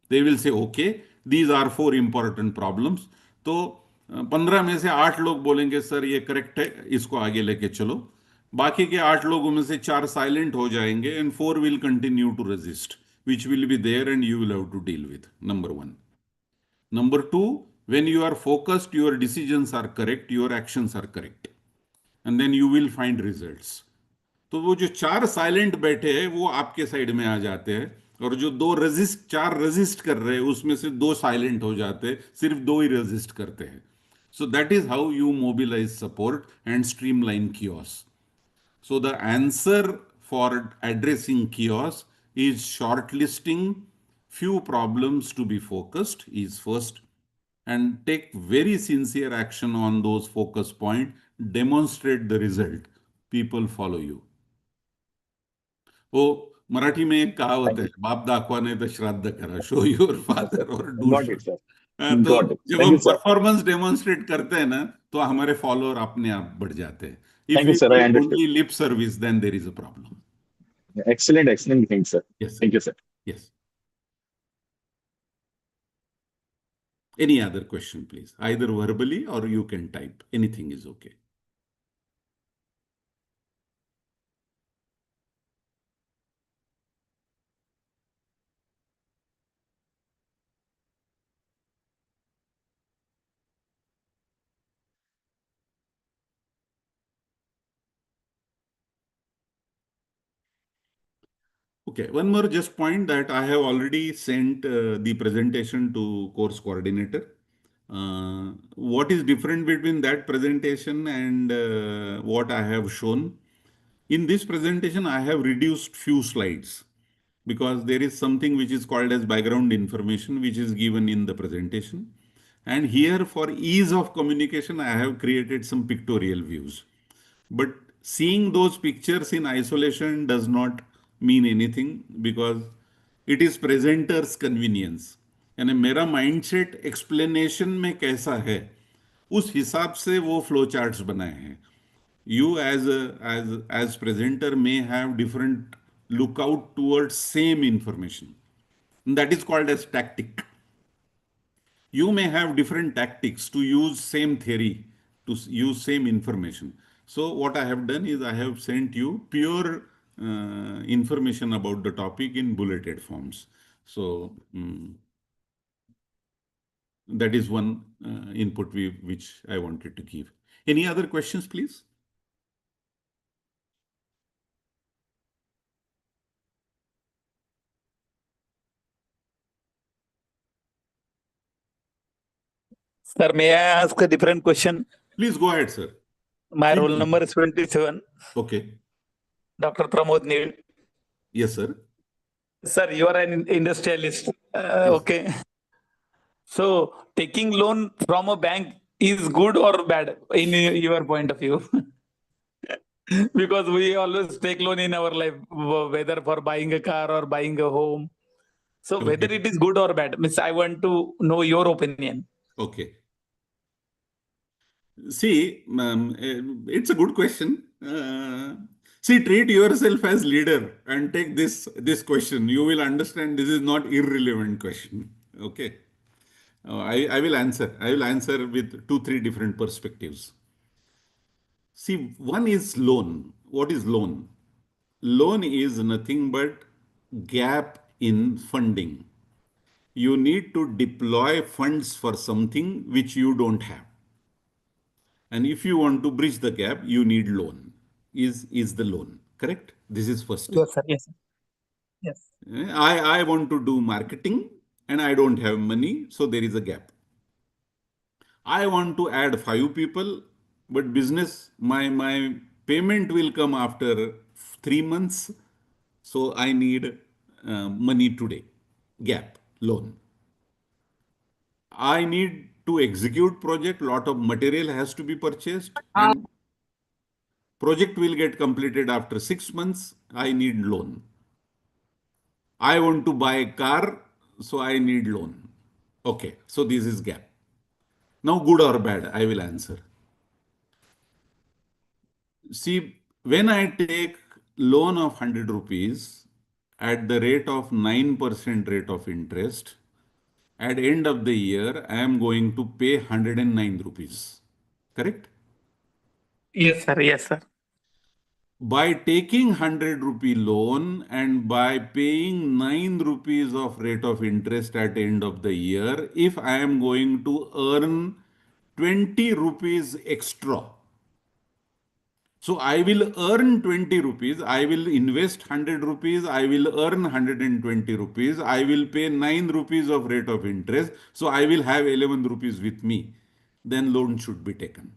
They will say, okay, these are 4 important problems. तो 15 में से 8 लोग बोलेंगे sir ये correct है इसको आगे लेके चलो. बाकी के 8 लोगों में से 4 साइलेंट हो जाएंगे and 4 will continue to resist, which will be there and you will have to deal with. Number 1. Number 2, when you are focused, your decisions are correct, your actions are correct, and then you will find results. तो वो जो 4 silent बैठे हैं वो आपके side में आ जाते हैं और जो 4 रेजिस्ट कर रहे हैं उसमें से 2 साइलेंट हो जाते हैं, सिर्फ 2 ही रेजिस्ट करते हैं. So that is how you mobilize support and streamline chaos. So the answer for addressing chaos is shortlisting few problems to be focused is first, and take very sincere action on those focus point, demonstrate the result, people follow you. वो मराठी में एक कहावत Thank है, you. बाप दाखवा नहीं तो श्राद्ध करा, show your Yes, sir. Father और do Got show. it, sir. तो Got it. जब Thank you, हम sir. परफॉर्मेंस डेमोन्स्ट्रेट करते हैं ना तो हमारे फॉलोअर अपने आप बढ़ जाते हैं. If Thank you, we sir. I give understood. Only lip service then there is a problem. Excellent, excellent thing, sir. Yes, sir. Thank you, sir. Yes. Any other question, please? Either verbally or you can type. Anything is okay. Okay, one more just point that I have already sent the presentation to course coordinator. What is different between that presentation and what I have shown? In this presentation, I have reduced few slides because there is something which is called as background information which is given in the presentation. And here for ease of communication, I have created some pictorial views. But seeing those pictures in isolation does not mean anything because it is presenter's convenience. यानी मेरा mindset explanation में कैसा है उस हिसाब से वो flow charts बनाए हैं. You as presenter may have different lookout towards same information. That is called as tactic. You may have different tactics to use same theory, to use same information. So what I have done is I have sent you pure information about the topic in bulleted forms. So that is one input which I wanted to give. Any other questions, please? Sir, may I ask a different question? Please go ahead, sir. My roll number is 27. Okay. Dr. Pramod Neil. Yes, sir. Sir, you are an industrialist. Yes. Okay. So, taking loan from a bank is good or bad in your point of view? Because we always take loan in our life, whether for buying a car or buying a home. So, whether Okay. it is good or bad, means I want to know your opinion. Okay. See, it's a good question. See, treat yourself as leader and take this question. You will understand this is not irrelevant question. Okay. I will answer. I will answer with 2-3 different perspectives. See, one is loan. What is loan? Loan is nothing but gap in funding. You need to deploy funds for something which you don't have. And if you want to bridge the gap, you need loan. Is the loan correct? This is first. Yes, sir. Yes, sir. Yes. I want to do marketing and I don't have money, so there is a gap. I want to add 5 people, but business, my payment will come after 3 months, so I need money today. Gap, loan. I need to execute project, lot of material has to be purchased, and project will get completed after 6 months, I need loan. I want to buy a car, so I need loan. Okay, so this is gap. Now, good or bad, I will answer. See, when I take loan of 100 rupees at the rate of 9% rate of interest, at end of the year, I am going to pay 109 rupees. Correct? Yes, sir. Yes, sir. By taking 100 rupee loan and by paying 9 rupees of rate of interest at end of the year, if I am going to earn 20 rupees extra, so I will earn 20 rupees, I will invest 100 rupees, I will earn 120 rupees, I will pay 9 rupees of rate of interest, so I will have 11 rupees with me, then loan should be taken.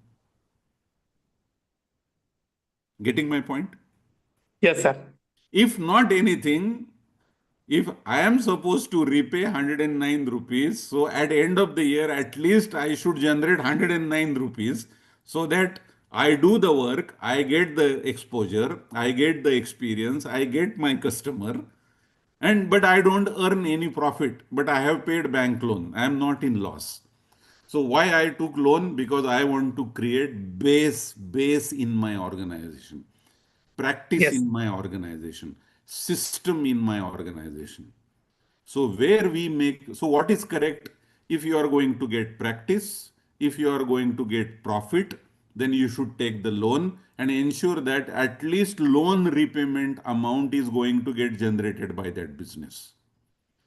Getting my point? Yes, sir. If not anything, if I am supposed to repay 109 rupees, so at end of the year, at least I should generate 109 rupees so that I do the work, I get the exposure, I get the experience, I get my customer, but I don't earn any profit, but I have paid bank loan. I am not in loss. So why I took loan? Because I want to create base in my organization, practice Yes. in my organization, system in my organization. So where we make, so what is correct? If you are going to get practice, if you are going to get profit, then you should take the loan and ensure that at least loan repayment amount is going to get generated by that business.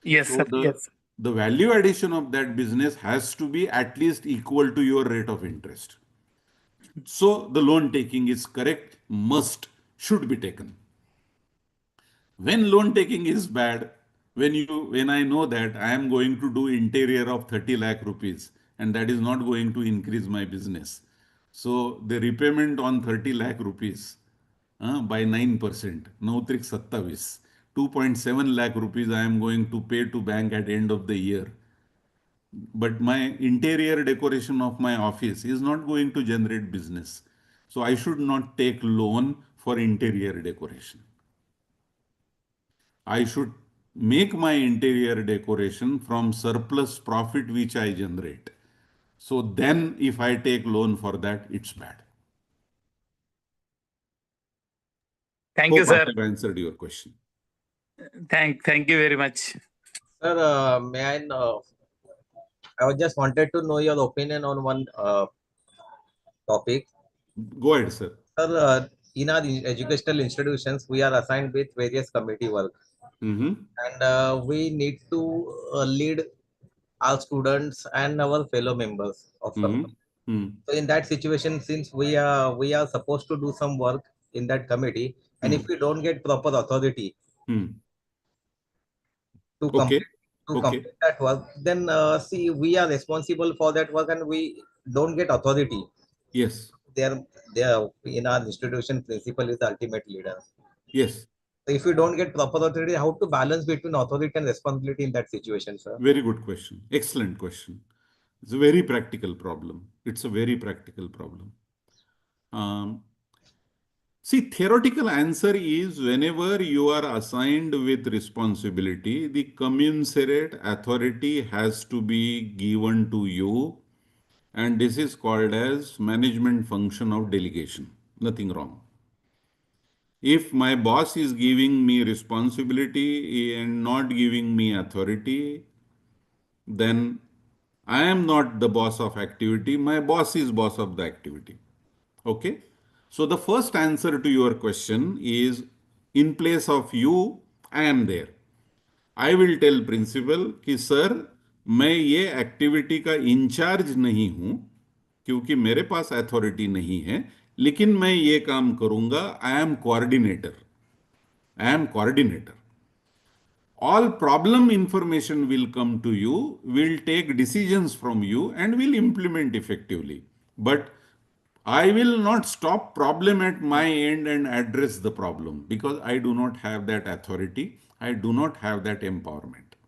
Yes, So sir. Yes. the value addition of that business has to be at least equal to your rate of interest. So the loan taking is correct, should be taken. When loan taking is bad, when I know that I am going to do interior of 30 lakh rupees and that is not going to increase my business. So the repayment on 30 lakh rupees by 9%, 9 2.7 lakh rupees I am going to pay to bank at end of the year. But my interior decoration of my office is not going to generate business. So I should not take loan for interior decoration. I should make my interior decoration from surplus profit which I generate. So then if I take loan for that, it's bad. Thank you, Hope I sir. have answered your question. Thank you very much. Sir, may I know? I just wanted to know your opinion on one topic. Go ahead, sir. Sir, in our educational institutions, we are assigned with various committee work, and we need to lead our students and our fellow members of some. So in that situation, since we are supposed to do some work in that committee, and if we don't get proper authority to Okay. complete that work, then see, we are responsible for that work, and we don't get authority. Yes. They are in our institution. Principal is the ultimate leader. Yes. So if we don't get proper authority, how to balance between authority and responsibility in that situation, sir? Very good question. Excellent question. It's a very practical problem. It's a very practical problem. See, theoretical answer is whenever you are assigned with responsibility, the commensurate authority has to be given to you, and this is called as management function of delegation. Nothing wrong. If my boss is giving me responsibility and not giving me authority, then I am not the boss of activity. My boss is boss of the activity. Okay. So the first answer to your question is, in place of you, I am there. I will tell principal कि sir मैं ये activity का in charge नहीं हूं क्योंकि मेरे पास authority नहीं है, लेकिन मैं ये काम करूंगा. I am coordinator. I am coordinator. All problem information will come to you, will take decisions from you, and will implement effectively. But I will not stop problem at my end and address the problem because I do not have that authority. I do not have that empowerment.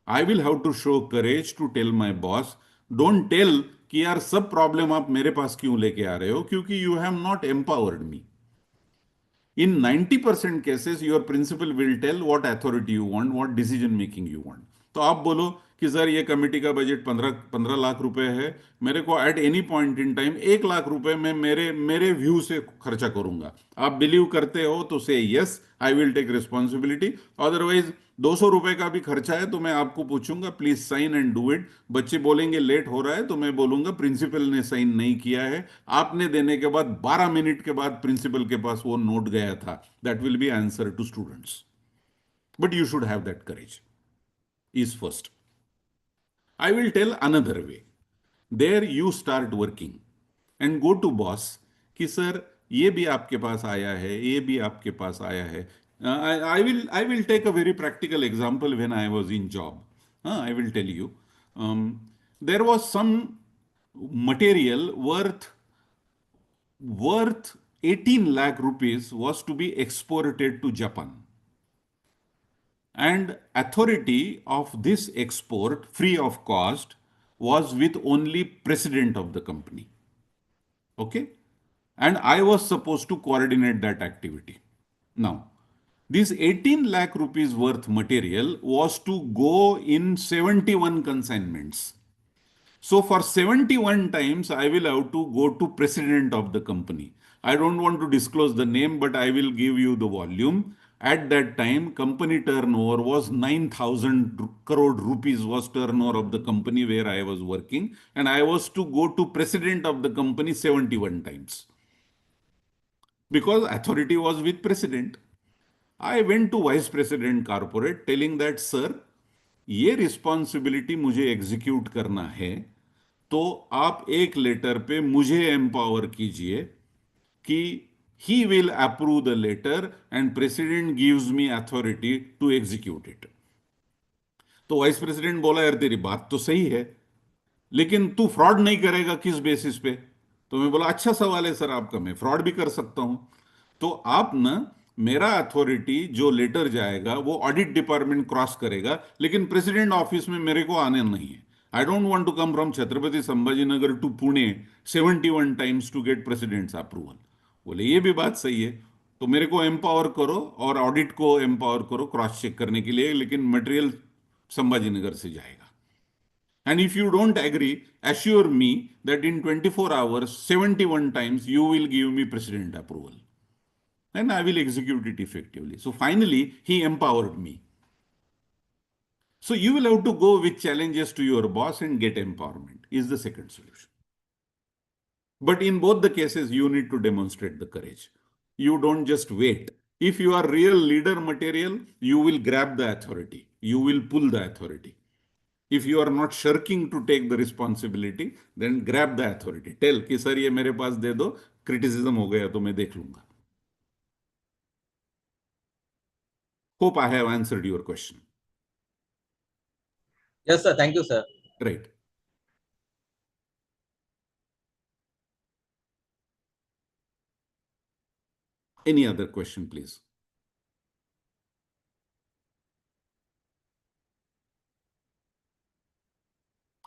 I will have to show courage to tell my boss, don't tell कि यार सब problem आप मेरे पास क्यों लेके आ रहे हो, क्योंकि you have not empowered me. In 90% cases, your principal will tell what authority you want, what decision making you want. तो आप बोलो कि सर ये कमेटी का बजट 15 लाख रुपए है, मेरे को at any point in time 1 lakh रुपए मैं मेरे व्यू से खर्चा करूंगा. आप बिलीव करते हो तो से yes, I will take responsibility. Otherwise 200 रुपए का भी खर्चा है तो मैं आपको पूछूंगा please sign and do it. बच्चे बोलेंगे लेट हो रहा है तो मैं बोलूंगा प्रिंसिपल ने साइन नहीं किया है, आपने देने के बाद 12 मिनट के बाद प्रिंसिपल के पास वो नोट गया था. That will be answer to students. But you should have that courage is first. I will tell another way. There you start working and go to boss कि सर ये भी आपके पास आया है, ये भी आपके पास आया है. I will take a very practical example when I was in job. I will tell you. There was some material worth 18 lakh rupees was to be exported to Japan. And authority of this export free of cost was with only president of the company. Okay. And I was supposed to coordinate that activity. Now, this 18 lakh rupees worth material was to go in 71 consignments. So for 71 times, I will have to go to president of the company. I don't want to disclose the name, but I will give you the volume. At that time, company turnover was 9,000 crore rupees was turnover of the company where I was working. And I was to go to president of the company 71 times. Because authority was with president. I went to vice president corporate telling that, sir, ये responsibility मुझे execute करना है, तो आप एक letter पे मुझे empower कीजिए कि he will approve the letter and president gives me authority to execute it. तो वाइस प्रेसिडेंट बोला यार तेरी बात तो सही है, लेकिन तू फ्रॉड नहीं करेगा किस बेसिस पे? तो मैं बोला अच्छा सवाल है सर आपका, मैं फ्रॉड भी कर सकता हूं। तो आप ना मेरा अथॉरिटी जो लेटर जाएगा वो ऑडिट डिपार्टमेंट क्रॉस करेगा, लेकिन प्रेसिडेंट ऑफिस में मेरे को आने नहीं है। I don't want to come from Chhatrapati Sambhajinagar to Pune 71 times to get president's approval. बोले ये भी बात सही है, तो मेरे को एम्पावर करो और ऑडिट को एम्पावर करो क्रॉस चेक करने के लिए, लेकिन मटेरियल संभाजीनगर से जाएगा। And if you don't agree, assure me that in 24 hours, 71 times, you will give me president approval. And I will execute it effectively. So finally, he empowered me. So you will have to go with challenges to your boss and get empowerment, is the second solution. But in both the cases, you need to demonstrate the courage. You don't just wait. If you are real leader material, you will grab the authority. You will pull the authority. If you are not shirking to take the responsibility, then grab the authority. Tell कि sir ये मेरे पास दे दो, criticism हो गया तो मैं देख लूंगा. Hope I have answered your question. Yes, sir. Thank you, sir. Right. Any other question, please?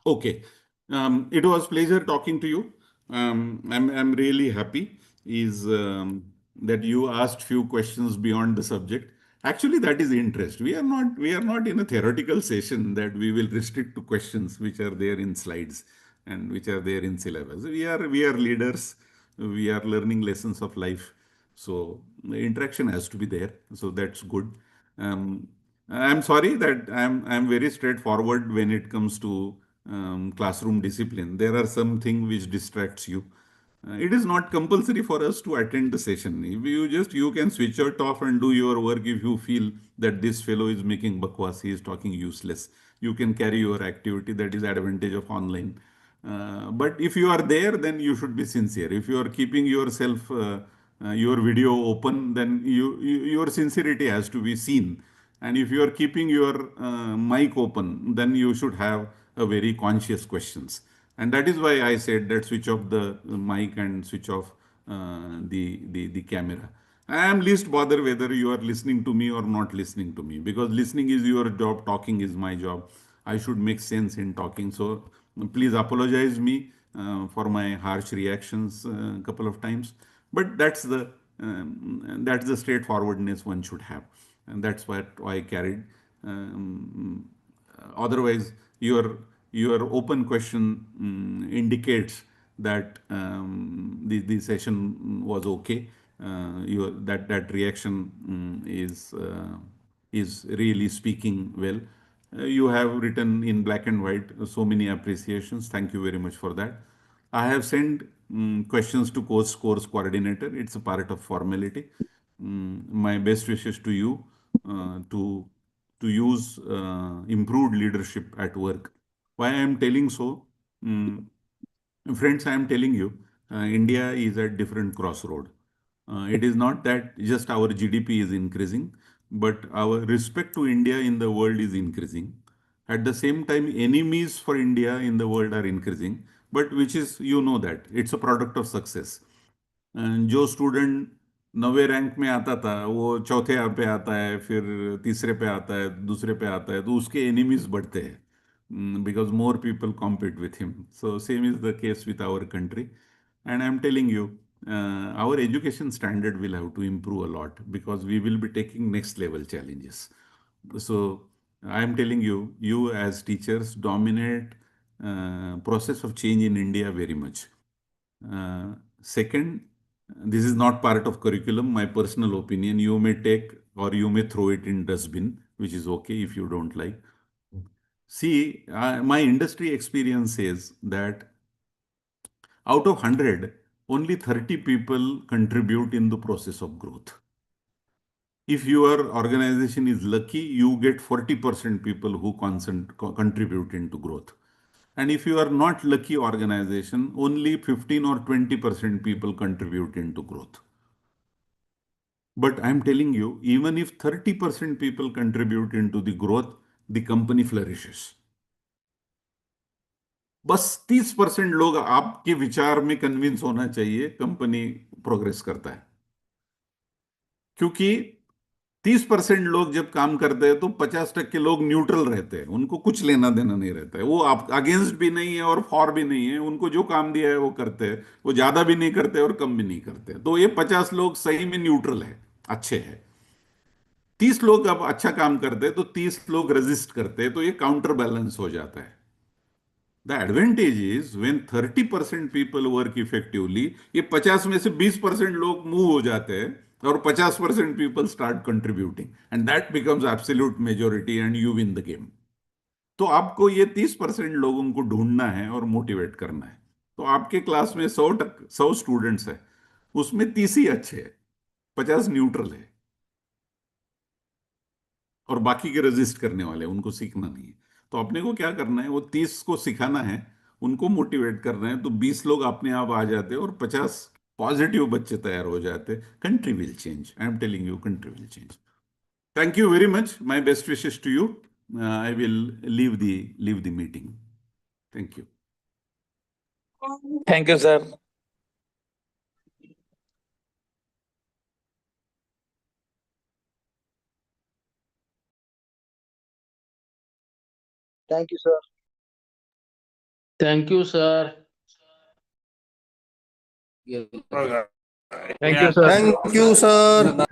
Okay. It was pleasure talking to you. I'm really happy that you asked few questions beyond the subject. Actually, that is interest. We are not in a theoretical session that we will restrict to questions which are there in slides and which are there in syllabus. We are leaders. We are learning lessons of life. So the interaction has to be there. So that's good. I'm sorry that I'm very straightforward when it comes to classroom discipline. There are something which distracts you. It is not compulsory for us to attend the session. If you can switch it off and do your work if you feel that this fellow is making bakwas, he is talking useless. You can carry your activity. That is the advantage of online. But if you are there, then you should be sincere. If you are keeping yourself, your video open, then your sincerity has to be seen. And if you are keeping your mic open, then you should have a very conscious questions. And that is why I said that switch off the mic and switch off the camera. I am least bothered whether you are listening to me or not listening to me, because listening is your job, talking is my job. I should make sense in talking. So please apologize me for my harsh reactions a couple of times. But that's the straightforwardness one should have, and that's what I carried. Otherwise, your open question indicates that the session was okay. That reaction is really speaking well. You have written in black and white so many appreciations. Thank you very much for that. I have sent questions to course coordinator. It's a part of formality. My best wishes to you to use improved leadership at work. Why I am telling so? Friends, I am telling you, India is at different crossroad. It is not that just our GDP is increasing, but our respect to India in the world is increasing. At the same time, enemies for India in the world are increasing, but which is, you know, that it's a product of success. जो student 9वें rank में आता था वो चौथे पे आता है, फिर तीसरे पे आता है, दूसरे पे आता है, तो उसके एनिमीज बढ़ते हैं because more people compete with him. So same is the case with our country. And I am telling you, our education standard will have to improve a lot because we will be taking next level challenges. So I am telling you, you as teachers dominate process of change in India very much. Second, this is not part of curriculum. My personal opinion, you may take or you may throw it in dustbin, which is okay if you don't like. See, my industry experience says that out of 100, only 30 people contribute in the process of growth. If your organization is lucky, you get 40% people who contribute into growth. And if you are not lucky organization, only 15 or 20% people contribute into growth. But I'm telling you, even if 30% people contribute into the growth, the company flourishes. बस 30% लोग आपके विचार में convince होना चाहिए, company progress करता है। क्योंकि 30% लोग जब काम करते हैं तो 50% लोग न्यूट्रल रहते हैं, उनको कुछ लेना देना नहीं रहता है, वो आप अगेंस्ट भी नहीं है और फॉर भी नहीं है, उनको जो काम दिया है वो करते हैं, वो ज्यादा भी नहीं करते और कम भी नहीं करते। तो ये 50 लोग सही में न्यूट्रल है, अच्छे हैं। 30 लोग अब अच्छा काम करते हैं तो 30 लोग रेजिस्ट करते हैं, तो ये काउंटर बैलेंस हो जाता है। The advantage is when 30% people work effectively, ये 50 में से 20% लोग मूव हो जाते हैं और 50% people start contributing, and that becomes absolute majority and you win the game. तो आपको ये 30% लोगों को ढूंढना है और मोटिवेट करना है। तो आपके क्लास में 100 स्टूडेंट्स है, उसमें 30 ही अच्छे हैं, 50 न्यूट्रल है और बाकी के रेजिस्ट करने वाले, उनको सीखना नहीं है। तो अपने को क्या करना है, वो 30 को सिखाना है, उनको मोटिवेट करना है, तो 20 लोग अपने आप आ जाते हैं और 50 पॉजिटिव बच्चे तैयार हो जाते। Country will change, I am telling you, country will change. Thank you very much, my best wishes to you. I will leave the meeting. Thank you. Thank you, sir. Thank you, sir. Thank you, sir. Thank you, sir. Thank you, sir.